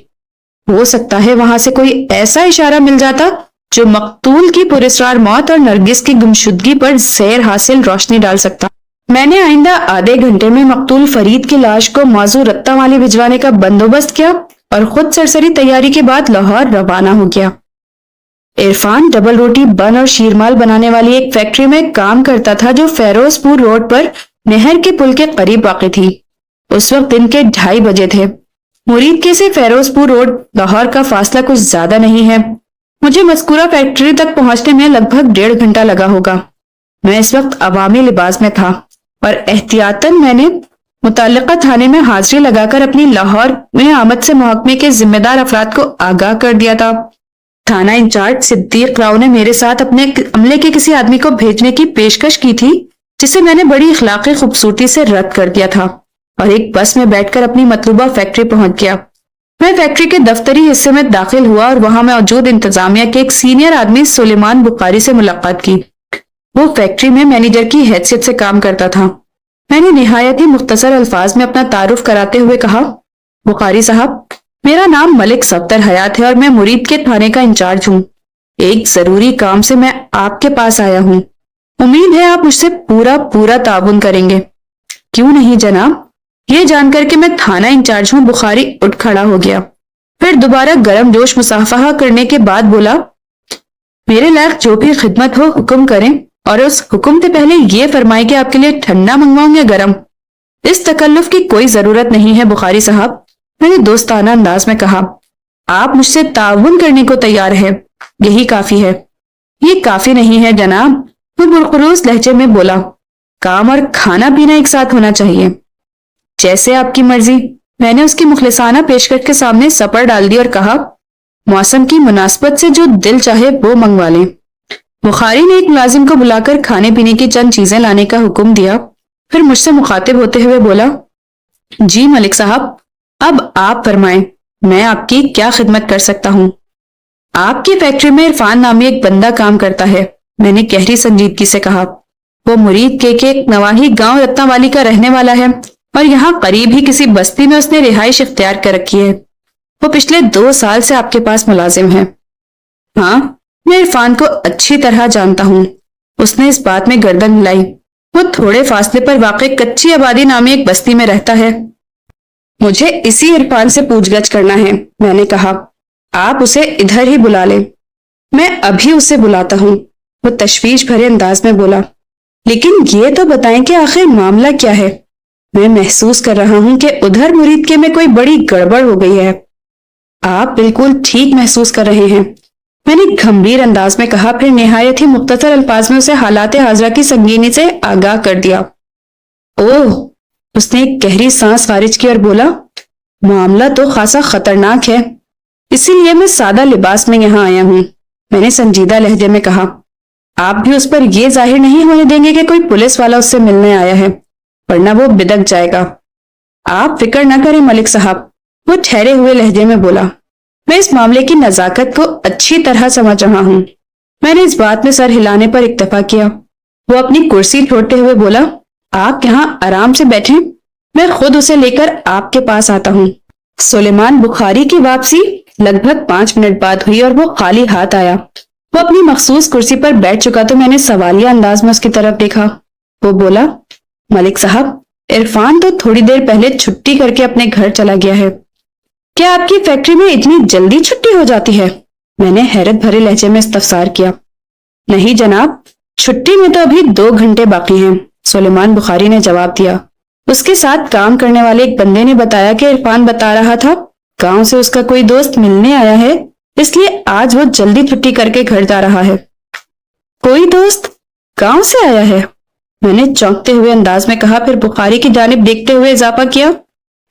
ہو سکتا ہے وہاں سے کوئی ایسا اشارہ مل جاتا جو مقتول کی پراسرار موت اور نرگس کی گمشدگی پر زیر حاصل روشنی ڈال سکتا۔ میں نے آئندہ آدھے گھنٹے میں مقتول فرید کی لاش کو موضوع رتہ والی بھجوانے کا بندوبست کیا اور خود سرسری تیاری کے بعد لاہور روانہ ہو گیا۔ عرفان ڈبل روٹی بن اور شیرمال بنانے والی ایک فیکٹری میں کام کرتا تھا جو فیروز پور روڈ پر نہر کے پل کے قریب واقع تھی۔ اس وقت دن کے 2:30 بجے تھے۔ مرید کے سے فیروز پور روڈ لاہور کا فاصلہ کچھ زیادہ نہیں ہے۔ مجھے مذکورہ فیکٹری تک پہنچنے میں لگ بھگ 1.5 گھنٹہ لگا ہوگا۔ میں اس وقت عوامی لباس میں تھا اور احتیاطاً میں نے متعلقہ تھانے میں حاضری لگا کر اپنی لاہور میں آمد سے محکمے کے ذمہ دار افراد کو آگاہ کر دیا تھا۔ تھانہ انچارج صدیق راؤ نے میرے ساتھ اپنے عملے کے کسی آدمی کو بھیجنے کی پیشکش کی تھی، جسے میں نے بڑی اخلاقی خوبصورتی سے رد کر دیا تھا اور ایک بس میں بیٹھ کر اپنی مطلوبہ فیکٹری پہنچ گیا۔ میں فیکٹری کے دفتری حصے میں داخل ہوا اور وہاں موجود انتظامیہ کے ایک سینئر آدمی سلیمان بخاری سے ملاقات کی۔ وہ فیکٹری میں مینیجر کی حیثیت سے کام کرتا تھا۔ میں نے نہایت ہی مختصر الفاظ میں اپنا تعارف کراتے ہوئے کہا، بخاری صاحب، میرا نام ملک صفدر حیات ہے اور میں مرید کے تھانے کا انچارج ہوں۔ ایک ضروری کام سے میں آپ کے پاس آیا ہوں۔ امید ہے آپ مجھ سے پورا تعاون کریں گے۔ کیوں نہیں جناب؟ یہ جان کر کہ میں تھانہ انچارج ہوں، بخاری اٹھ کھڑا ہو گیا، پھر دوبارہ گرم جوش مصافحہ کرنے کے بعد بولا، میرے لائق جو بھی خدمت ہو حکم کریں، اور اس حکم سے پہلے یہ فرمائے کہ آپ کے لیے ٹھنڈا منگواؤں یا گرم؟ اس تکلف کی کوئی ضرورت نہیں ہے بخاری صاحب، میں نے دوستانہ انداز میں کہا۔ آپ مجھ سے تعاون کرنے کو تیار ہے، یہی کافی ہے۔ یہ کافی نہیں ہے جناب، وہ پرخروش لہجے میں بولا، کام اور کھانا پینا ایک ساتھ ہونا چاہیے۔ جیسے آپ کی مرضی، میں نے اس کی مخلصانہ پیشکش کے سامنے سپر ڈال دی اور کہا، موسم کی مناسبت سے جو دل چاہے وہ منگوا لیں۔ بخاری نے ایک ملازم کو بلا کر کھانے پینے کی چند چیزیں لانے کا حکم دیا، پھر مجھ سے مخاطب ہوتے ہوئے بولا، جی ملک صاحب، اب آپ فرمائیں، میں آپ کی کیا خدمت کر سکتا ہوں؟ آپ کی فیکٹری میں عرفان نامی ایک بندہ کام کرتا ہے، میں نے گہری سنجیدگی سے کہا۔ وہ مرید کے ایک نواحی گاؤں رتنا والی کا رہنے والا ہے، اور یہاں قریب ہی کسی بستی میں اس نے رہائش اختیار کر رکھی ہے۔ وہ پچھلے 2 سال سے آپ کے پاس ملازم ہے۔ ہاں، میں عرفان کو اچھی طرح جانتا ہوں، اس نے اس بات میں گردن ہلائی۔ وہ تھوڑے فاصلے پر واقع کچی آبادی نامی ایک بستی میں رہتا ہے۔ مجھے اسی عرفان سے پوچھ گچھ کرنا ہے، میں نے کہا۔ آپ اسے ادھر ہی بلا لیں۔ میں ابھی اسے بلاتا ہوں، وہ تشویش بھرے انداز میں بولا۔ لیکن یہ تو بتائیں کہ آخر معاملہ کیا ہے؟ میں محسوس کر رہا ہوں کہ ادھر مرید کے میں کوئی بڑی گڑبڑ ہو گئی ہے۔ آپ بالکل ٹھیک محسوس کر رہے ہیں، میں نے گھمبیر انداز میں کہا، پھر نہایت ہی مختصر الفاظ میں اسے حالات حاضرہ کی سنگینی سے آگاہ کر دیا۔ اوہ، اس نے ایک گہری سانس خارج کی اور بولا، معاملہ تو خاصا خطرناک ہے، اسی لیے میں سادہ لباس میں یہاں آیا ہوں، میں نے سنجیدہ لہجے میں کہا۔ آپ بھی اس پر یہ ظاہر نہیں ہونے دیں گے کہ کوئی پولیس والا اس سے ملنے آیا ہے، ورنہ وہ بدک جائے گا۔ آپ فکر نہ کریں ملک صاحب، وہ ٹھہرے ہوئے لہجے میں بولا، میں اس معاملے کی نزاکت کو اچھی طرح سمجھ رہا ہوں۔ میں نے اس بات میں سر ہلانے پر اکتفا کیا۔ وہ اپنی کرسی چھوڑتے ہوئے بولا، آپ یہاں آرام سے بیٹھیں، میں خود اسے لے کر آپ کے پاس آتا ہوں۔ سلیمان بخاری کی واپسی لگ بھگ 5 منٹ بعد ہوئی اور وہ خالی ہاتھ آیا۔ وہ اپنی مخصوص کرسی پر بیٹھ چکا تو میں نے سوالیہ انداز میں اس کی طرف دیکھا۔ وہ بولا، ملک صاحب، عرفان تو تھوڑی دیر پہلے چھٹی کر کے اپنے گھر چلا گیا ہے۔ کیا آپ کی فیکٹری میں اتنی جلدی چھٹی ہو جاتی ہے؟ میں نے حیرت بھرے لہجے میں استفسار کیا۔ نہیں جناب، چھٹی میں تو ابھی 2 گھنٹے باقی ہیں، سلیمان بخاری نے جواب دیا۔ اس کے ساتھ کام کرنے والے ایک بندے نے بتایا کہ عرفان بتا رہا تھا گاؤں سے اس کا کوئی دوست ملنے آیا ہے، اس لیے آج وہ جلدی چھٹی کر کے گھر جا رہا ہے۔ کوئی دوست گاؤں سے آیا ہے؟ میں نے چونکتے ہوئے انداز میں کہا، پھر بخاری کی جانب دیکھتے ہوئے اضافہ کیا،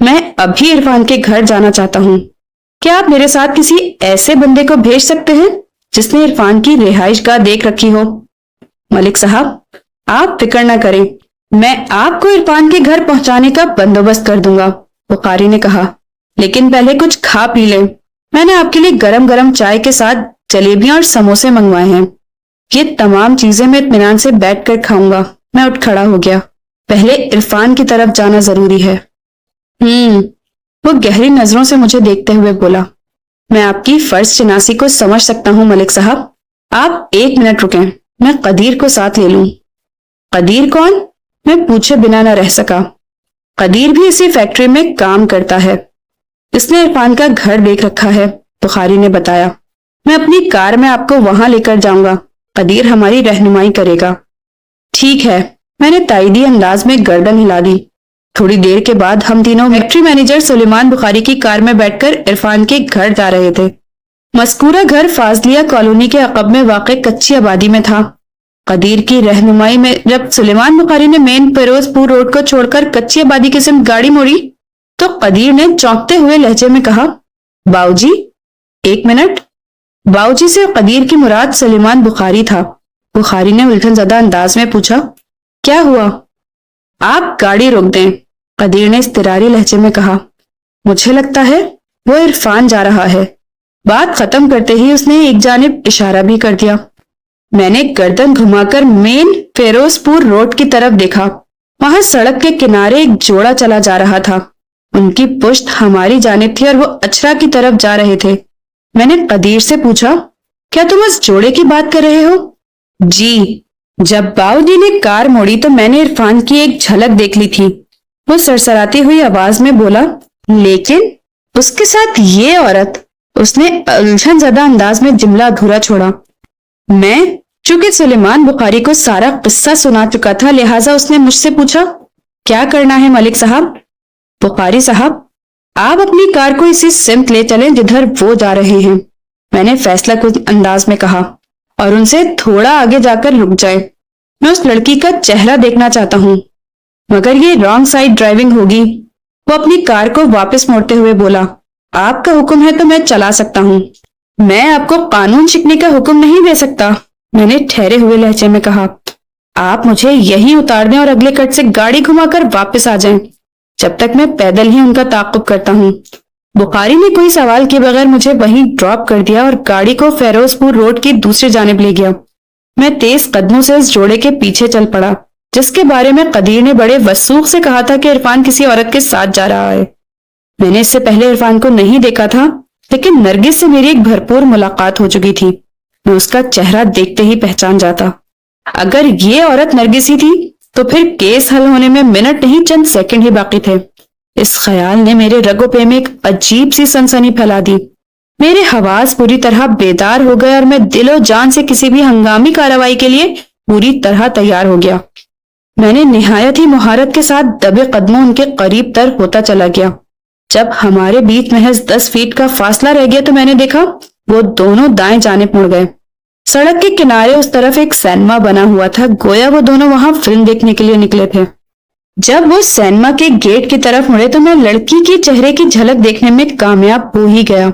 میں ابھی عرفان کے گھر جانا چاہتا ہوں۔ کیا آپ میرے ساتھ کسی ایسے بندے کو بھیج سکتے ہیں جس نے عرفان کی رہائش گاہ دیکھ رکھی ہو؟ ملک صاحب، آپ فکر نہ کریں، میں آپ کو عرفان کے گھر پہنچانے کا بندوبست کر دوں گا، بخاری نے کہا، لیکن پہلے کچھ کھا پی لیں۔ میں نے آپ کے لیے گرم گرم چائے کے ساتھ جلیبیاں اور سموسے منگوائے ہیں۔ یہ تمام چیزیں میں اطمینان سے بیٹھ کر کھاؤں گا۔ میں اٹھ کھڑا ہو گیا، پہلے عرفان کی طرف جانا ضروری ہے۔ وہ گہری نظروں سے مجھے دیکھتے ہوئے بولا، میں آپ کی فرض شناسی کو سمجھ سکتا ہوں ملک صاحب، آپ 1 منٹ رکیں، میں قدیر کو ساتھ لے لوں۔ قدیر کون؟ میں پوچھے بنا نہ رہ سکا۔ قدیر بھی اسی فیکٹری میں کام کرتا ہے، اس نے عرفان کا گھر دیکھ رکھا ہے، بخاری نے بتایا۔ میں اپنی کار میں آپ کو وہاں لے کر جاؤں گا، قدیر ہماری رہنمائی کرے گا۔ ٹھیک ہے، میں نے تائیدی انداز میں گردن ہلا دی۔ تھوڑی دیر کے بعد ہم تینوں فیکٹری مینیجر سلیمان بخاری کی کار میں بیٹھ کر عرفان کے گھر جا رہے تھے۔ مذکورہ گھر فاضلیہ کالونی کے عقب میں واقع کچی آبادی میں تھا۔ قدیر کی رہنمائی میں جب سلیمان بخاری نے مین فیروز پور روڈ کو چھوڑ کر کچی آبادی کی سمت گاڑی موڑی تو قدیر نے چونکتے ہوئے لہجے میں کہا، باؤ جی 1 منٹ۔ باؤ جی سے قدیر کی مراد سلیمان بخاری تھا۔ بخاری نے الجھن زدہ انداز میں پوچھا، کیا ہوا؟ آپ گاڑی روک دیں، قدیر نے اضطراری لہجے میں کہا، مجھے لگتا ہے وہ عرفان جا رہا ہے۔ بات ختم کرتے ہی اس نے ایک جانب اشارہ بھی کر دیا۔ میں نے گردن گھما کر مین فیروز پور روڈ کی طرف دیکھا، وہاں سڑک کے کنارے ایک جوڑا چلا جا رہا تھا، ان کی پشت ہماری جانب تھی اور وہ اچرا کی طرف جا رہے تھے۔ میں نے قدیر سے پوچھا، کیا تم اس جوڑے کی بات کر رہے ہو؟ جی، جب باؤ جی نے کار موڑی تو میں نے عرفان کی ایک جھلک دیکھ لی تھی، وہ سرسراتی ہوئی آواز میں بولا، لیکن اس کے ساتھ یہ عورت۔ اس نے الجھن زدہ انداز میں جملہ ادھورا چھوڑا۔ میں چونکہ سلیمان بخاری کو سارا قصہ سنا چکا تھا، لہٰذا اس نے مجھ سے پوچھا، کیا کرنا ہے ملک صاحب؟ بخاری صاحب، آپ اپنی کار کو اسی سمت لے چلیں جدھر وہ جا رہے ہیں، میں نے فیصلہ کن انداز میں کہا، اور ان سے تھوڑا آگے جا کر رک جائے۔ میں اس لڑکی کا چہرہ دیکھنا چاہتا ہوں، مگر یہ رانگ سائڈ ڈرائیونگ ہوگی۔ وہ اپنی کار کو واپس موڑتے ہوئے بولا، آپ کا حکم ہے تو میں چلا سکتا ہوں، میں آپ کو قانون شکنی کا حکم نہیں دے سکتا، میں نے ٹھہرے ہوئے لہجے میں کہا۔ آپ مجھے یہیں اتار دیں اور اگلے کٹ سے گاڑی گھما کر واپس آ جائیں، جب تک میں پیدل ہی ان کا تعاقب کرتا ہوں۔ بخاری نے کوئی سوال کیے بغیر مجھے وہیں ڈراپ کر دیا اور گاڑی کو فیروز پور روڈ کی دوسری جانب لے گیا۔ میں تیز قدموں سے اس جوڑے کے پیچھے چل پڑا، جس کے بارے میں قدیر نے بڑے وثوق سے کہا تھا کہ عرفان کسی عورت کے ساتھ جا رہا ہے۔ میں نے اس سے پہلے عرفان کو نہیں دیکھا تھا، لیکن نرگس سے میری ایک بھرپور ملاقات ہو چکی تھی، میں اس کا چہرہ دیکھتے ہی پہچان جاتا۔ اگر یہ عورت نرگس ہی تھی تو پھر کیس حل ہونے میں منٹ نہیں چند سیکنڈ ہی باقی تھے۔ اس خیال نے میرے رگ و پے میں ایک عجیب سی سنسنی پھیلا دی۔ میرے حواس پوری طرح بیدار ہو گئے اور میں دل و جان سے کسی بھی ہنگامی کارروائی کے لیے پوری طرح تیار ہو گیا۔ میں نے نہایت ہی مہارت کے ساتھ دبے قدموں ان کے قریب تر ہوتا چلا گیا۔ جب ہمارے بیچ محض 10 فیٹ کا فاصلہ رہ گیا تو میں نے دیکھا وہ دونوں دائیں جانب مڑ گئے۔ سڑک کے کنارے اس طرف ایک سینما بنا ہوا تھا، گویا وہ دونوں وہاں فلم دیکھنے کے لیے نکلے تھے۔ جب وہ سینما کے گیٹ کی طرف مڑے تو میں لڑکی کی چہرے کی جھلک دیکھنے میں کامیاب ہو ہی گیا،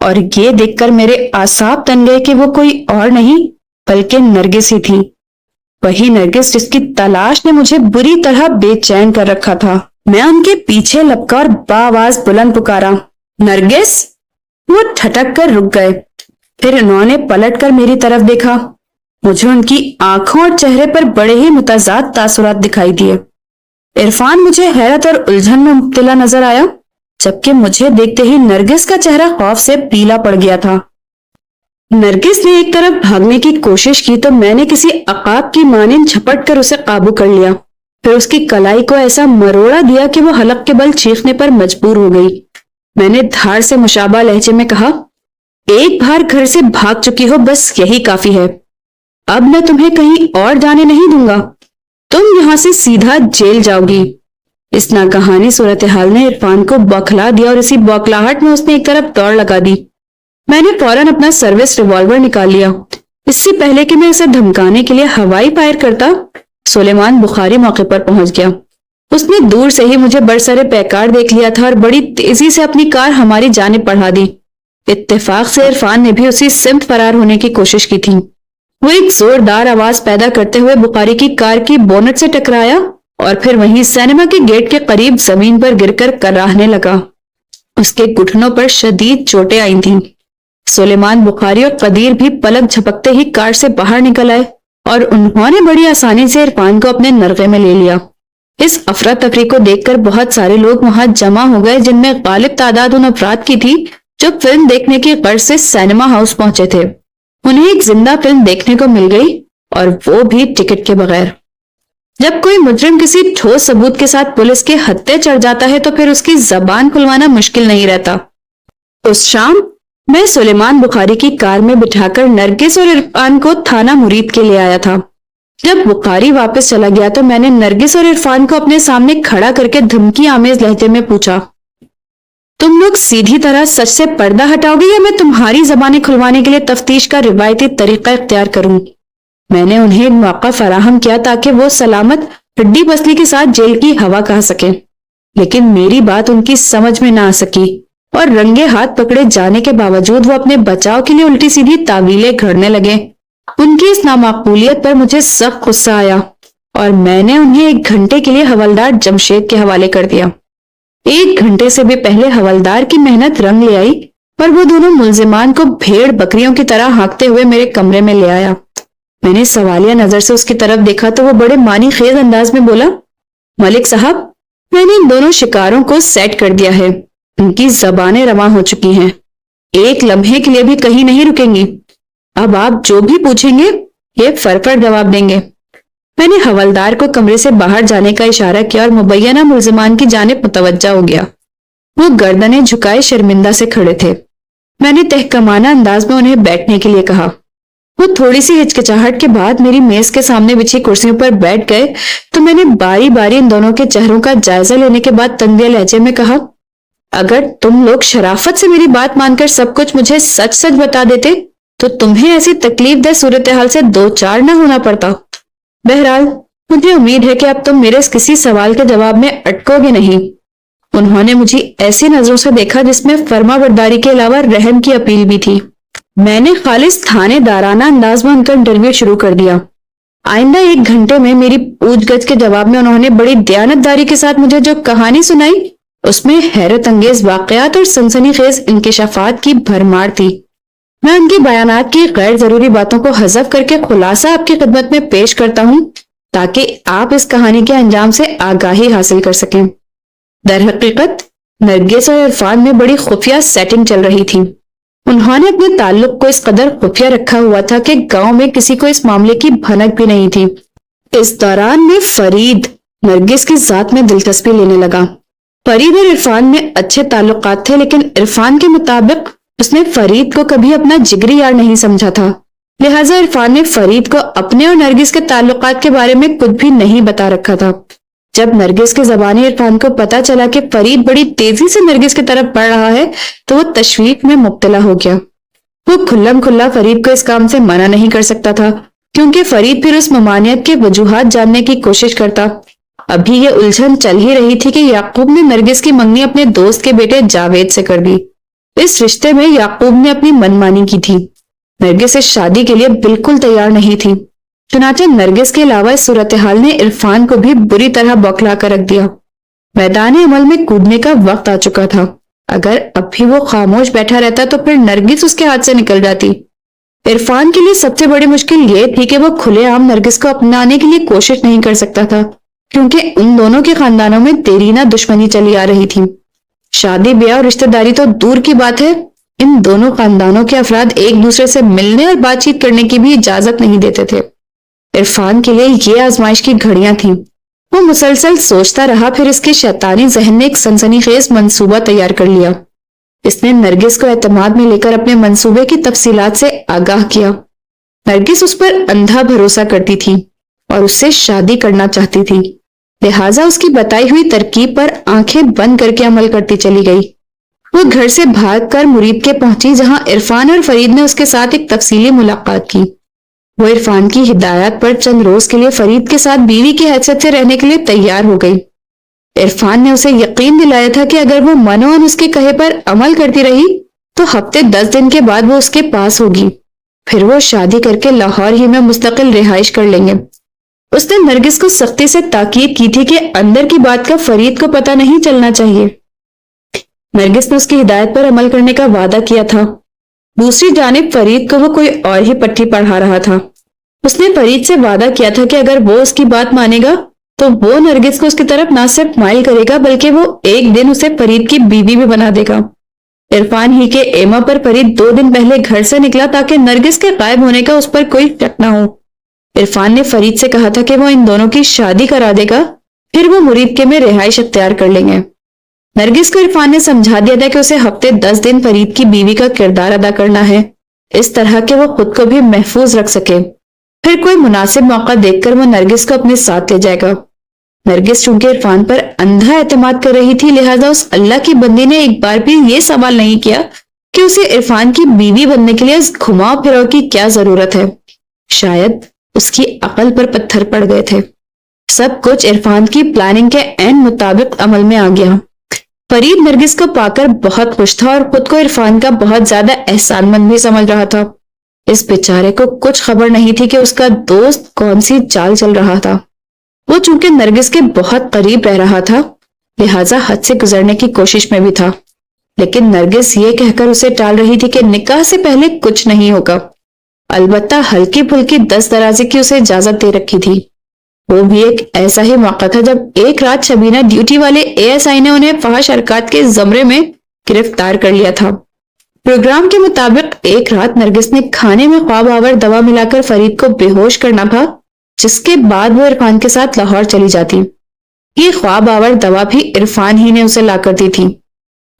اور یہ دیکھ کر میرے اعصاب تن گئے کہ وہ کوئی اور نہیں بلکہ نرگس ہی تھی، وہی نرگس جس کی تلاش نے مجھے بری طرح بے چین کر رکھا تھا۔ میں ان کے پیچھے لپکا اور بآواز بلند پکارا، نرگس! وہ ٹھٹک کر رک گئے، پھر انہوں نے پلٹ کر میری طرف دیکھا۔ مجھے ان کی آنکھوں اور چہرے پر بڑے ہی متضاد تاثرات دکھائی دیے۔ عرفان مجھے حیرت اور الجھن میں مبتلا نظر آیا، جبکہ مجھے دیکھتے ہی نرگس کا چہرہ خوف سے پیلا پڑ گیا تھا۔ نرگس نے ایک طرف بھاگنے کی کوشش کی تو میں نے کسی عقاب کی مانند جھپٹ کر اسے قابو کر لیا، پھر اس کی کلائی کو ایسا مروڑا دیا کہ وہ حلق کے بل چیخنے پر مجبور ہو گئی۔ میں نے دھاڑ سے مشابہ لہجے میں کہا، ایک بار گھر سے بھاگ چکی ہو، بس یہی کافی ہے، اب میں تمہیں کہیں اور جانے نہیں دوں گا، تم یہاں سے سیدھا جیل جاؤ گی۔ اس ناگہانی صورتحال نے عرفان کو بوکھلا دیا اور اسی بوکھلاہٹ میں اس نے ایک طرف دوڑ لگا دی۔ میں نے فوراً اپنا سروس ریوالور نکال لیا۔ اس سے پہلے کہ میں اسے دھمکانے کے لیے ہوائی فائر کرتا، سلیمان بخاری موقع پر پہنچ گیا۔ اس نے دور سے ہی مجھے برسر پیکار دیکھ لیا تھا اور بڑی تیزی سے اپنی کار ہماری جانب بڑھا دی۔ اتفاق سے عرفان نے بھی اسی سمت فرار ہونے کی کوشش کی تھی۔ وہ ایک زوردار آواز پیدا کرتے ہوئے بخاری کی کار کی بونٹ سے ٹکرایا اور پھر وہیں سینما کے گیٹ کے قریب زمین پر گر کر کراہنے لگا۔ اس کے گھٹنوں پر شدید چوٹیں آئی تھیں۔ سلیمان بخاری اور قدیر بھی پلک جھپکتے ہی کار سے باہر نکل آئے اور انہوں نے بڑی آسانی سے عرفان کو اپنے نرغے میں لے لیا۔ اس افراتفری کو دیکھ کر بہت سارے لوگ وہاں جمع ہو گئے، جن میں غالب تعداد ان افراد کی تھی جو فلم دیکھنے کی غرض سے سینما ہاؤس پہنچے تھے۔ انہیں ایک زندہ فلم دیکھنے کو مل گئی، اور وہ بھی ٹکٹ کے بغیر۔ جب کوئی مجرم کسی ٹھوس ثبوت کے ساتھ پولیس کے ہتھے چڑھ جاتا ہے تو پھر اس کی زبان کھلوانا مشکل نہیں رہتا۔ اس شام میں سلیمان بخاری کی کار میں بٹھا کر نرگس اور عرفان کو تھانہ مرید کے لے آیا تھا۔ جب بخاری واپس چلا گیا تو میں نے نرگس اور عرفان کو اپنے سامنے کھڑا کر کے دھمکی آمیز لہجے میں پوچھا، تم لوگ سیدھی طرح سچ سے پردہ ہٹاؤ گے یا میں تمہاری زبانیں کھلوانے کے لیے تفتیش کا روایتی طریقہ اختیار کروں؟ میں نے انہیں موقع فراہم کیا تاکہ وہ سلامت ہڈی پسلی کے ساتھ جیل کی ہوا کہہ سکیں، لیکن میری بات ان کی سمجھ میں نہ آ سکی اور رنگے ہاتھ پکڑے جانے کے باوجود وہ اپنے بچاؤ کے لیے الٹی سیدھی تعویلیں گھڑنے لگے۔ ان کی اس نامعقولیت پر مجھے سخت غصہ آیا اور میں نے انہیں 1 گھنٹے کے لیے حوالدار جمشید کے حوالے کر دیا۔ 1 گھنٹے سے بھی پہلے حوالدار کی محنت رنگ لے آئی اور وہ دونوں ملزمان کو بھیڑ بکریوں کی طرح ہانکتے ہوئے میرے کمرے میں لے آیا۔ میں نے سوالیہ نظر سے اس کی طرف دیکھا تو وہ بڑے معنی خیز انداز میں بولا، ملک صاحب، میں نے ان دونوں شکاروں کو سیٹ کر دیا ہے، ان کی زبانیں رواں ہو چکی ہیں، 1 لمحے کے لیے بھی کہیں نہیں رکیں گی، اب آپ جو بھی پوچھیں گے یہ فرفر جواب دیں گے۔ میں نے حوالدار کو کمرے سے باہر جانے کا اشارہ کیا اور مبینہ ملزمان کی جانب متوجہ ہو گیا۔ وہ گردنیں جھکائے شرمندہ سے کھڑے تھے۔ میں نے تحکمانہ انداز میں انہیں بیٹھنے کے لیے کہا۔ وہ تھوڑی سی ہچکچاہٹ کے بعد میری میز کے سامنے بچھی کرسیوں پر بیٹھ گئے تو میں نے باری باری ان دونوں کے چہروں کا جائزہ لینے کے بعد تنزیہ لہجے میں کہا، اگر تم لوگ شرافت سے میری بات مان کر سب کچھ مجھے سچ سچ بتا دیتے تو تمہیں ایسی تکلیف دہ صورتحال سے دو چار نہ ہونا پڑتا۔ بہرحال مجھے امید ہے کہ اب تم میرے کسی سوال کے جواب میں اٹکو گے نہیں۔ انہوں نے مجھے ایسی نظروں سے دیکھا جس میں فرما برداری کے علاوہ رحم کی اپیل بھی تھی۔ میں نے خالص تھانے دارانہ انداز میں ان کا انٹرویو شروع کر دیا۔ آئندہ 1 گھنٹے میں میری پوچھ گچھ کے جواب میں انہوں نے بڑی دیانتداری کے ساتھ مجھے جو کہانی سنائی اس میں حیرت انگیز واقعات اور سنسنی خیز انکشافات کی بھرمار تھی۔ میں ان کی بیانات کی غیر ضروری باتوں کو حذف کر کے خلاصہ آپ کی خدمت میں پیش کرتا ہوں تاکہ آپ اس کہانی کے انجام سے آگاہی حاصل کر سکیں۔ در حقیقت نرگس اور عرفان میں بڑی خفیہ سیٹنگ چل رہی تھی۔ انہوں نے اپنے تعلق کو اس قدر خفیہ رکھا ہوا تھا کہ گاؤں میں کسی کو اس معاملے کی بھنک بھی نہیں تھی۔ اس دوران میں فرید نرگس کی ذات میں دلچسپی لینے لگا۔ فرید اور عرفان میں اچھے تعلقات تھے، لیکن عرفان کے مطابق اس نے فرید کو کبھی اپنا جگری یار نہیں سمجھا تھا، لہٰذا عرفان نے فرید کو اپنے اور نرگس کے تعلقات کے بارے میں کچھ بھی نہیں بتا رکھا تھا۔ جب نرگس کے زبانی عرفان کو پتا چلا کہ فرید بڑی تیزی سے نرگس کی طرف بڑھ رہا ہے تو وہ تشویق میں مبتلا ہو گیا۔ وہ کھلم کھلا فرید کو اس کام سے منع نہیں کر سکتا تھا کیونکہ فرید پھر اس ممانعت کے وجوہات جاننے کی کوشش کرتا۔ ابھی یہ الجھن چل ہی رہی تھی کہ یعقوب نے نرگس کی منگنی اپنے دوست کے بیٹے جاوید سے کر دی۔ اس رشتے میں یعقوب نے اپنی منمانی کی تھی۔ نرگس اس شادی کے لیے بالکل تیار نہیں تھی، چنانچہ نرگس کے علاوہ اس صورتحال نے عرفان کو بھی بری طرح بوکھلا کر رکھ دیا۔ میدان عمل میں کودنے کا وقت آ چکا تھا۔ اگر اب بھی وہ خاموش بیٹھا رہتا تو پھر نرگس اس کے ہاتھ سے نکل جاتی۔ عرفان کے لیے سب سے بڑی مشکل یہ تھی کہ وہ کھلے عام نرگس کو اپنانے کے لیے کوشش نہیں کر سکتا تھا کیونکہ ان دونوں کے خاندانوں میں دیرینہ دشمنی چلی آ رہی تھی۔ شادی بیاہ اور رشتہ داری تو دور کی بات ہے، ان دونوں خاندانوں کے افراد ایک دوسرے سے ملنے اور بات چیت کرنے کی بھی اجازت نہیں دیتے تھے۔ عرفان کے لیے یہ آزمائش کی گھڑیاں تھیں۔ وہ مسلسل سوچتا رہا، پھر اس کے شیطانی ذہن نے ایک سنسنی خیز منصوبہ تیار کر لیا۔ اس نے نرگس کو اعتماد میں لے کر اپنے منصوبے کی تفصیلات سے آگاہ کیا۔ نرگس اس پر اندھا بھروسہ کرتی تھی اور اس سے شادی کرنا چاہتی تھی، لہٰذا اس کی بتائی ہوئی ترکیب پر آنکھیں بند کر کے عمل کرتی چلی گئی۔ وہ گھر سے بھاگ کر مرید کے پہنچی جہاں عرفان اور فرید نے اس کے ساتھ ایک تفصیلی ملاقات کی۔ وہ عرفان کی ہدایات پر چند روز کے لیے فرید کے ساتھ بیوی کی حیثیت سے رہنے کے لیے تیار ہو گئی۔ عرفان نے اسے یقین دلایا تھا کہ اگر وہ منوان اس کے کہے پر عمل کرتی رہی تو ہفتے 10 دن کے بعد وہ اس کے پاس ہوگی، پھر وہ شادی کر کے لاہور ہی میں مستقل رہائش کر لیں گے۔ اس نے نرگس کو سختی سے تاکید کی تھی کہ اندر کی بات کا فرید کو پتہ نہیں چلنا چاہیے۔ نرگس نے اس کی ہدایت پر عمل کرنے کا وعدہ کیا تھا۔ دوسری جانب فرید کو وہ کوئی اور ہی پٹھی پڑھا رہا تھا۔ اس نے فرید سے وعدہ کیا تھا کہ اگر وہ اس کی بات مانے گا تو وہ نرگس کو اس کی طرف نہ صرف مائل کرے گا بلکہ وہ ایک دن اسے فرید کی بیوی بھی بنا دے گا۔ عرفان ہی کے ایما پر فرید 2 دن پہلے گھر سے نکلا تاکہ نرگس کے غائب ہونے کا اس پر کوئی شک نہ ہو۔ عرفان نے فرید سے کہا تھا کہ وہ ان دونوں کی شادی کرا دے گا، پھر وہ مرید کے میں رہائش اختیار کر لیں گے۔ نرگس کو عرفان نے سمجھا دیا تھا کہ اسے ہفتے 10 دن فرید کی بیوی کا کردار ادا کرنا ہے، اس طرح کہ وہ خود کو بھی محفوظ رکھ سکے۔ پھر کوئی مناسب موقع دیکھ کر وہ نرگس کو اپنے ساتھ لے جائے گا۔ نرگس چونکہ عرفان پر اندھا اعتماد کر رہی تھی، لہٰذا اس اللہ کی بندی نے ایک بار بھی یہ سوال نہیں کیا کہ اسے عرفان کی بیوی بننے کے لیے اس گھماؤ پھراؤ کی کیا ضرورت ہے۔ شاید اس کی عقل پر پتھر پڑ گئے تھے۔ سب کچھ عرفان کی پلاننگ کے عین مطابق عمل میں آ گیا۔ فرید نرگس کو پا کر بہت خوش تھا اور خود کو عرفان کا بہت زیادہ احسان مند بھی سمجھ رہا تھا۔ اس بیچارے کو کچھ خبر نہیں تھی کہ اس کا دوست کون سی چال چل رہا تھا۔ وہ چونکہ نرگس کے بہت قریب رہ رہا تھا، لہٰذا حد سے گزرنے کی کوشش میں بھی تھا، لیکن نرگس یہ کہہ کر اسے ٹال رہی تھی کہ نکاح سے پہلے کچھ نہیں ہوگا۔ البتہ ہلکی پھلکی 10 درازی کی اسے اجازت دے رکھی تھی۔ وہ بھی ایک ایسا ہی موقع تھا جب ایک رات شبینہ ڈیوٹی والے ASI نے انہیں فحش حرکات کے زمرے میں گرفتار کر لیا تھا۔ پروگرام کے مطابق ایک رات نرگس نے کھانے میں خواب آور دوا ملا کر فرید کو بے ہوش کرنا تھا، جس کے بعد وہ عرفان کے ساتھ لاہور چلی جاتی۔ یہ خواب آور دوا بھی عرفان ہی نے اسے لا کر دی تھی۔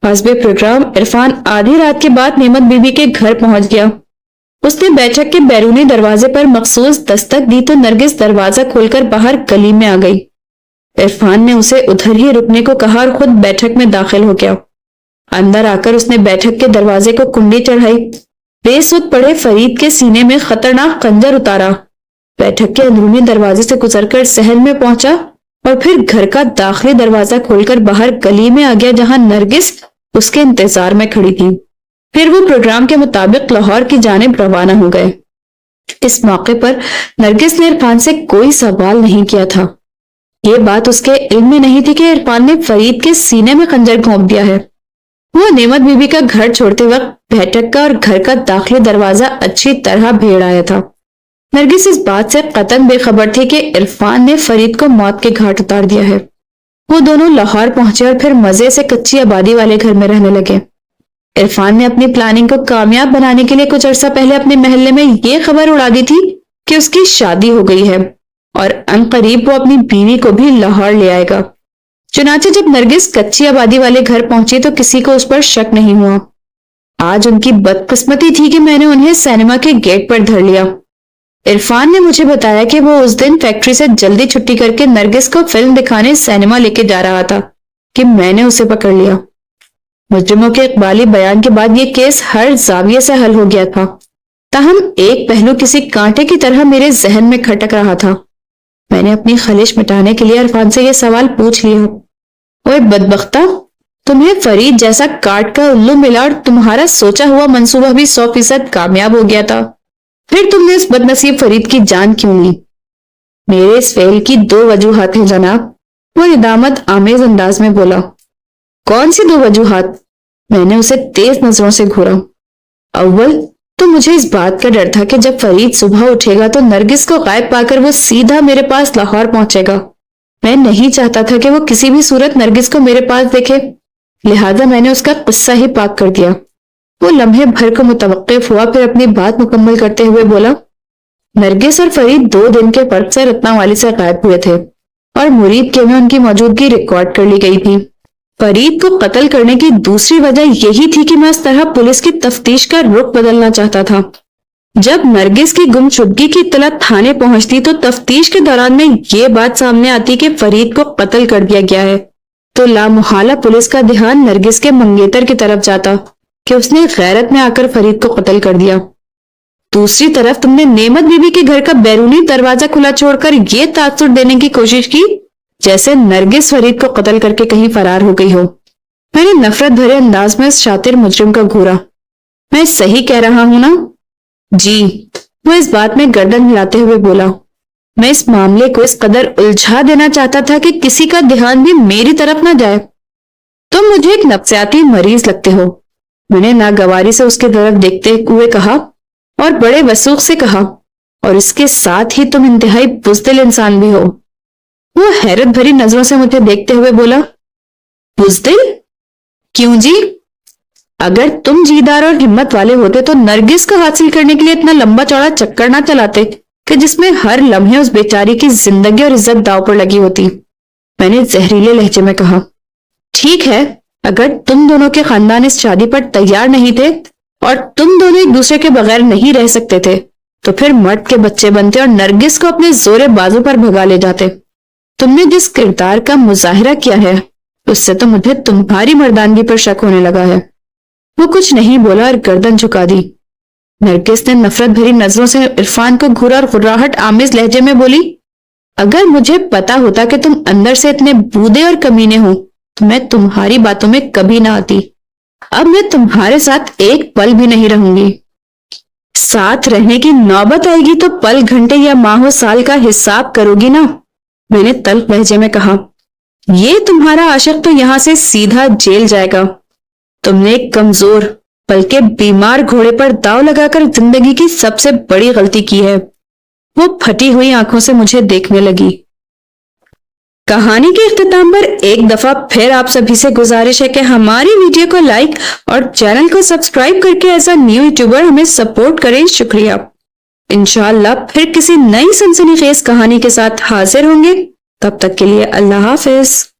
حسب پروگرام عرفان آدھی رات کے بعد نعمت بی بی کے گھر پہنچ گیا۔ اس نے بیٹھک کے بیرونی دروازے پر مخصوص دستک دی تو نرگس دروازہ کھول کر باہر گلی میں آ گئی۔ عرفان نے اسے ادھر ہی رکنے کو کہا اور خود بیٹھک میں داخل ہو گیا۔ اندر آ کر اس نے بیٹھک کے دروازے کو کنڈی چڑھائی، بے سود پڑے فرید کے سینے میں خطرناک خنجر اتارا، بیٹھک کے اندرونی دروازے سے گزر کر صحن میں پہنچا اور پھر گھر کا داخلی دروازہ کھول کر باہر گلی میں آ گیا جہاں نرگس اس کے انتظار میں کھڑی تھی۔ پھر وہ پروگرام کے مطابق لاہور کی جانب روانہ ہو گئے۔ اس موقع پر نرگس نے عرفان سے کوئی سوال نہیں کیا تھا۔ یہ بات اس کے علم میں نہیں تھی کہ عرفان نے فرید کے سینے میں خنجر گھونپ دیا ہے۔ وہ نعمت بی بی کا گھر چھوڑتے وقت بیٹھک کا اور گھر کا داخلی دروازہ اچھی طرح بھیڑ آیا تھا۔ نرگس اس بات سے قطعاً بے خبر تھی کہ عرفان نے فرید کو موت کے گھاٹ اتار دیا ہے۔ وہ دونوں لاہور پہنچے اور پھر مزے سے کچی آبادی والے گھر میں رہنے لگے۔ عرفان نے اپنی پلاننگ کو کامیاب بنانے کے لیے کچھ عرصہ پہلے اپنے محلے میں یہ خبر اڑا دی تھی کہ اس کی شادی ہو گئی ہے اور عنقریب وہ اپنی بیوی کو بھی لاہور لے آئے گا۔ چنانچہ جب نرگس کچی آبادی والے گھر پہنچی تو کسی کو اس پر شک نہیں ہوا۔ آج ان کی بدقسمتی تھی کہ میں نے انہیں سینما کے گیٹ پر دھر لیا۔ عرفان نے مجھے بتایا کہ وہ اس دن فیکٹری سے جلدی چھٹی کر کے نرگس کو فلم دکھانے سینما لے کے جا رہا تھا کہ میں نے اسے پکڑ لیا۔ مجرموں کے اقبالی بیان کے بعد یہ کیس ہر زاویے سے حل ہو گیا تھا، تاہم ایک پہلو کسی کانٹے کی طرح میرے ذہن میں کھٹک رہا تھا۔ میں نے اپنی خلش مٹانے کے لیے عرفان سے یہ سوال پوچھ لیا، اوے بدبختہ، تمہیں فرید جیسا کاٹ کا الو ملا اور تمہارا سوچا ہوا منصوبہ بھی 100% کامیاب ہو گیا تھا، پھر تم نے اس بدنصیب فرید کی جان کیوں لی؟ میرے اس فعل کی 2 وجوہات ہیں جناب، وہ ندامت آمیز انداز میں بولا۔ کون سی 2 وجوہات؟ میں نے اسے تیز نظروں سے گھورا۔ اول تو مجھے اس بات کا ڈر تھا کہ جب فرید صبح اٹھے گا تو نرگس کو غائب پا کر وہ سیدھا میرے پاس لاہور پہنچے گا۔ میں نہیں چاہتا تھا کہ وہ کسی بھی صورت نرگس کو میرے پاس دیکھے، لہذا میں نے اس کا قصہ ہی پاک کر دیا۔ وہ لمحے بھر کو متوقف ہوا، پھر اپنی بات مکمل کرتے ہوئے بولا، نرگس اور فرید 2 دن کے فرق سے رتناوالی سے غائب ہوئے تھے اور مرید کے میں ان کی موجودگی ریکارڈ کر لی گئی تھی۔ فرید کو قتل کرنے کی دوسری وجہ یہی تھی کہ میں اس طرح پولیس کی تفتیش کا رخ بدلنا چاہتا تھا۔ جب نرگس کی گمشدگی کی اطلاع تھانے پہنچتی تو تفتیش کے دوران میں یہ بات سامنے آتی کہ فرید کو قتل کر دیا گیا ہے، تو لامحالہ پولیس کا دھیان نرگس کے منگیتر کی طرف جاتا کہ اس نے غیرت میں آ کر فرید کو قتل کر دیا۔ دوسری طرف تم نے نعمت بی بی کے گھر کا بیرونی دروازہ کھلا چھوڑ کر یہ تاثر دینے کی کوشش کی جیسے نرگس فرید کو قتل کر کے کہیں فرار ہو گئی ہو۔ میں نے نفرت بھرے انداز میں اس شاطر مجرم کا گھورا۔ میں صحیح کہہ رہا ہوں نا؟ جی، وہ اس بات میں گردن ہلاتے ہوئے بولا۔ میں اس معاملے کو اس قدر الجھا دینا چاہتا تھا کہ کسی کا دھیان بھی میری طرف نہ جائے۔ تم مجھے ایک نفسیاتی مریض لگتے ہو، میں نے ناگواری سے اس کی طرف دیکھتے ہوئے کہا اور بڑے وثوق سے کہا، اور اس کے ساتھ ہی تم انتہائی بزدل انسان بھی ہو۔ وہ حیرت بھری نظروں سے مجھے دیکھتے ہوئے بولا، بزدل؟ کیوں جی؟ اگر تم جیدار اور ہمت والے ہوتے تو نرگس کو حاصل کرنے کے لیے اتنا لمبا چوڑا چکر نہ چلاتے کہ جس میں ہر لمحے اس بیچاری کی زندگی اور عزت داؤ پر لگی ہوتی۔ میں نے زہریلے لہجے میں کہا، ٹھیک ہے، اگر تم دونوں کے خاندان اس شادی پر تیار نہیں تھے اور تم دونوں ایک دوسرے کے بغیر نہیں رہ سکتے تھے تو پھر مرد کے بچے بنتے اور نرگس کو اپنے زور بازو پر بھگا لے جاتے۔ تم نے جس کردار کا مظاہرہ کیا ہے اس سے تو مجھے تمہاری مردانگی پر شک ہونے لگا ہے۔ وہ کچھ نہیں بولا اور گردن جھکا دی۔ نرگس نے نفرت بھری نظروں سے عرفان کو گھورا اور غراہٹ آمیز لہجے میں بولی، اگر مجھے پتا ہوتا کہ تم اندر سے اتنے بودے اور کمینے ہو تو میں تمہاری باتوں میں کبھی نہ آتی۔ اب میں تمہارے ساتھ ایک پل بھی نہیں رہوں گی۔ ساتھ رہنے کی نوبت آئے گی تو پل، گھنٹے یا ماہ و سال کا حساب کرو گی نا، میں نے تلخ لہجے میں کہا۔ یہ تمہارا عاشق تو یہاں سے سیدھا جیل جائے گا۔ تم نے ایک کمزور بلکہ بیمار گھوڑے پر داؤ لگا کر زندگی کی سب سے بڑی غلطی کی ہے۔ وہ پھٹی ہوئی آنکھوں سے مجھے دیکھنے لگی۔ کہانی کے اختتام پر ایک دفعہ پھر آپ سبھی سے گزارش ہے کہ ہماری ویڈیو کو لائک اور چینل کو سبسکرائب کر کے ایز اے نیو یوٹیوبر ہمیں سپورٹ کریں۔ شکریہ۔ انشاءاللہ پھر کسی نئی سنسنی خیز کہانی کے ساتھ حاضر ہوں گے. تب تک کے لیے اللہ حافظ.